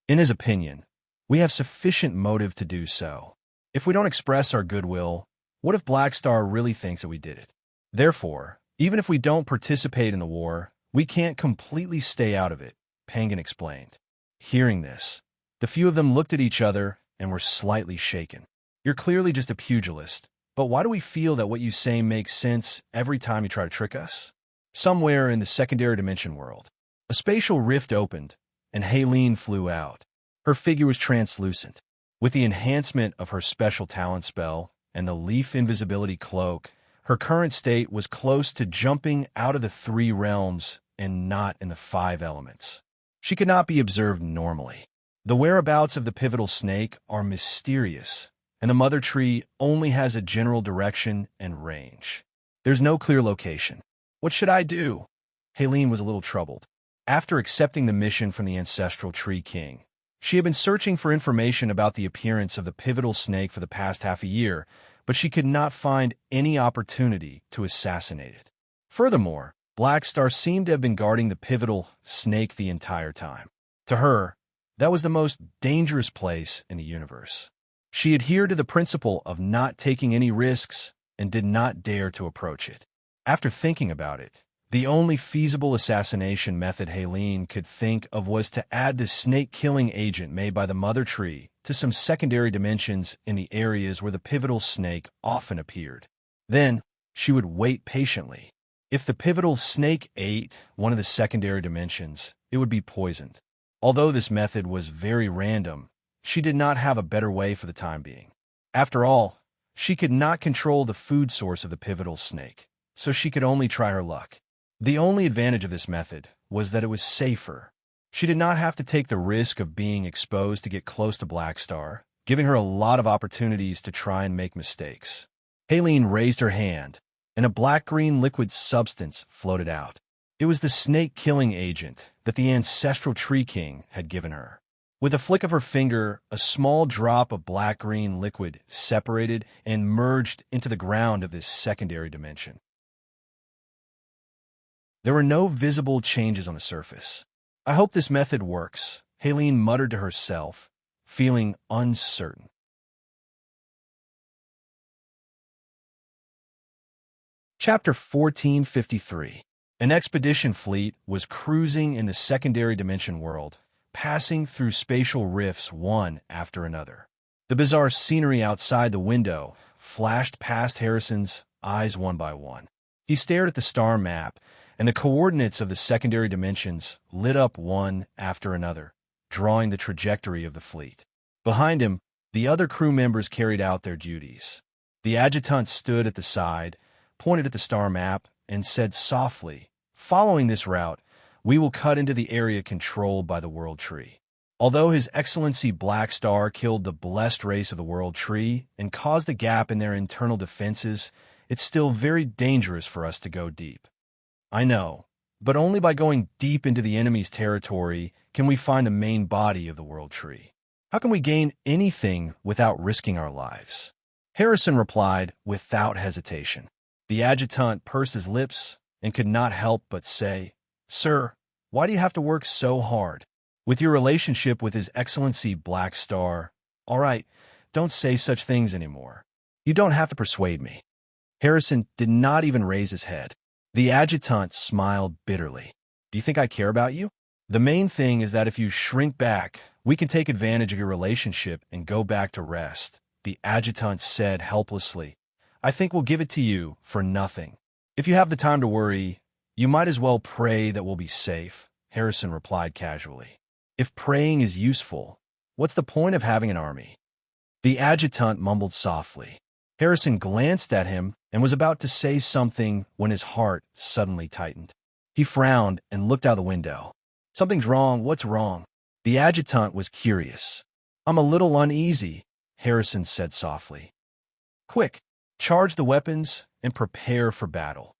In his opinion, we have sufficient motive to do so. If we don't express our goodwill, what if Black Star really thinks that we did it? Therefore, even if we don't participate in the war, we can't completely stay out of it, Penguin explained. Hearing this, the few of them looked at each other and were slightly shaken. You're clearly just a pugilist, but why do we feel that what you say makes sense every time you try to trick us? Somewhere in the secondary dimension world, a spatial rift opened, and Haleen flew out. Her figure was translucent. With the enhancement of her special talent spell and the leaf invisibility cloak, her current state was close to jumping out of the 3 realms and not in the 5 elements. She could not be observed normally. The whereabouts of the pivotal snake are mysterious, and the mother tree only has a general direction and range. There's no clear location. What should I do? Haleen was a little troubled. After accepting the mission from the Ancestral Tree King, she had been searching for information about the appearance of the pivotal snake for the past half a year, but she could not find any opportunity to assassinate it. Furthermore, Black Star seemed to have been guarding the pivotal snake the entire time. To her, that was the most dangerous place in the universe. She adhered to the principle of not taking any risks and did not dare to approach it. After thinking about it, the only feasible assassination method Haleen could think of was to add the snake-killing agent made by the Mother Tree to some secondary dimensions in the areas where the pivotal snake often appeared. Then, she would wait patiently. If the pivotal snake ate one of the secondary dimensions, it would be poisoned. Although this method was very random, she did not have a better way for the time being. After all, she could not control the food source of the pivotal snake, so she could only try her luck. The only advantage of this method was that it was safer. She did not have to take the risk of being exposed to get close to Black Star, giving her a lot of opportunities to try and make mistakes. Haleen raised her hand, and a black-green liquid substance floated out. It was the snake-killing agent that the Ancestral Tree King had given her. With a flick of her finger, a small drop of black-green liquid separated and merged into the ground of this secondary dimension. There were no visible changes on the surface. I hope this method works, Haleen muttered to herself, feeling uncertain. Chapter 1453. An expedition fleet was cruising in the secondary dimension world, passing through spatial rifts one after another. The bizarre scenery outside the window flashed past Harrison's eyes one by one. He stared at the star map, and the coordinates of the secondary dimensions lit up one after another, drawing the trajectory of the fleet. Behind him, the other crew members carried out their duties. The adjutant stood at the side, pointed at the star map, and said softly, "Following this route, we will cut into the area controlled by the World Tree." Although His Excellency Black Star killed the blessed race of the World Tree and caused a gap in their internal defenses, it's still very dangerous for us to go deep. I know, but only by going deep into the enemy's territory can we find the main body of the World Tree. How can we gain anything without risking our lives? Harrison replied without hesitation. The adjutant pursed his lips and could not help but say, "Sir, why do you have to work so hard? With your relationship with His Excellency Black Star, all right, don't say such things anymore. You don't have to persuade me." Harrison did not even raise his head. The adjutant smiled bitterly. "Do you think I care about you? The main thing is that if you shrink back, we can take advantage of your relationship and go back to rest," the adjutant said helplessly. "I think we'll give it to you for nothing. If you have the time to worry, you might as well pray that we'll be safe," Harrison replied casually. "If praying is useful, what's the point of having an army?" The adjutant mumbled softly. Harrison glanced at him and was about to say something when his heart suddenly tightened. He frowned and looked out the window. "Something's wrong. What's wrong?" The adjutant was curious. "I'm a little uneasy," Harrison said softly. "Quick, charge the weapons and prepare for battle."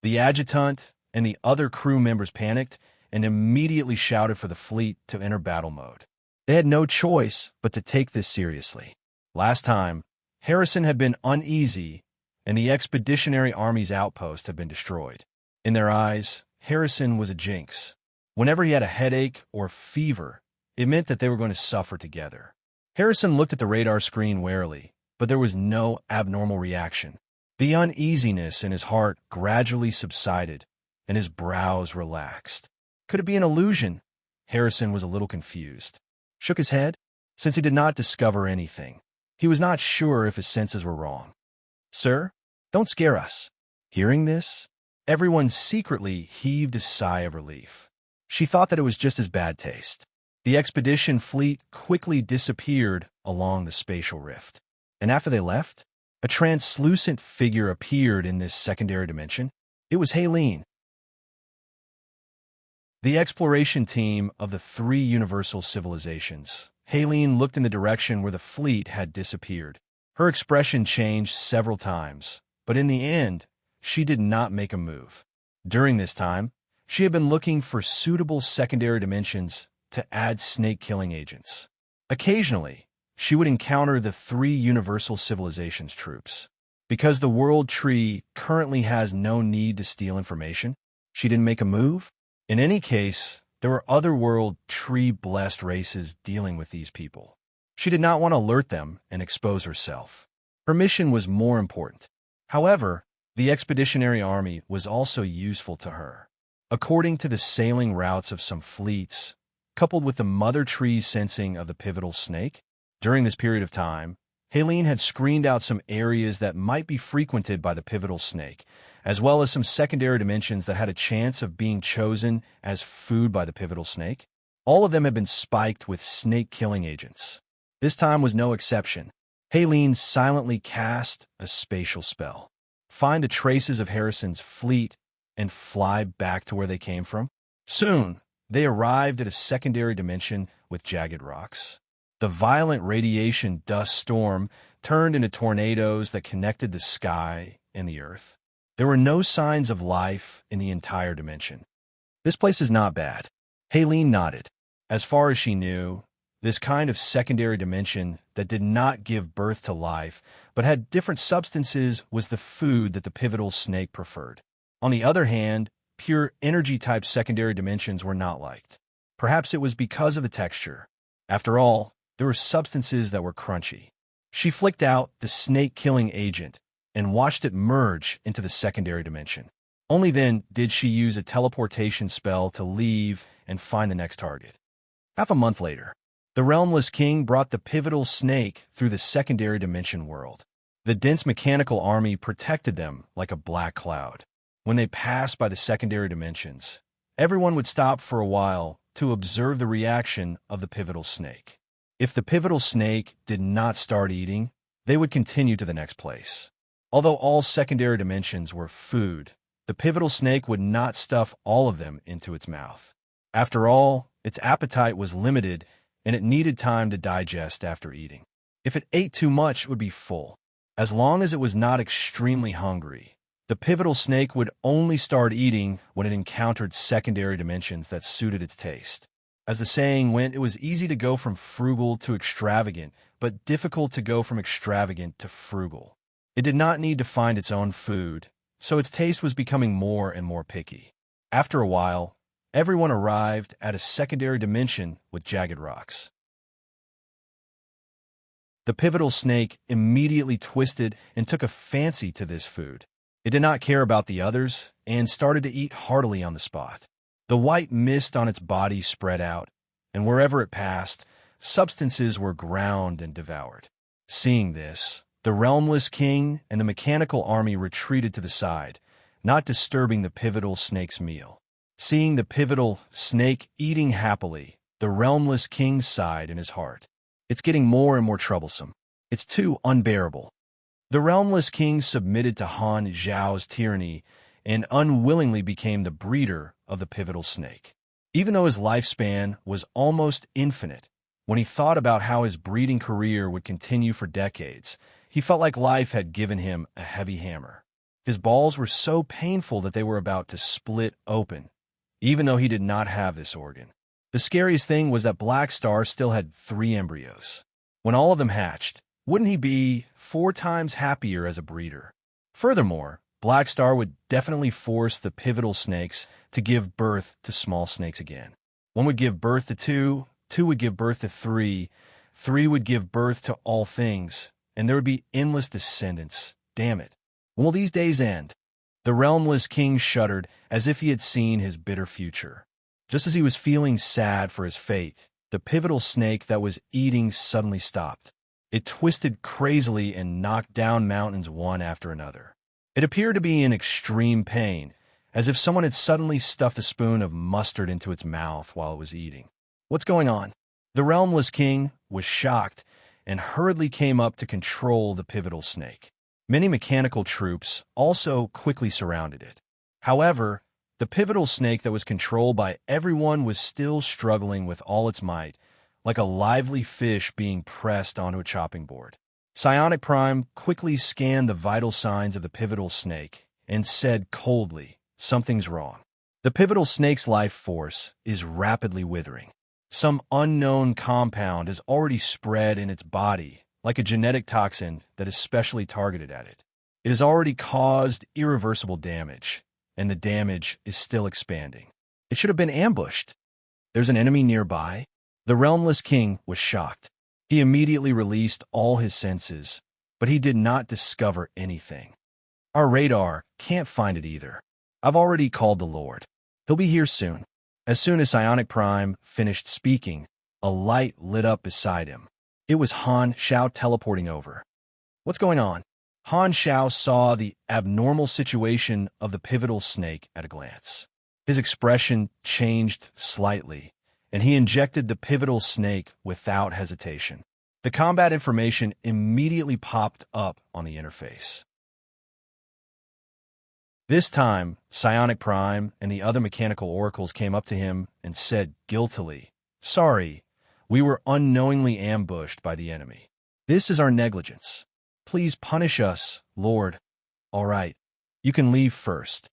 The adjutant and the other crew members panicked and immediately shouted for the fleet to enter battle mode. They had no choice but to take this seriously. Last time, Harrison had been uneasy, and the Expeditionary Army's outpost had been destroyed. In their eyes, Harrison was a jinx. Whenever he had a headache or fever, it meant that they were going to suffer together. Harrison looked at the radar screen warily, but there was no abnormal reaction. The uneasiness in his heart gradually subsided, and his brows relaxed. Could it be an illusion? Harrison was a little confused. Shook his head, since he did not discover anything. He was not sure if his senses were wrong. "Sir, don't scare us." Hearing this, everyone secretly heaved a sigh of relief. She thought that it was just his bad taste. The expedition fleet quickly disappeared along the spatial rift. And after they left, a translucent figure appeared in this secondary dimension. It was Haleen. The exploration team of the 3 universal civilizations. Haleen looked in the direction where the fleet had disappeared. Her expression changed several times, but in the end, she did not make a move. During this time, she had been looking for suitable secondary dimensions to add snake-killing agents. Occasionally, she would encounter the 3 universal civilizations troops. Because the World Tree currently has no need to steal information, she didn't make a move. In any case, there were other World Tree-blessed races dealing with these people. She did not want to alert them and expose herself. Her mission was more important. However, the expeditionary army was also useful to her. According to the sailing routes of some fleets, coupled with the Mother Tree's sensing of the pivotal snake, during this period of time, Haleen had screened out some areas that might be frequented by the pivotal snake, as well as some secondary dimensions that had a chance of being chosen as food by the pivotal snake. All of them had been spiked with snake-killing agents. This time was no exception. Haleen silently cast a spatial spell. Find the traces of Harrison's fleet and fly back to where they came from. Soon, they arrived at a secondary dimension with jagged rocks. The violent radiation dust storm turned into tornadoes that connected the sky and the earth. There were no signs of life in the entire dimension. "This place is not bad." Haleen nodded. As far as she knew, this kind of secondary dimension that did not give birth to life but had different substances was the food that the pivotal snake preferred. On the other hand, pure energy-type secondary dimensions were not liked. Perhaps it was because of the texture. After all, there were substances that were crunchy. She flicked out the snake-killing agent and watched it merge into the secondary dimension. Only then did she use a teleportation spell to leave and find the next target. Half a month later, the Realmless King brought the pivotal snake through the secondary dimension world. The dense mechanical army protected them like a black cloud. When they passed by the secondary dimensions, everyone would stop for a while to observe the reaction of the pivotal snake. If the pivotal snake did not start eating, they would continue to the next place. Although all secondary dimensions were food, the pivotal snake would not stuff all of them into its mouth. After all, its appetite was limited and it needed time to digest after eating. If it ate too much, it would be full. As long as it was not extremely hungry, the pivotal snake would only start eating when it encountered secondary dimensions that suited its taste. As the saying went, it was easy to go from frugal to extravagant, but difficult to go from extravagant to frugal. It did not need to find its own food, so its taste was becoming more and more picky. After a while, everyone arrived at a secondary dimension with jagged rocks. The pivotal snake immediately twisted and took a fancy to this food. It did not care about the others and started to eat heartily on the spot. The white mist on its body spread out, and wherever it passed, substances were ground and devoured. Seeing this, the Realmless King and the mechanical army retreated to the side, not disturbing the pivotal snake's meal. Seeing the pivotal snake eating happily, the Realmless King sighed in his heart. It's getting more and more troublesome. It's too unbearable. The Realmless King submitted to Han Zhao's tyranny and unwillingly became the breeder of the pivotal snake. Even though his lifespan was almost infinite, when he thought about how his breeding career would continue for decades, he felt like life had given him a heavy hammer. His balls were so painful that they were about to split open, even though he did not have this organ. The scariest thing was that Black Star still had 3 embryos. When all of them hatched, wouldn't he be 4 times happier as a breeder? Furthermore, Black Star would definitely force the pivotal snakes to give birth to small snakes again. 1 would give birth to 2, 2 would give birth to 3, 3 would give birth to all things, and there would be endless descendants. Damn it. When will these days end? The realmless king shuddered as if he had seen his bitter future. Just as he was feeling sad for his fate, the pivotal snake that was eating suddenly stopped. It twisted crazily and knocked down mountains one after another. It appeared to be in extreme pain, as if someone had suddenly stuffed a spoon of mustard into its mouth while it was eating. What's going on? The realmless king was shocked and hurriedly came up to control the pivotal snake. Many mechanical troops also quickly surrounded it. However, the pivotal snake that was controlled by everyone was still struggling with all its might, like a lively fish being pressed onto a chopping board. Psionic Prime quickly scanned the vital signs of the pivotal snake and said coldly, "Something's wrong. The pivotal snake's life force is rapidly withering. Some unknown compound has already spread in its body, like a genetic toxin that is specially targeted at it. It has already caused irreversible damage, and the damage is still expanding. It should have been ambushed. There's an enemy nearby." The realmless king was shocked. He immediately released all his senses, but he did not discover anything. "Our radar can't find it either. I've already called the Lord. He'll be here soon." As soon as Psionic Prime finished speaking, a light lit up beside him. It was Han Xiao teleporting over. "What's going on?" Han Xiao saw the abnormal situation of the pivotal snake at a glance. His expression changed slightly, and he injected the pivotal snake without hesitation. The combat information immediately popped up on the interface. This time, Psionic Prime and the other mechanical oracles came up to him and said guiltily, "Sorry, we were unknowingly ambushed by the enemy. This is our negligence. Please punish us, Lord." "All right, you can leave first."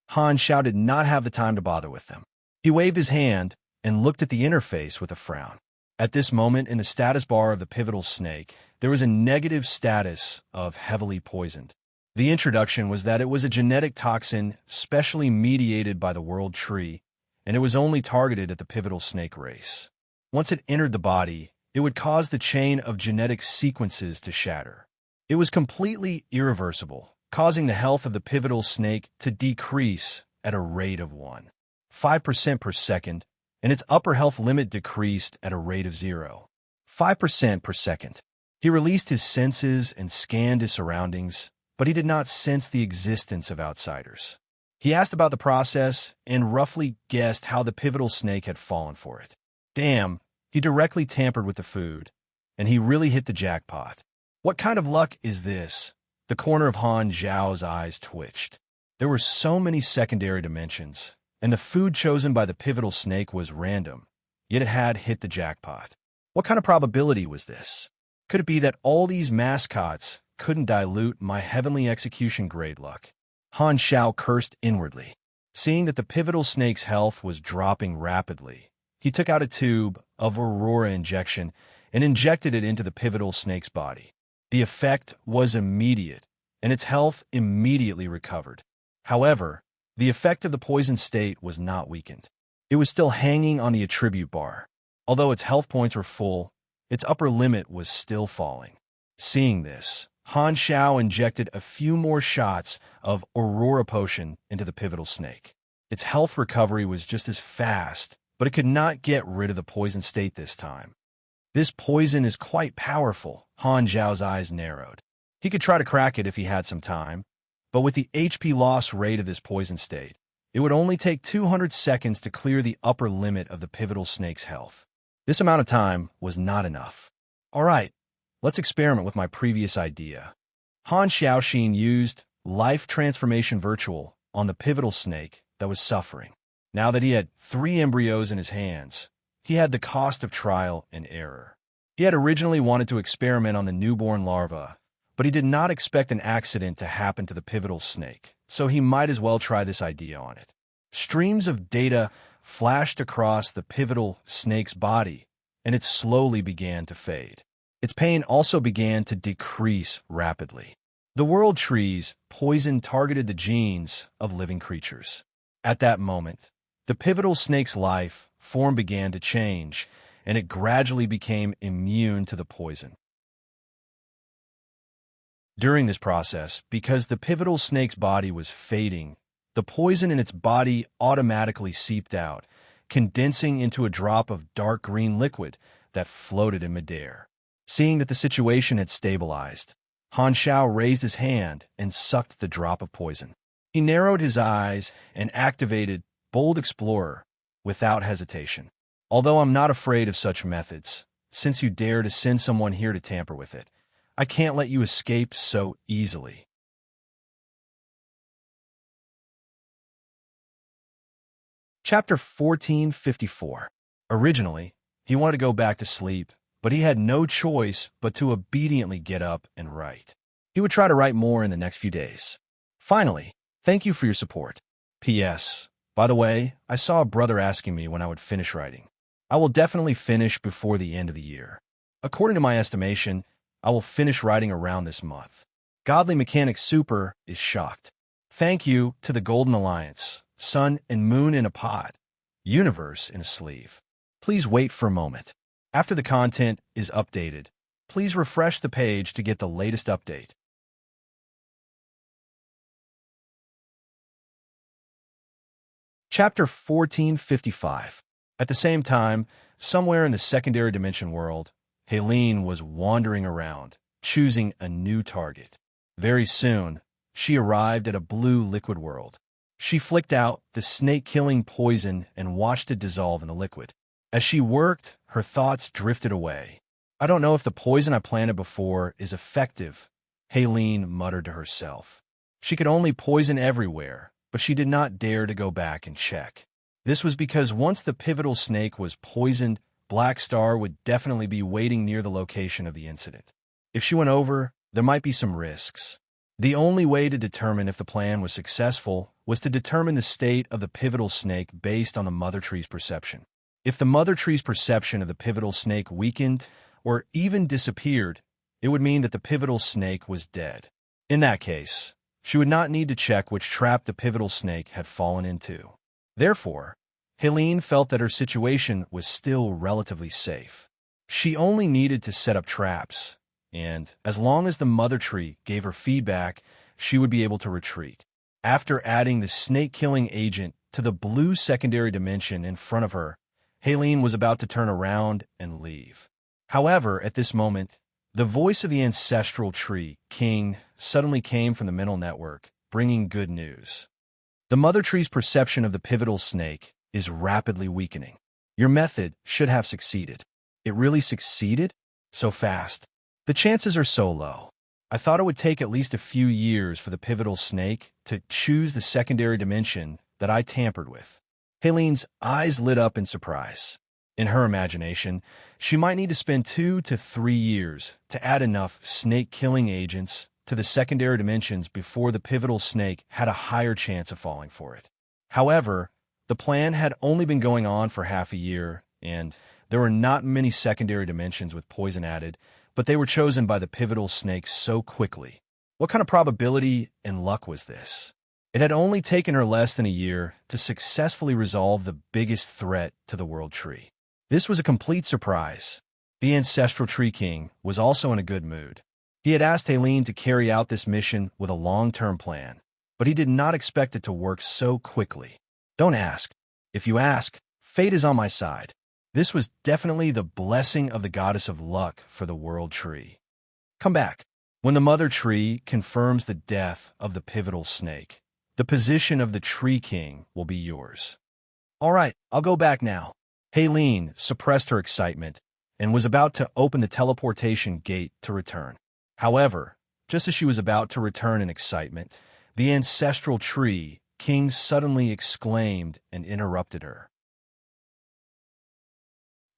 Han Xiao did not have the time to bother with them. He waved his hand and looked at the interface with a frown. At this moment, in the status bar of the pivotal snake, there was a negative status of heavily poisoned. The introduction was that it was a genetic toxin specially mediated by the world tree, and it was only targeted at the pivotal snake race. Once it entered the body, it would cause the chain of genetic sequences to shatter. It was completely irreversible, causing the health of the pivotal snake to decrease at a rate of 1.5% per second, and its upper health limit decreased at a rate of 0.5% per second. He released his senses and scanned his surroundings, but he did not sense the existence of outsiders. He asked about the process and roughly guessed how the pivotal snake had fallen for it. Damn, he directly tampered with the food, and he really hit the jackpot. What kind of luck is this? The corner of Han Zhao's eyes twitched. There were so many secondary dimensions, and the food chosen by the pivotal snake was random, yet it had hit the jackpot. What kind of probability was this? Could it be that all these mascots couldn't dilute my heavenly execution grade luck? Han Xiao cursed inwardly. Seeing that the pivotal snake's health was dropping rapidly, he took out a tube of Aurora injection and injected it into the pivotal snake's body. The effect was immediate, and its health immediately recovered. However, the effect of the poison state was not weakened. It was still hanging on the attribute bar. Although its health points were full, its upper limit was still falling. Seeing this, Han Xiao injected a few more shots of Aurora Potion into the pivotal snake. Its health recovery was just as fast, but it could not get rid of the poison state this time. This poison is quite powerful. Han Zhao's eyes narrowed. He could try to crack it if he had some time, but with the HP loss rate of this poison state, it would only take 200 seconds to clear the upper limit of the pivotal snake's health. This amount of time was not enough. All right, let's experiment with my previous idea. Han Xiaoxin used Life Transformation Virtual on the pivotal snake that was suffering. Now that he had 3 embryos in his hands, he had the cost of trial and error. He had originally wanted to experiment on the newborn larva, but he did not expect an accident to happen to the pivotal snake, so he might as well try this idea on it. Streams of data flashed across the pivotal snake's body, and it slowly began to fade. Its pain also began to decrease rapidly. The world tree's poison targeted the genes of living creatures. At that moment, the pivotal snake's life form began to change, and it gradually became immune to the poison. During this process, because the pivotal snake's body was fading, the poison in its body automatically seeped out, condensing into a drop of dark green liquid that floated in midair. Seeing that the situation had stabilized, Han Shao raised his hand and sucked the drop of poison. He narrowed his eyes and activated Bold Explorer without hesitation. Although I'm not afraid of such methods, since you dare to send someone here to tamper with it, I can't let you escape so easily. Chapter 1454. Originally, he wanted to go back to sleep, but he had no choice but to obediently get up and write. He would try to write more in the next few days. Finally, thank you for your support. P.S. By the way, I saw a brother asking me when I would finish writing. I will definitely finish before the end of the year. According to my estimation, I will finish writing around this month. Godly Mechanic Super is shocked. Thank you to the Golden Alliance, Sun and Moon in a pot, Universe in a sleeve. Please wait for a moment. After the content is updated, please refresh the page to get the latest update. Chapter 1455. At the same time, somewhere in the secondary dimension world, Helene was wandering around, choosing a new target. Very soon, she arrived at a blue liquid world. She flicked out the snake-killing poison and watched it dissolve in the liquid. As she worked, her thoughts drifted away. I don't know if the poison I planted before is effective, Helene muttered to herself. She could only poison everywhere, but she did not dare to go back and check. This was because once the pivotal snake was poisoned, Black Star would definitely be waiting near the location of the incident. If she went over, there might be some risks. The only way to determine if the plan was successful was to determine the state of the pivotal snake based on the mother tree's perception. If the mother tree's perception of the pivotal snake weakened or even disappeared, it would mean that the pivotal snake was dead. In that case, she would not need to check which trap the pivotal snake had fallen into. Therefore, Helene felt that her situation was still relatively safe. She only needed to set up traps, and as long as the mother tree gave her feedback, she would be able to retreat. After adding the snake-killing agent to the blue secondary dimension in front of her, Helene was about to turn around and leave. However, at this moment, the voice of the ancestral tree, King, suddenly came from the mental network, bringing good news. The mother tree's perception of the pivotal snake is rapidly weakening. Your method should have succeeded. It really succeeded? So fast. The chances are so low. I thought it would take at least a few years for the pivotal snake to choose the secondary dimension that I tampered with. Helene's eyes lit up in surprise. In her imagination, she might need to spend 2 to 3 years to add enough snake-killing agents to the secondary dimensions before the pivotal snake had a higher chance of falling for it. However, the plan had only been going on for half a year, and there were not many secondary dimensions with poison added, but they were chosen by the pivotal snake so quickly. What kind of probability and luck was this? It had only taken her less than a year to successfully resolve the biggest threat to the world tree. This was a complete surprise. The ancestral tree king was also in a good mood. He had asked Helene to carry out this mission with a long-term plan, but he did not expect it to work so quickly. Don't ask. If you ask, fate is on my side. This was definitely the blessing of the goddess of luck for the world tree. Come back. When the mother tree confirms the death of the pivotal snake, the position of the tree king will be yours. All right, I'll go back now. Helene suppressed her excitement and was about to open the teleportation gate to return. However, just as she was about to return in excitement, the ancestral tree king suddenly exclaimed and interrupted her.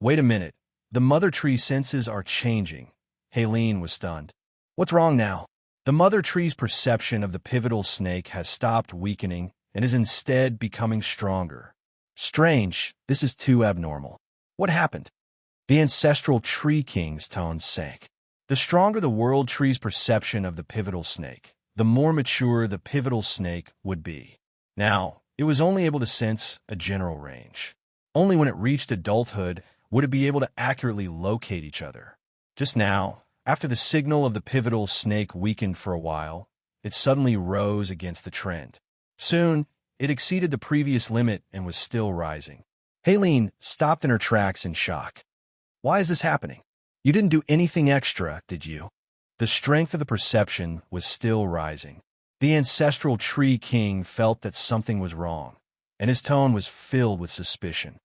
Wait a minute. The mother tree senses are changing. Helene was stunned. What's wrong now? The mother tree's perception of the pivotal snake has stopped weakening and is instead becoming stronger. Strange, this is too abnormal. What happened? The ancestral tree king's tone sank. The stronger the world tree's perception of the pivotal snake, the more mature the pivotal snake would be. Now, it was only able to sense a general range. Only when it reached adulthood would it be able to accurately locate each other. Just now, After the signal of the pivotal snake weakened for a while, it suddenly rose against the trend. Soon, it exceeded the previous limit and was still rising. Haleen stopped in her tracks in shock. Why is this happening? You didn't do anything extra, did you? The strength of the perception was still rising. The ancestral tree king felt that something was wrong, and his tone was filled with suspicion.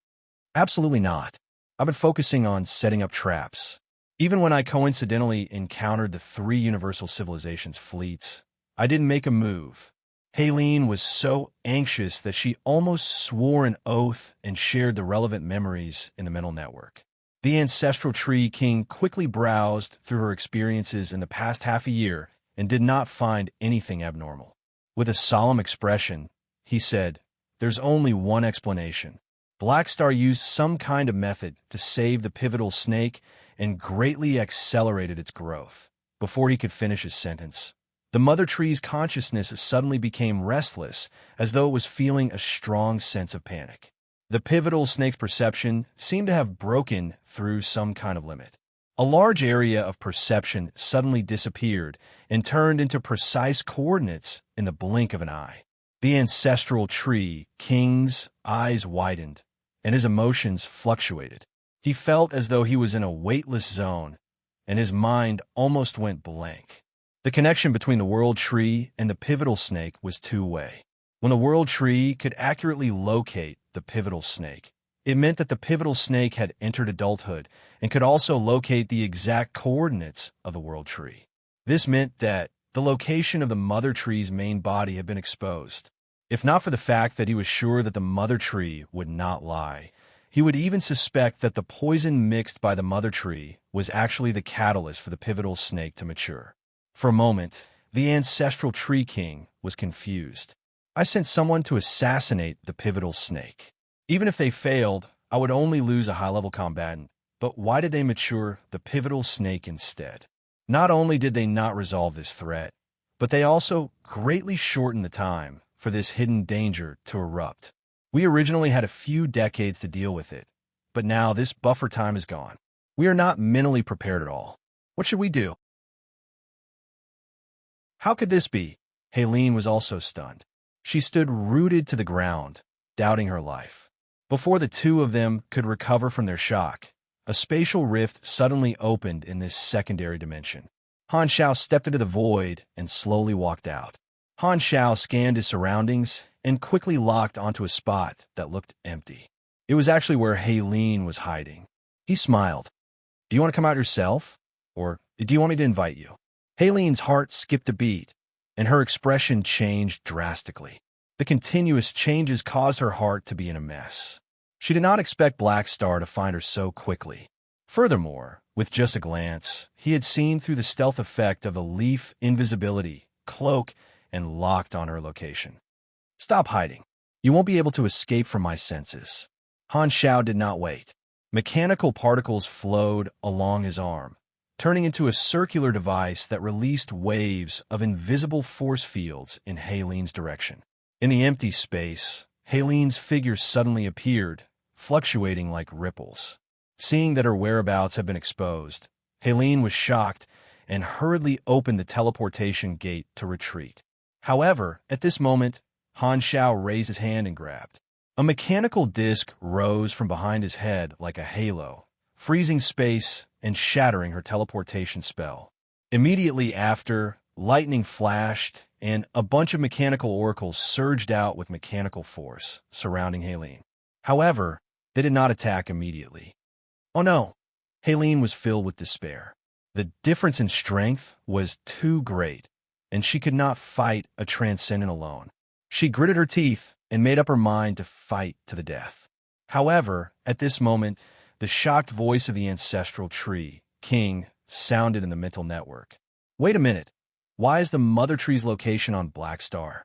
Absolutely not. I've been focusing on setting up traps. Even when I coincidentally encountered the 3 universal civilizations' fleets, I didn't make a move. Haleen was so anxious that she almost swore an oath and shared the relevant memories in the mental network. The ancestral tree king quickly browsed through her experiences in the past half a year and did not find anything abnormal. With a solemn expression, he said, "There's only one explanation. Blackstar used some kind of method to save the pivotal snake and greatly accelerated its growth." Before he could finish his sentence, the mother tree's consciousness suddenly became restless, as though it was feeling a strong sense of panic. The pivotal snake's perception seemed to have broken through some kind of limit. A large area of perception suddenly disappeared and turned into precise coordinates in the blink of an eye. The ancestral tree king's eyes widened, and his emotions fluctuated. He felt as though he was in a weightless zone, and his mind almost went blank. The connection between the world tree and the pivotal snake was two-way. When the world tree could accurately locate the pivotal snake, it meant that the pivotal snake had entered adulthood and could also locate the exact coordinates of the world tree. This meant that the location of the mother tree's main body had been exposed. If not for the fact that he was sure that the mother tree would not lie, he would even suspect that the poison mixed by the mother tree was actually the catalyst for the pivotal snake to mature. For a moment, the ancestral tree king was confused. I sent someone to assassinate the pivotal snake. Even if they failed, I would only lose a high-level combatant. But why did they mature the pivotal snake instead? Not only did they not resolve this threat, but they also greatly shortened the time for this hidden danger to erupt. We originally had a few decades to deal with it, but now this buffer time is gone. We are not mentally prepared at all. What should we do? How could this be? Haleen was also stunned. She stood rooted to the ground, doubting her life. Before the two of them could recover from their shock, a spatial rift suddenly opened in this secondary dimension. Han Xiao stepped into the void and slowly walked out. Han Xiao scanned his surroundings and quickly locked onto a spot that looked empty. It was actually where Haleen was hiding. He smiled. "Do you want to come out yourself? Or do you want me to invite you?" Haleen's heart skipped a beat, and her expression changed drastically. The continuous changes caused her heart to be in a mess. She did not expect Blackstar to find her so quickly. Furthermore, with just a glance, he had seen through the stealth effect of the leaf invisibility, cloak, and locked on her location. "Stop hiding. You won't be able to escape from my senses." Han Xiao did not wait. Mechanical particles flowed along his arm, turning into a circular device that released waves of invisible force fields in Haleen's direction. In the empty space, Haleen's figure suddenly appeared, fluctuating like ripples. Seeing that her whereabouts had been exposed, Haleen was shocked and hurriedly opened the teleportation gate to retreat. However, at this moment, Han Xiao raised his hand and grabbed. A mechanical disc rose from behind his head like a halo, freezing space and shattering her teleportation spell. Immediately after, lightning flashed, and a bunch of mechanical oracles surged out with mechanical force, surrounding Haleen. However, they did not attack immediately. Oh no! Haleen was filled with despair. The difference in strength was too great, and she could not fight a transcendent alone. She gritted her teeth and made up her mind to fight to the death. However, at this moment, the shocked voice of the ancestral tree, King, sounded in the mental network. "Wait a minute. Why is the mother tree's location on Blackstar?"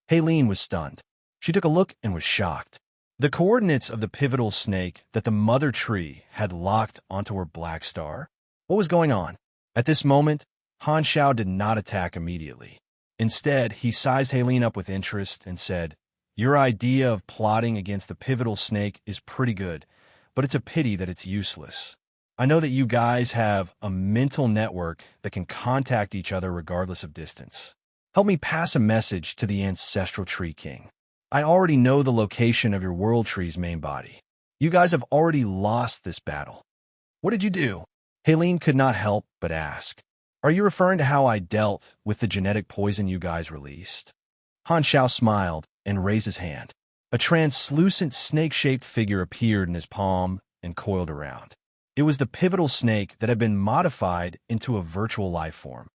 Haleen was stunned. She took a look and was shocked. The coordinates of the pivotal snake that the mother tree had locked onto her Blackstar? What was going on? At this moment, Han Xiao did not attack immediately. Instead, he sized Haleen up with interest and said, "Your idea of plotting against the pivotal snake is pretty good, but it's a pity that it's useless. I know that you guys have a mental network that can contact each other regardless of distance. Help me pass a message to the Ancestral Tree King. I already know the location of your World Tree's main body. You guys have already lost this battle. What did you do? Helene could not help but ask. Are you referring to how I dealt with the genetic poison you guys released? Han Xiao smiled and raised his hand. A translucent snake-shaped figure appeared in his palm and coiled around. It was the pivotal snake that had been modified into a virtual life form.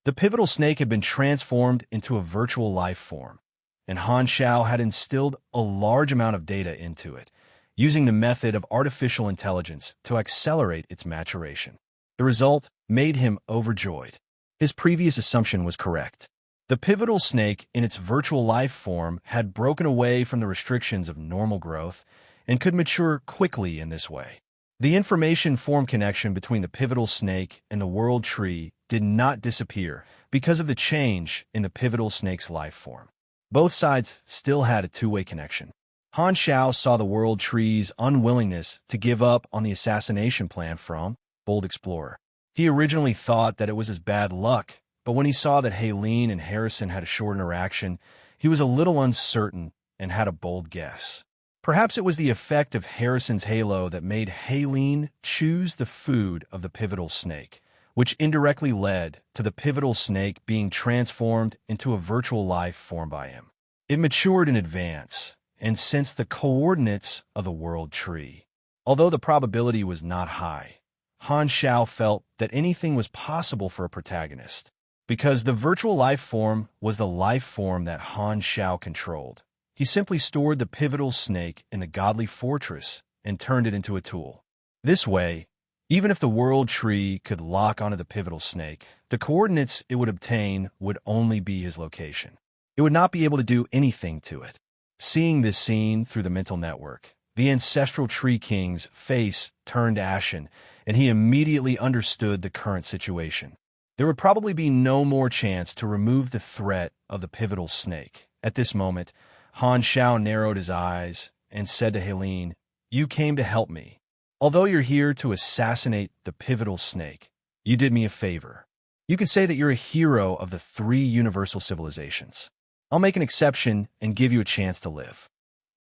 The pivotal snake had been transformed into a virtual life form, and Han Xiao had instilled a large amount of data into it, using the method of artificial intelligence to accelerate its maturation. The result made him overjoyed. His previous assumption was correct. The pivotal snake in its virtual life form had broken away from the restrictions of normal growth and could mature quickly in this way. The information form connection between the pivotal snake and the world tree did not disappear because of the change in the pivotal snake's life form. Both sides still had a two-way connection. Han Xiao saw the world tree's unwillingness to give up on the assassination plan from Bold Explorer. He originally thought that it was his bad luck, but when he saw that Helene and Harrison had a short interaction, he was a little uncertain and had a bold guess. Perhaps it was the effect of Harrison's halo that made Helene choose the food of the pivotal snake, which indirectly led to the pivotal snake being transformed into a virtual life formed by him. It matured in advance and sensed the coordinates of the world tree. Although the probability was not high, Han Xiao felt that anything was possible for a protagonist, because the virtual life form was the life form that Han Xiao controlled. He simply stored the pivotal snake in the godly fortress and turned it into a tool. This way, even if the world tree could lock onto the pivotal snake, the coordinates it would obtain would only be his location. It would not be able to do anything to it. Seeing this scene through the mental network, the Ancestral Tree King's face turned ashen, and he immediately understood the current situation. There would probably be no more chance to remove the threat of the pivotal snake. At this moment, Han Xiao narrowed his eyes and said to Helene, "You came to help me. Although you're here to assassinate the pivotal snake, you did me a favor. You could say that you're a hero of the three universal civilizations. I'll make an exception and give you a chance to live.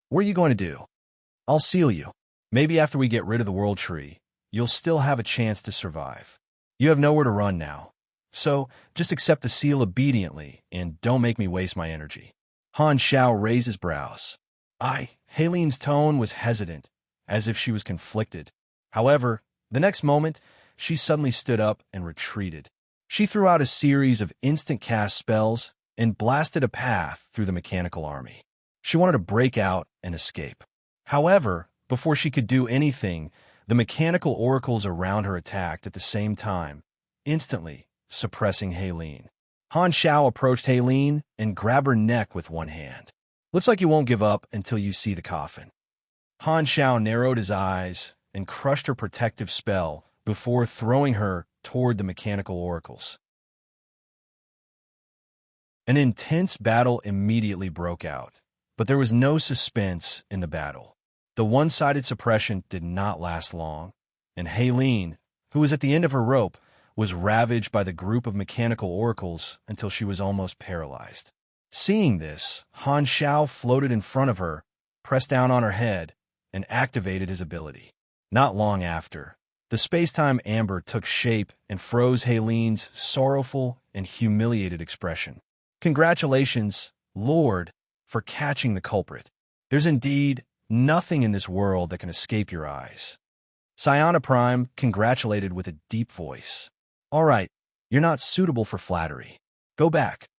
What are you going to do? I'll seal you. Maybe after we get rid of the world tree, you'll still have a chance to survive. You have nowhere to run now. So just accept the seal obediently and don't make me waste my energy." Han Xiao raised his brows. Helene's tone was hesitant, as if she was conflicted. However, the next moment, she suddenly stood up and retreated. She threw out a series of instant cast spells and blasted a path through the mechanical army. She wanted to break out and escape. However, before she could do anything, the mechanical oracles around her attacked at the same time, instantly suppressing Helene. Han Xiao approached Helene and grabbed her neck with one hand. "Looks like you won't give up until you see the coffin." Han Xiao narrowed his eyes and crushed her protective spell before throwing her toward the mechanical oracles. An intense battle immediately broke out, but there was no suspense in the battle. The one-sided suppression did not last long, and Helene, who was at the end of her rope, was ravaged by the group of mechanical oracles until she was almost paralyzed. Seeing this, Han Xiao floated in front of her, pressed down on her head, and activated his ability. Not long after, the space-time amber took shape and froze Helene's sorrowful and humiliated expression. "Congratulations, Lord, for catching the culprit. There's indeed nothing in this world that can escape your eyes." Siana Prime congratulated with a deep voice. "All right, you're not suitable for flattery. Go back."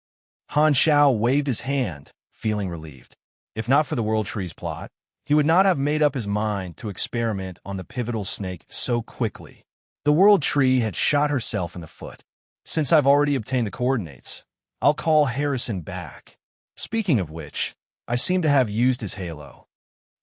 Han Xiao waved his hand, feeling relieved. If not for the World Tree's plot, he would not have made up his mind to experiment on the pivotal snake so quickly. The World Tree had shot herself in the foot. Since I've already obtained the coordinates, I'll call Harrison back. Speaking of which, I seem to have used his halo.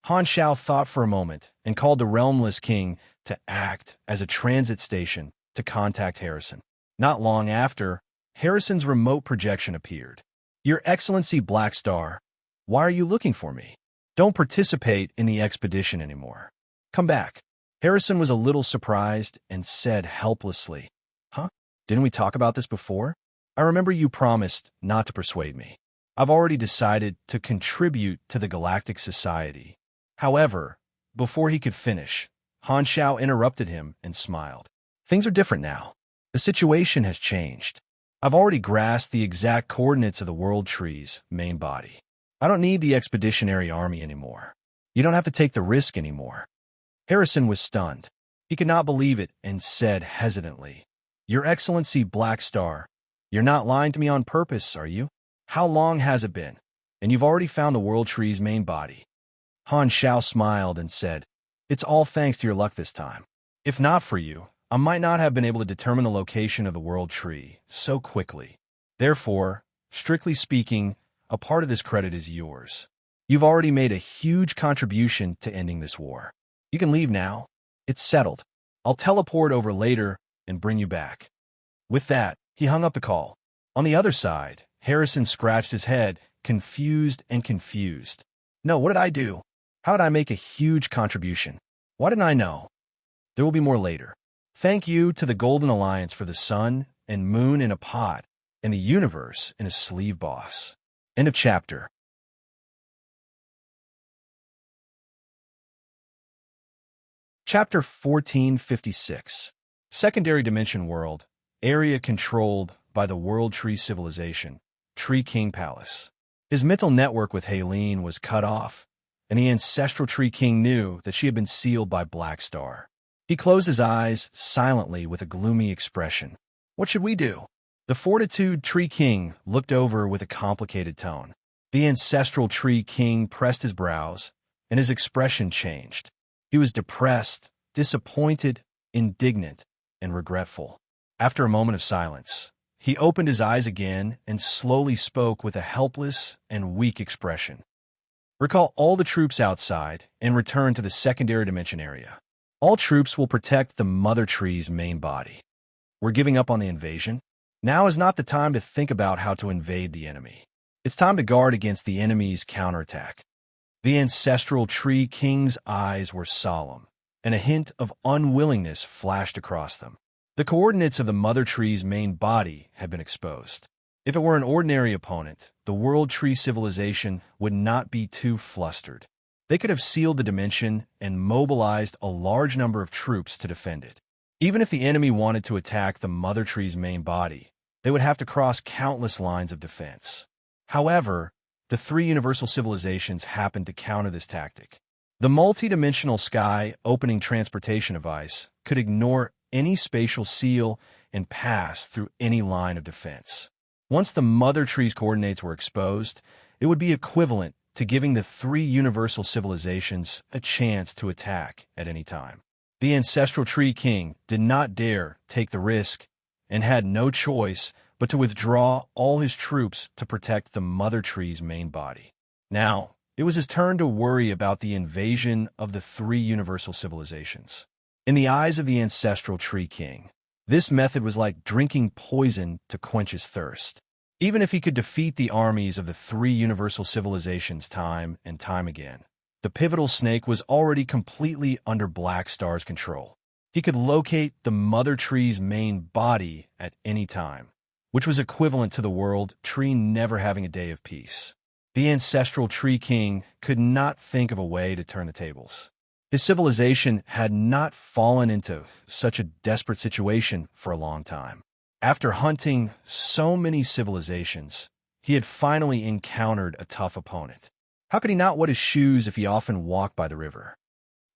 Han Xiao thought for a moment and called the Realmless King to act as a transit station to contact Harrison. Not long after, Harrison's remote projection appeared. "Your Excellency Black Star, why are you looking for me? Don't participate in the expedition anymore. Come back. Harrison was a little surprised and said helplessly, Huh? Didn't we talk about this before? I remember you promised not to persuade me. I've already decided to contribute to the Galactic Society. However, before he could finish, Han Xiao interrupted him and smiled. Things are different now. The situation has changed. I've already grasped the exact coordinates of the World Tree's main body. I don't need the expeditionary army anymore. You don't have to take the risk anymore. Harrison was stunned. He could not believe it and said hesitantly, Your Excellency Black Star, you're not lying to me on purpose, are you? How long has it been? And you've already found the World Tree's main body. Han Xiao smiled and said, It's all thanks to your luck this time. If not for you, I might not have been able to determine the location of the World Tree so quickly. Therefore, strictly speaking, a part of this credit is yours. You've already made a huge contribution to ending this war. You can leave now. It's settled. I'll teleport over later and bring you back. With that, he hung up the call. On the other side, Harrison scratched his head, confused. No, what did I do? How did I make a huge contribution? Why didn't I know? There will be more later. Thank you to the Golden Alliance for the sun and moon in a pot and the universe in a sleeve boss. End of chapter. Chapter 1456. Secondary Dimension World. Area controlled by the World Tree Civilization. Tree King Palace. His mental network with Haleen was cut off, and the Ancestral Tree King knew that she had been sealed by Black Star. He closed his eyes silently with a gloomy expression. What should we do? The Fortitude Tree King looked over with a complicated tone. The Ancestral Tree King pressed his brows, and his expression changed. He was depressed, disappointed, indignant, and regretful. After a moment of silence, he opened his eyes again and slowly spoke with a helpless and weak expression. Recall all the troops outside and return to the secondary dimension area. All troops will protect the Mother Tree's main body. We're giving up on the invasion. Now is not the time to think about how to invade the enemy. It's time to guard against the enemy's counterattack. The Ancestral Tree King's eyes were solemn, and a hint of unwillingness flashed across them. The coordinates of the Mother Tree's main body had been exposed. If it were an ordinary opponent, the World Tree Civilization would not be too flustered. They could have sealed the dimension and mobilized a large number of troops to defend it. Even if the enemy wanted to attack the Mother Tree's main body, they would have to cross countless lines of defense. However, the three universal civilizations happened to counter this tactic. The multi-dimensional sky opening transportation device could ignore any spatial seal and pass through any line of defense. Once the Mother Tree's coordinates were exposed, it would be equivalent to giving the three universal civilizations a chance to attack at any time. The Ancestral Tree King did not dare take the risk and had no choice but to withdraw all his troops to protect the Mother Tree's main body. Now, it was his turn to worry about the invasion of the three universal civilizations. In the eyes of the Ancestral Tree King, this method was like drinking poison to quench his thirst. Even if he could defeat the armies of the three universal civilizations time and time again, the pivotal snake was already completely under Black Star's control. He could locate the Mother Tree's main body at any time, which was equivalent to the World Tree never having a day of peace. The Ancestral Tree King could not think of a way to turn the tables. His civilization had not fallen into such a desperate situation for a long time. After hunting so many civilizations, he had finally encountered a tough opponent. How could he not wet his shoes if he often walked by the river?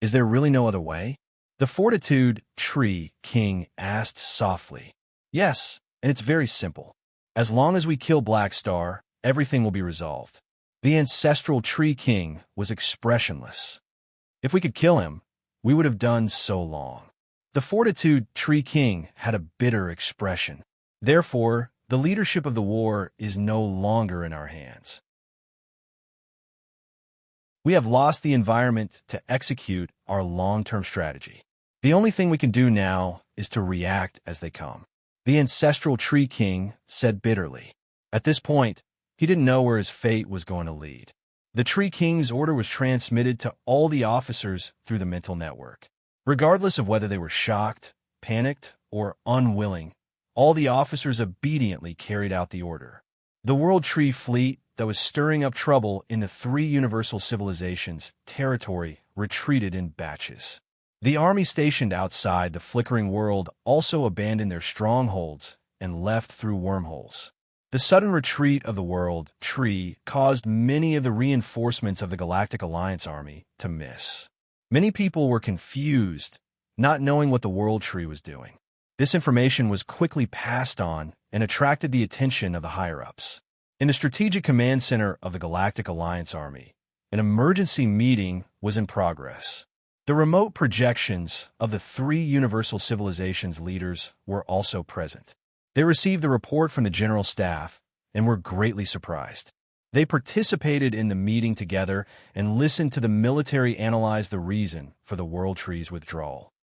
Is there really no other way? The Fortitude Tree King asked softly. Yes, and it's very simple. As long as we kill Black Star, everything will be resolved. The Ancestral Tree King was expressionless. If we could kill him, we would have done so long. The Fortitude Tree King had a bitter expression. Therefore, the leadership of the war is no longer in our hands. We have lost the environment to execute our long-term strategy. The only thing we can do now is to react as they come. The Ancestral Tree King said bitterly. At this point, he didn't know where his fate was going to lead. The Tree King's order was transmitted to all the officers through the mental network. Regardless of whether they were shocked, panicked, or unwilling, all the officers obediently carried out the order. The World Tree Fleet that was stirring up trouble in the three universal civilizations' territory retreated in batches. The army stationed outside the flickering world also abandoned their strongholds and left through wormholes. The sudden retreat of the World Tree caused many of the reinforcements of the Galactic Alliance army to miss. Many people were confused, not knowing what the World Tree was doing. This information was quickly passed on and attracted the attention of the higher-ups. In the Strategic Command Center of the Galactic Alliance Army, an emergency meeting was in progress. The remote projections of the three universal civilizations leaders were also present. They received the report from the General Staff and were greatly surprised. They participated in the meeting together and listened to the military analyze the reason for the World Tree's withdrawal.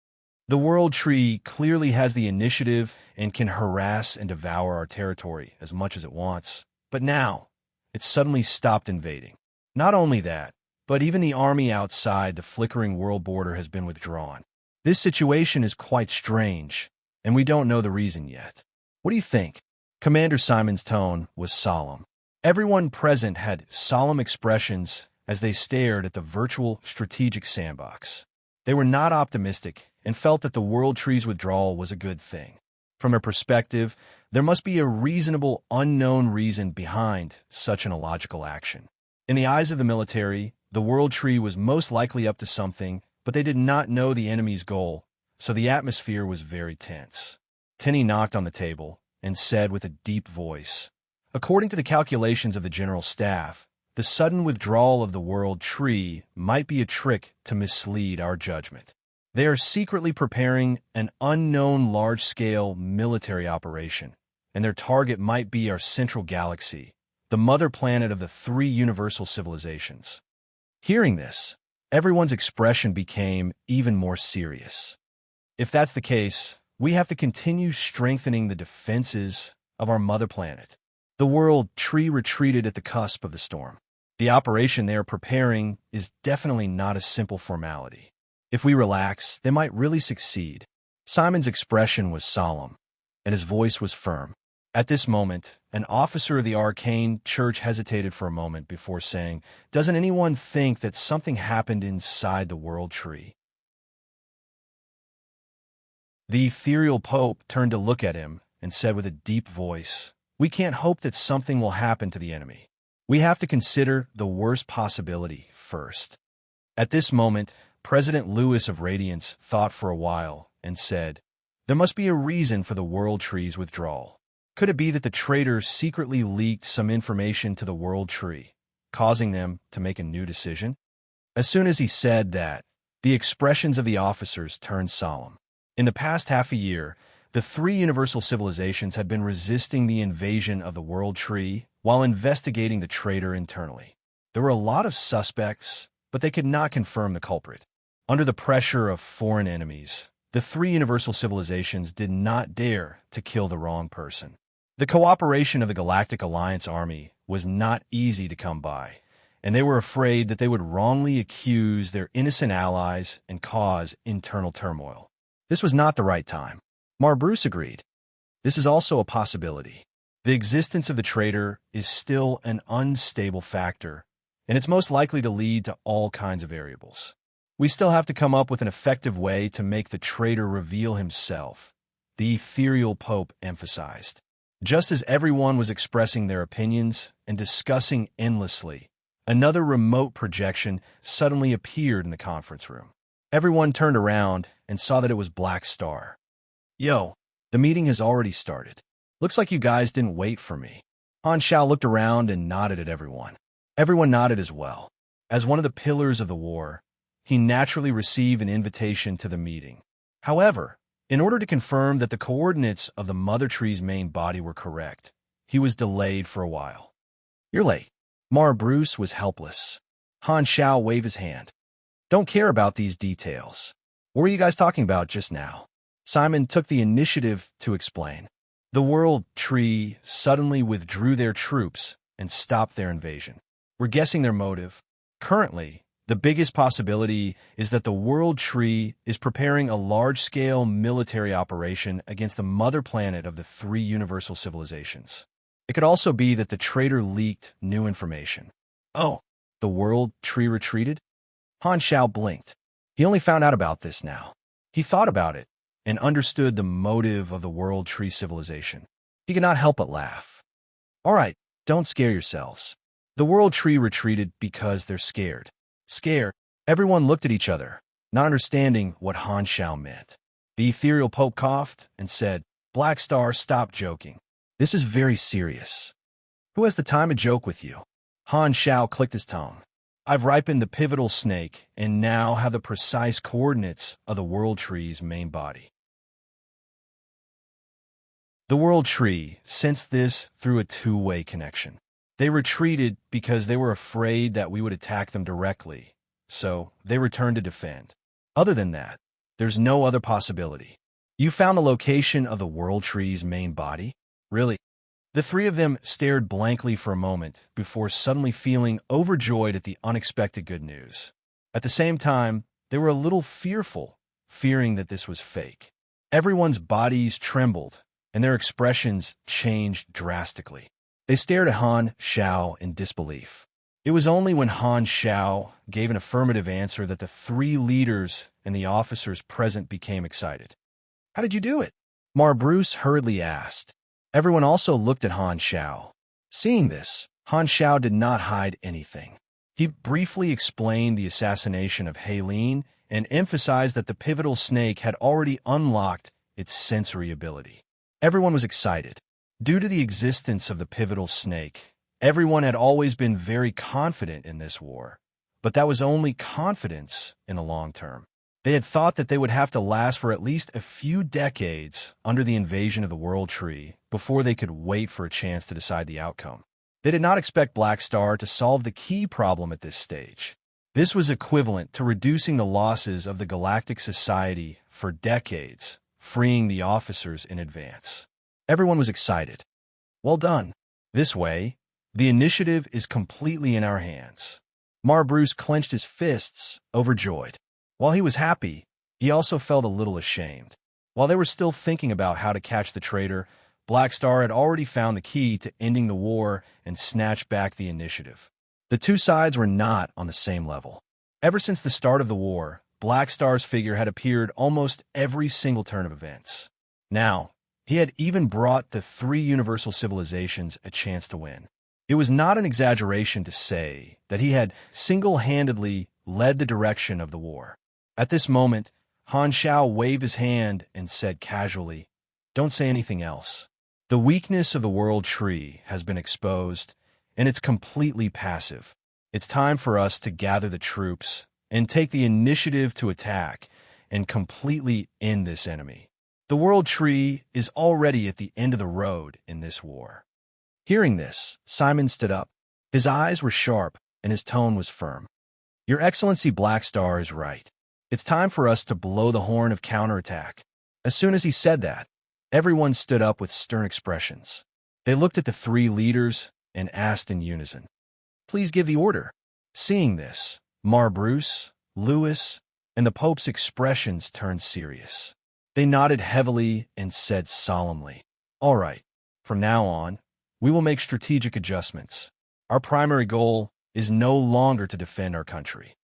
The World Tree clearly has the initiative and can harass and devour our territory as much as it wants, but now it suddenly stopped invading. Not only that, but even the army outside the flickering world border has been withdrawn. This situation is quite strange, and we don't know the reason yet. What do you think? Commander Simon's tone was solemn. Everyone present had solemn expressions as they stared at the virtual strategic sandbox. They were not optimistic and felt that the World Tree's withdrawal was a good thing. From their perspective, there must be a reasonable, unknown reason behind such an illogical action. In the eyes of the military, the World Tree was most likely up to something, but they did not know the enemy's goal, so the atmosphere was very tense. Tenny knocked on the table and said with a deep voice, "According to the calculations of the General Staff, the sudden withdrawal of the World Tree might be a trick to mislead our judgment. They are secretly preparing an unknown large-scale military operation, and their target might be our central galaxy, the mother planet of the three universal civilizations." Hearing this, everyone's expression became even more serious. If that's the case, we have to continue strengthening the defenses of our mother planet. The World Tree retreated at the cusp of the storm. The operation they are preparing is definitely not a simple formality. If we relax, they might really succeed. Simon's expression was solemn, and his voice was firm. At this moment, an officer of the Arcane Church hesitated for a moment before saying, "Doesn't anyone think that something happened inside the World Tree?" The ethereal Pope turned to look at him and said with a deep voice, "We can't hope that something will happen to the enemy. We have to consider the worst possibility first." At this moment, President Lewis of Radiance thought for a while and said, "There must be a reason for the World Tree's withdrawal. Could it be that the traitors secretly leaked some information to the World Tree, causing them to make a new decision?" As soon as he said that, the expressions of the officers turned solemn. In the past half a year, the three universal civilizations had been resisting the invasion of the World Tree while investigating the traitor internally. There were a lot of suspects, but they could not confirm the culprit. Under the pressure of foreign enemies, the three universal civilizations did not dare to kill the wrong person. The cooperation of the Galactic Alliance Army was not easy to come by, and they were afraid that they would wrongly accuse their innocent allies and cause internal turmoil. This was not the right time. Bruce agreed. This is also a possibility. The existence of the traitor is still an unstable factor, and it's most likely to lead to all kinds of variables. We still have to come up with an effective way to make the traitor reveal himself, the ethereal Pope emphasized. Just as everyone was expressing their opinions and discussing endlessly, another remote projection suddenly appeared in the conference room. Everyone turned around and saw that it was Black Star. "Yo, the meeting has already started. Looks like you guys didn't wait for me." Han Shao looked around and nodded at everyone. Everyone nodded as well. As one of the pillars of the war, he naturally received an invitation to the meeting. However, in order to confirm that the coordinates of the Mother Tree's main body were correct, he was delayed for a while. "You're late." Bruce was helpless. Han Shao waved his hand. "Don't care about these details. What were you guys talking about just now?" Simon took the initiative to explain. The World Tree suddenly withdrew their troops and stopped their invasion. We're guessing their motive. Currently, the biggest possibility is that the World Tree is preparing a large-scale military operation against the mother planet of the three universal civilizations. It could also be that the traitor leaked new information. Oh, the World Tree retreated? Han Xiao blinked. He only found out about this now. He thought about it and understood the motive of the World Tree civilization. He could not help but laugh. All right, don't scare yourselves. The World Tree retreated because they're scared. Scared. Everyone looked at each other, not understanding what Han Xiao meant. The ethereal Pope coughed and said, Black Star, stop joking. This is very serious. Who has the time to joke with you? Han Xiao clicked his tongue. I've ripened the pivotal snake and now have the precise coordinates of the World Tree's main body. The World Tree sensed this through a two-way connection. They retreated because they were afraid that we would attack them directly, so they returned to defend. Other than that, there's no other possibility. You found the location of the World Tree's main body? Really? The three of them stared blankly for a moment before suddenly feeling overjoyed at the unexpected good news. At the same time, they were a little fearful, fearing that this was fake. Everyone's bodies trembled, and their expressions changed drastically. They stared at Han Xiao in disbelief. It was only when Han Xiao gave an affirmative answer that the three leaders and the officers present became excited. How did you do it? Mar Bruce hurriedly asked. Everyone also looked at Han Xiao. Seeing this, Han Xiao did not hide anything. He briefly explained the assassination of Hailin and emphasized that the pivotal snake had already unlocked its sensory ability. Everyone was excited. Due to the existence of the pivotal snake, everyone had always been very confident in this war, but that was only confidence in the long term. They had thought that they would have to last for at least a few decades under the invasion of the World Tree before they could wait for a chance to decide the outcome. They did not expect Black Star to solve the key problem at this stage. This was equivalent to reducing the losses of the Galactic Society for decades, freeing the officers in advance. Everyone was excited. Well done. This way, the initiative is completely in our hands. Mar Bruce clenched his fists, overjoyed. While he was happy, he also felt a little ashamed. While they were still thinking about how to catch the traitor, Black Star had already found the key to ending the war and snatched back the initiative. The two sides were not on the same level. Ever since the start of the war, Black Star's figure had appeared almost every single turn of events. Now, he had even brought the three universal civilizations a chance to win. It was not an exaggeration to say that he had single-handedly led the direction of the war. At this moment, Han Xiao waved his hand and said casually, Don't say anything else. The weakness of the World Tree has been exposed, and it's completely passive. It's time for us to gather the troops and take the initiative to attack and completely end this enemy. The World Tree is already at the end of the road in this war. Hearing this, Simon stood up. His eyes were sharp, and his tone was firm. Your Excellency Black Star is right. It's time for us to blow the horn of counterattack. As soon as he said that, everyone stood up with stern expressions. They looked at the three leaders and asked in unison, Please give the order. Seeing this, Mar Bruce, Lewis, and the Pope's expressions turned serious. They nodded heavily and said solemnly, All right, from now on, we will make strategic adjustments. Our primary goal is no longer to defend our country.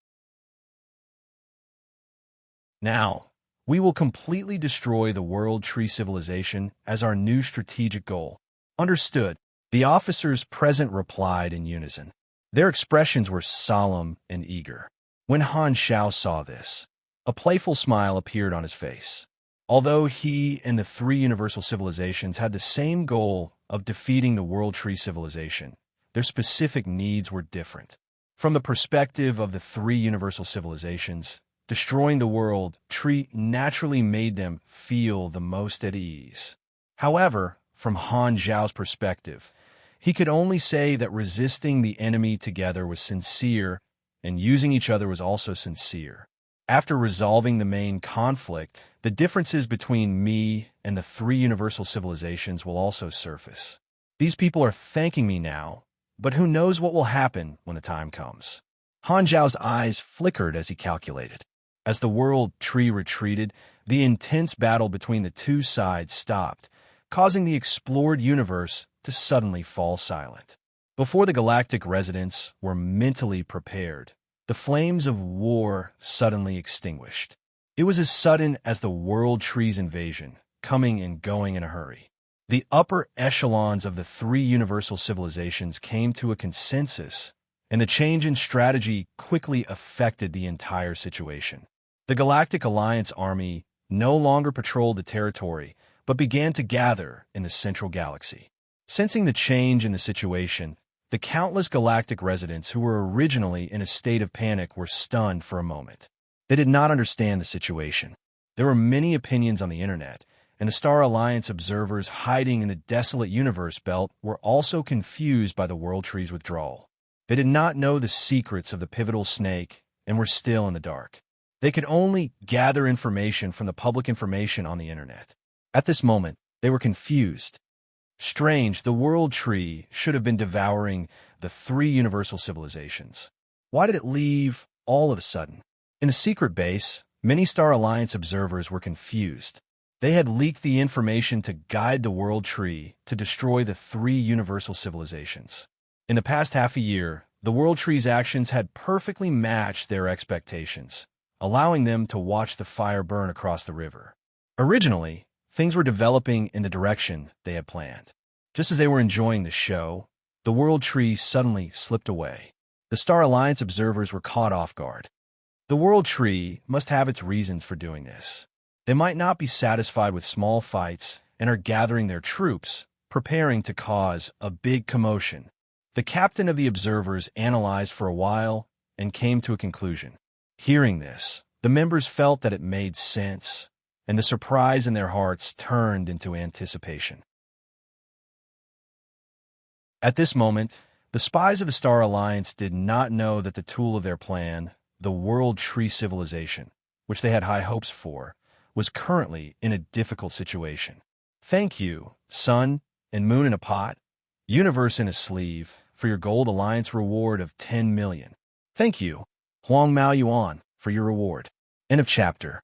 Now, we will completely destroy the World Tree civilization as our new strategic goal. Understood. The officers present replied in unison. Their expressions were solemn and eager. When Han Xiao saw this, a playful smile appeared on his face. Although he and the three universal civilizations had the same goal of defeating the World Tree civilization, their specific needs were different. From the perspective of the three universal civilizations, destroying the World Tree naturally made them feel the most at ease. However, from Han Xiao's perspective, he could only say that resisting the enemy together was sincere and using each other was also sincere. After resolving the main conflict, the differences between me and the three universal civilizations will also surface. These people are thanking me now but who knows what will happen when the time comes. Han Zhao's eyes flickered as he calculated. As the world tree retreated, the intense battle between the two sides stopped, causing the explored universe to suddenly fall silent. Before the galactic residents were mentally prepared, the flames of war suddenly extinguished. It was as sudden as the world tree's invasion, coming and going in a hurry. The upper echelons of the three universal civilizations came to a consensus, and the change in strategy quickly affected the entire situation. The Galactic Alliance army no longer patrolled the territory, but began to gather in the central galaxy. Sensing the change in the situation, the countless galactic residents who were originally in a state of panic were stunned for a moment. They did not understand the situation. There were many opinions on the internet, and the Star Alliance observers hiding in the desolate universe belt were also confused by the World Tree's withdrawal. They did not know the secrets of the pivotal snake and were still in the dark. They could only gather information from the public information on the internet. At this moment, they were confused. Strange, the World Tree should have been devouring the three universal civilizations. Why did it leave all of a sudden? In the secret base, many Star Alliance observers were confused. They had leaked the information to guide the World Tree to destroy the three universal civilizations. In the past half a year, the World Tree's actions had perfectly matched their expectations, allowing them to watch the fire burn across the river. Originally, things were developing in the direction they had planned. Just as they were enjoying the show, the World Tree suddenly slipped away. The Star Alliance observers were caught off guard. The World Tree must have its reasons for doing this. They might not be satisfied with small fights and are gathering their troops, preparing to cause a big commotion. The captain of the observers analyzed for a while and came to a conclusion. Hearing this, the members felt that it made sense, and the surprise in their hearts turned into anticipation. At this moment, the spies of the Star Alliance did not know that the tool of their plan, the World Tree civilization, which they had high hopes for, was currently in a difficult situation. Thank you, Sun and Moon in a pot, Universe in a sleeve, for your Gold Alliance reward of 10 million. Thank you, Huang Mao Yuan, for your reward. End of chapter.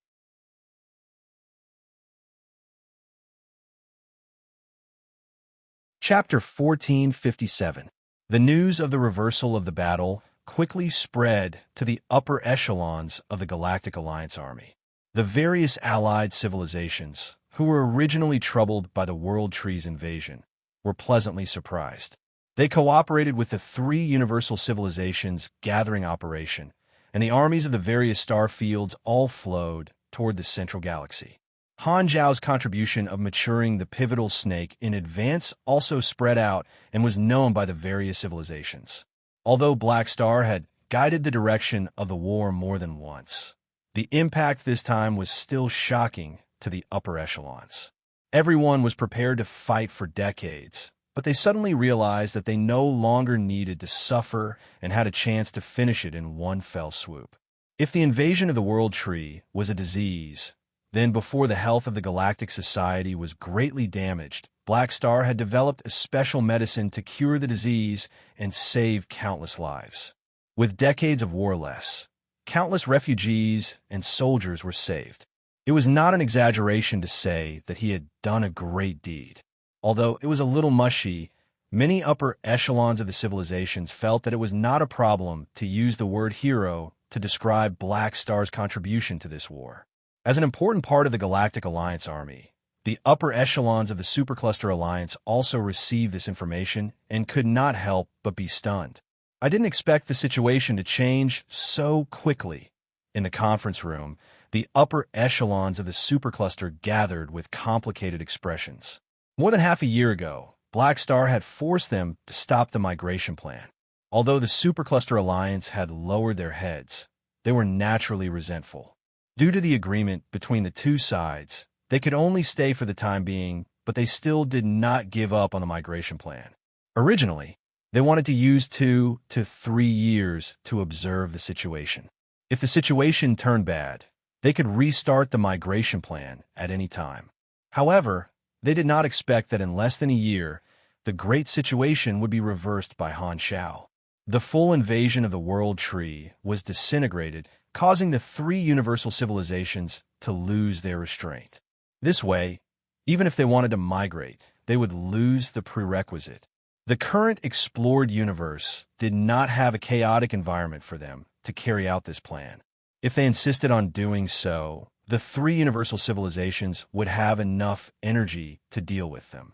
Chapter 1457. The news of the reversal of the battle quickly spread to the upper echelons of the Galactic Alliance army. The various allied civilizations, who were originally troubled by the World Tree's invasion, were pleasantly surprised. They cooperated with the three universal civilizations' gathering operation, and the armies of the various star fields all flowed toward the central galaxy. Han Zhao's contribution of maturing the pivotal snake in advance also spread out and was known by the various civilizations. Although Black Star had guided the direction of the war more than once, the impact this time was still shocking to the upper echelons. Everyone was prepared to fight for decades, but they suddenly realized that they no longer needed to suffer and had a chance to finish it in one fell swoop. If the invasion of the World Tree was a disease, then before the health of the Galactic Society was greatly damaged, Black Star had developed a special medicine to cure the disease and save countless lives. With decades of war less, countless refugees and soldiers were saved. It was not an exaggeration to say that he had done a great deed. Although it was a little mushy, many upper echelons of the civilizations felt that it was not a problem to use the word hero to describe Black Star's contribution to this war. As an important part of the Galactic Alliance army, the upper echelons of the Supercluster Alliance also received this information and could not help but be stunned. I didn't expect the situation to change so quickly. In the conference room, the upper echelons of the Supercluster gathered with complicated expressions. More than half a year ago, Black Star had forced them to stop the migration plan. Although the Supercluster Alliance had lowered their heads, they were naturally resentful. Due to the agreement between the two sides, they could only stay for the time being, but they still did not give up on the migration plan. Originally, they wanted to use 2 to 3 years to observe the situation. If the situation turned bad, they could restart the migration plan at any time. However, they did not expect that in less than a year, the great situation would be reversed by Han Shao. The full invasion of the World Tree was disintegrated, causing the three universal civilizations to lose their restraint. This way, even if they wanted to migrate, they would lose the prerequisite. The current explored universe did not have a chaotic environment for them to carry out this plan. If they insisted on doing so, the three universal civilizations would have enough energy to deal with them.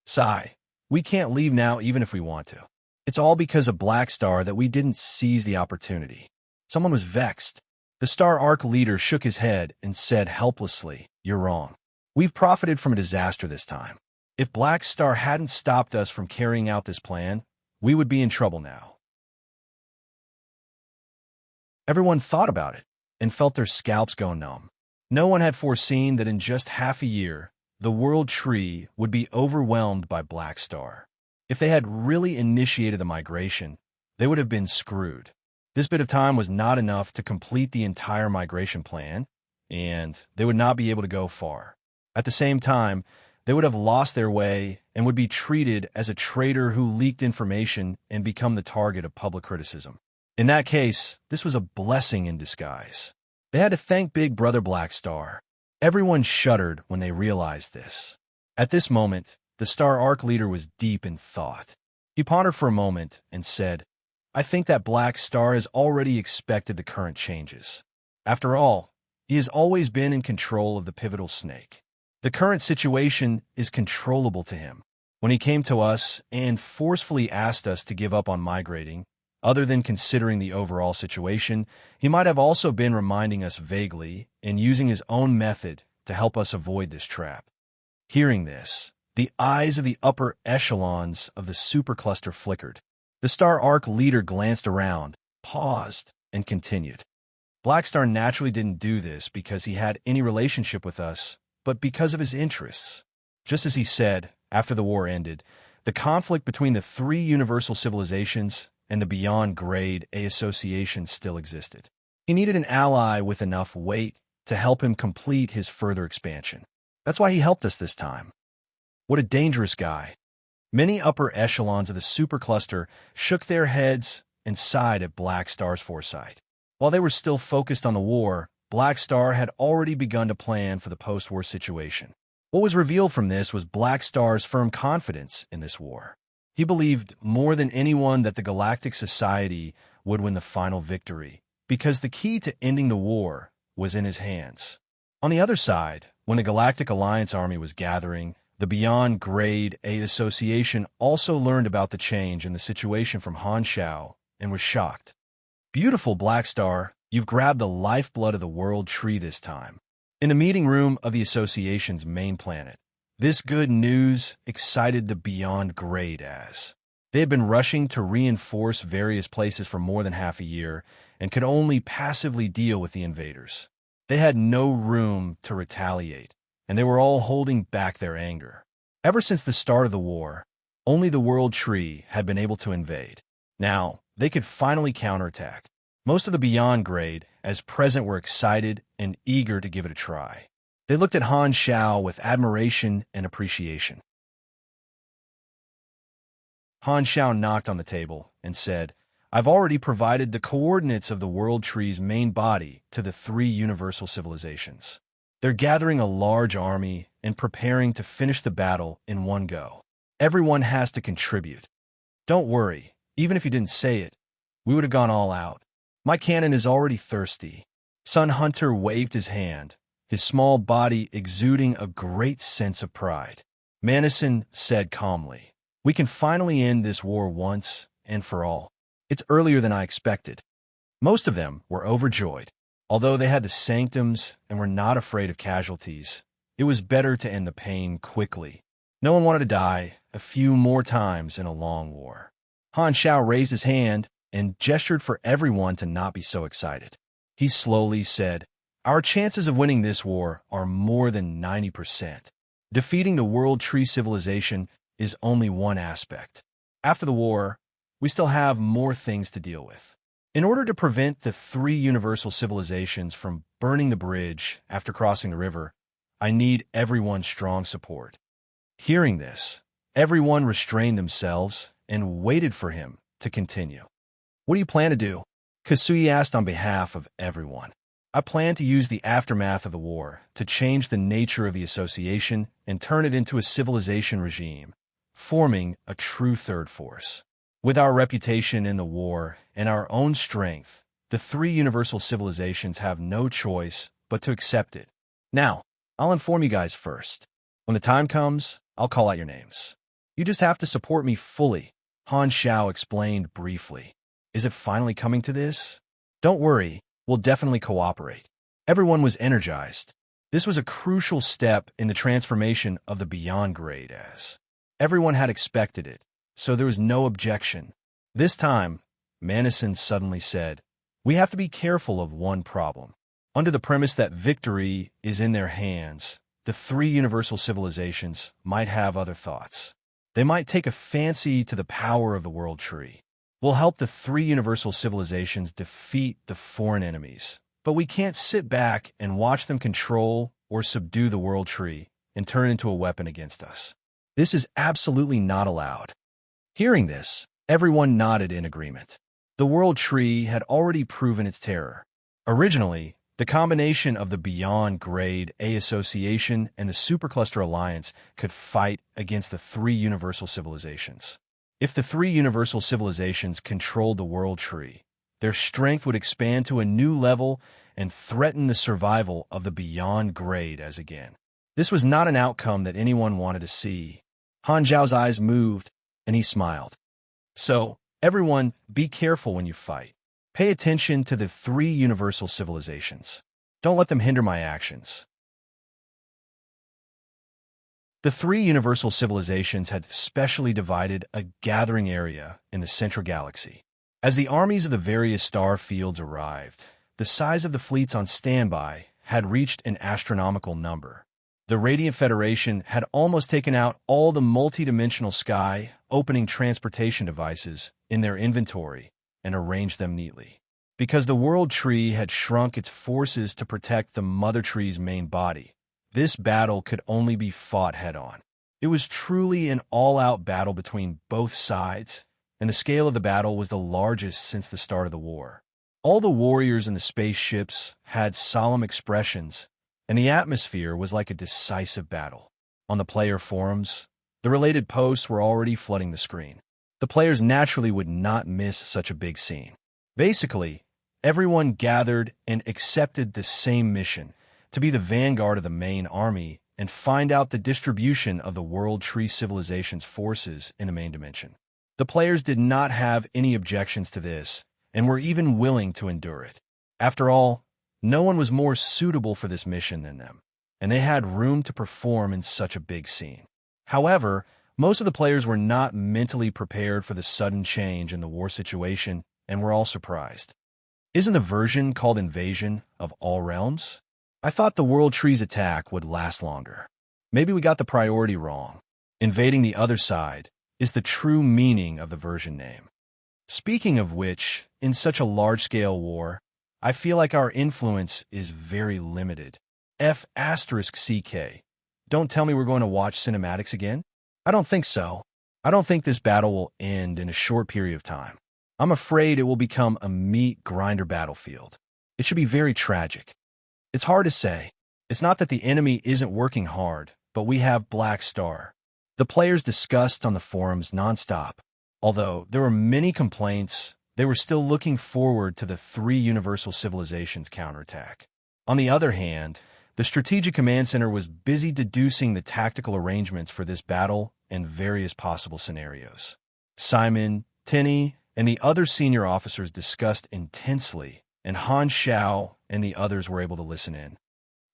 Sigh, we can't leave now even if we want to. It's all because of Black Star that we didn't seize the opportunity. Someone was vexed. The Star Arc leader shook his head and said helplessly, "You're wrong. We've profited from a disaster this time. If Black Star hadn't stopped us from carrying out this plan, we would be in trouble now." Everyone thought about it and felt their scalps go numb. No one had foreseen that in just half a year, the World Tree would be overwhelmed by Black Star. If they had really initiated the migration, they would have been screwed. This bit of time was not enough to complete the entire migration plan, and they would not be able to go far. At the same time, they would have lost their way and would be treated as a traitor who leaked information and become the target of public criticism. In that case, this was a blessing in disguise. They had to thank Big Brother Black Star. Everyone shuddered when they realized this. At this moment, the Star Arc leader was deep in thought. He pondered for a moment and said, "I think that Black Star has already expected the current changes. After all, he has always been in control of the pivotal snake. The current situation is controllable to him. When he came to us and forcefully asked us to give up on migrating, other than considering the overall situation, he might have also been reminding us vaguely and using his own method to help us avoid this trap." Hearing this, the eyes of the upper echelons of the supercluster flickered. The Star Arc leader glanced around, paused, and continued. "Black Star naturally didn't do this because he had any relationship with us, but because of his interests. Just as he said, after the war ended, the conflict between the three universal civilizations and the Beyond Grade A Association still existed. He needed an ally with enough weight to help him complete his further expansion. That's why he helped us this time. What a dangerous guy." Many upper echelons of the supercluster shook their heads and sighed at Black Star's foresight. While they were still focused on the war, Black Star had already begun to plan for the post-war situation. What was revealed from this was Black Star's firm confidence in this war. He believed more than anyone that the Galactic Society would win the final victory, because the key to ending the war was in his hands. On the other side, when the Galactic Alliance army was gathering, the Beyond Grade A Association also learned about the change in the situation from Han Shao and was shocked. "Beautiful, Black Star, you've grabbed the lifeblood of the World Tree this time." In the meeting room of the association's main planet, this good news excited the Beyond Grade as they had been rushing to reinforce various places for more than half a year and could only passively deal with the invaders. They had no room to retaliate, and they were all holding back their anger. Ever since the start of the war, only the World Tree had been able to invade. Now, they could finally counterattack. Most of the Beyond Grade, as present, were excited and eager to give it a try. They looked at Han Shao with admiration and appreciation. Han Shao knocked on the table and said, "I've already provided the coordinates of the World Tree's main body to the three universal civilizations. They're gathering a large army and preparing to finish the battle in one go. Everyone has to contribute. Don't worry, even if you didn't say it, we would have gone all out. My cannon is already thirsty." Sun Hunter waved his hand, his small body exuding a great sense of pride. Manison said calmly, "We can finally end this war once and for all. It's earlier than I expected." Most of them were overjoyed. Although they had the sanctums and were not afraid of casualties, it was better to end the pain quickly. No one wanted to die a few more times in a long war. Han Shao raised his hand and gestured for everyone to not be so excited. He slowly said, "Our chances of winning this war are more than 90%. Defeating the World Tree civilization is only one aspect. After the war, we still have more things to deal with. In order to prevent the three universal civilizations from burning the bridge after crossing the river, I need everyone's strong support." Hearing this, Everyone restrained themselves and waited for him to continue. What do you plan to do? Kasui asked on behalf of everyone. I plan to use the aftermath of the war to change the nature of the association and turn it into a civilization regime, forming a true third force. With our reputation in the war and our own strength, the three universal civilizations have no choice but to accept it. Now, I'll inform you guys first. When the time comes, I'll call out your names. You just have to support me fully, Han Xiao explained briefly. Is it finally coming to this? Don't worry, we'll definitely cooperate. Everyone was energized. This was a crucial step in the transformation of the Beyond grade as everyone had expected it, so there was no objection. This time, Manison suddenly said, we have to be careful of one problem. Under the premise that victory is in their hands, the three universal civilizations might have other thoughts. They might take a fancy to the power of the world tree. We'll help the three universal civilizations defeat the foreign enemies, but we can't sit back and watch them control or subdue the world tree and turn it into a weapon against us. This is absolutely not allowed. Hearing this, everyone nodded in agreement. The world tree had already proven its terror. Originally, the combination of the Beyond Grade A Association and the Supercluster Alliance could fight against the three universal civilizations. If the three universal civilizations controlled the world tree, their strength would expand to a new level and threaten the survival of the Beyond Grade as again. This was not an outcome that anyone wanted to see. Han Zhao's eyes moved, and he smiled. So, everyone, be careful when you fight. Pay attention to the three universal civilizations. Don't let them hinder my actions. The three universal civilizations had specially divided a gathering area in the central galaxy. As the armies of the various star fields arrived, the size of the fleets on standby had reached an astronomical number. The Radiant Federation had almost taken out all the multidimensional sky opening transportation devices in their inventory and arranged them neatly. Because the World Tree had shrunk its forces to protect the Mother Tree's main body, this battle could only be fought head-on. It was truly an all-out battle between both sides, and the scale of the battle was the largest since the start of the war. All the warriors in the spaceships had solemn expressions, and the atmosphere was like a decisive battle. On the player forums, the related posts were already flooding the screen. The players naturally would not miss such a big scene. Basically, everyone gathered and accepted the same mission, to be the vanguard of the main army and find out the distribution of the World Tree Civilization's forces in the main dimension. The players did not have any objections to this, and were even willing to endure it. After all, no one was more suitable for this mission than them, and they had room to perform in such a big scene. However, most of the players were not mentally prepared for the sudden change in the war situation and were all surprised. Isn't the version called Invasion of All Realms? I thought the World Tree's attack would last longer. Maybe we got the priority wrong. Invading the other side is the true meaning of the version name. Speaking of which, in such a large-scale war, I feel like our influence is very limited. F***CK. Don't tell me we're going to watch cinematics again? I don't think so. I don't think this battle will end in a short period of time. I'm afraid it will become a meat grinder battlefield. It should be very tragic. It's hard to say. It's not that the enemy isn't working hard, but we have Black Star. The players discussed on the forums nonstop. Although there were many complaints, they were still looking forward to the three universal civilizations counterattack. On the other hand, the Strategic Command Center was busy deducing the tactical arrangements for this battle and various possible scenarios. Simon, Tenny, and the other senior officers discussed intensely, and Han Xiao and the others were able to listen in.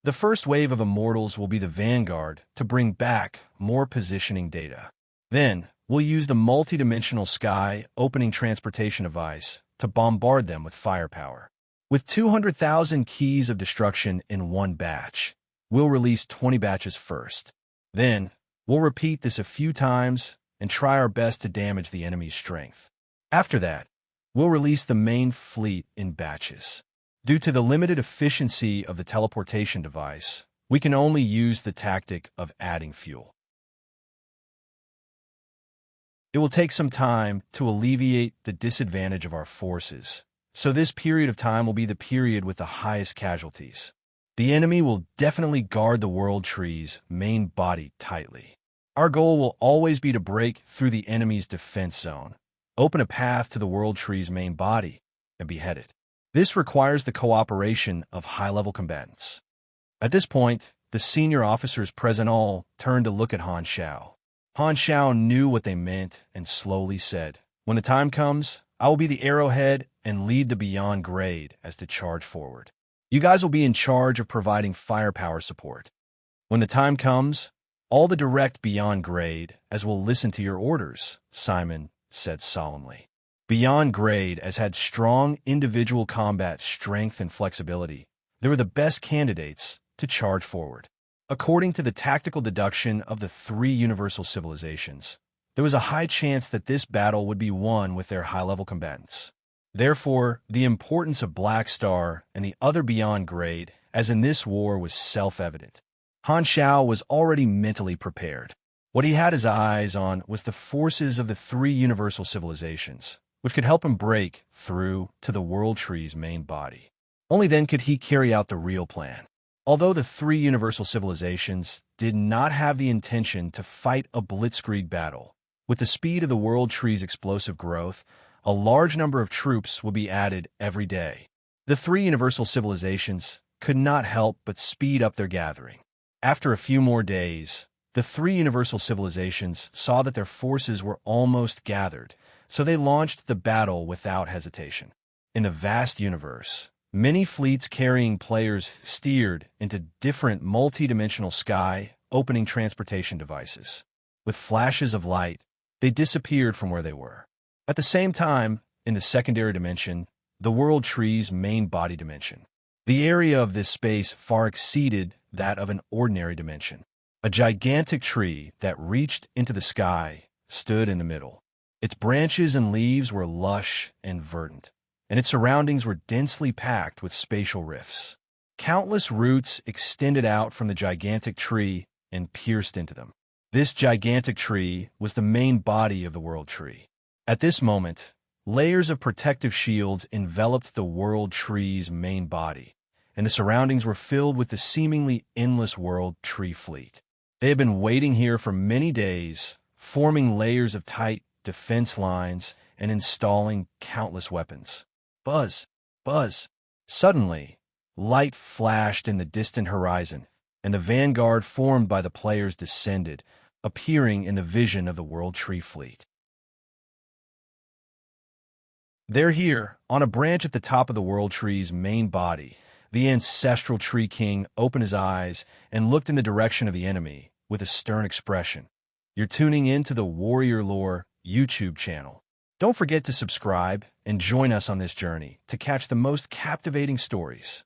The first wave of Immortals will be the vanguard to bring back more positioning data. Then, we'll use the multidimensional sky opening transportation device to bombard them with firepower. With 200,000 keys of destruction in one batch, we'll release 20 batches first. Then, we'll repeat this a few times and try our best to damage the enemy's strength. After that, we'll release the main fleet in batches. Due to the limited efficiency of the teleportation device, we can only use the tactic of adding fuel. It will take some time to alleviate the disadvantage of our forces, so this period of time will be the period with the highest casualties. The enemy will definitely guard the World Tree's main body tightly. Our goal will always be to break through the enemy's defense zone, open a path to the World Tree's main body, and behead it. This requires the cooperation of high-level combatants. At this point, the senior officers present all turned to look at Han Xiao. Han Xiao knew what they meant and slowly said, "When the time comes, I will be the arrowhead and lead the beyond grade as to charge forward. You guys will be in charge of providing firepower support. When the time comes, all the direct beyond grade as will listen to your orders," Simon said solemnly. Beyond grade as had strong individual combat strength and flexibility. They were the best candidates to charge forward. According to the tactical deduction of the three universal civilizations, there was a high chance that this battle would be won with their high-level combatants. Therefore, the importance of Black Star and the other beyond grade, as in this war, was self-evident. Han Xiao was already mentally prepared. What he had his eyes on was the forces of the three universal civilizations, which could help him break through to the World Tree's main body. Only then could he carry out the real plan. Although the three universal civilizations did not have the intention to fight a blitzkrieg battle, with the speed of the World Tree's explosive growth, a large number of troops would be added every day. The three universal civilizations could not help but speed up their gathering. After a few more days, the three universal civilizations saw that their forces were almost gathered, so they launched the battle without hesitation. In the vast universe, many fleets carrying players steered into different multi-dimensional sky, opening transportation devices. With flashes of light, they disappeared from where they were. At the same time, in the secondary dimension, the World Tree's main body dimension, the area of this space far exceeded that of an ordinary dimension. A gigantic tree that reached into the sky stood in the middle. Its branches and leaves were lush and verdant, and its surroundings were densely packed with spatial rifts. Countless roots extended out from the gigantic tree and pierced into them. This gigantic tree was the main body of the World Tree. At this moment, layers of protective shields enveloped the World Tree's main body, and the surroundings were filled with the seemingly endless World Tree fleet. They had been waiting here for many days, forming layers of tight defense lines and installing countless weapons. Buzz! Buzz! Suddenly, light flashed in the distant horizon, and the vanguard formed by the players descended, appearing in the vision of the World Tree fleet. They're here, on a branch at the top of the World Tree's main body. The ancestral Tree King opened his eyes and looked in the direction of the enemy with a stern expression. You're tuning in to the Warrior Lore YouTube channel. Don't forget to subscribe and join us on this journey to catch the most captivating stories.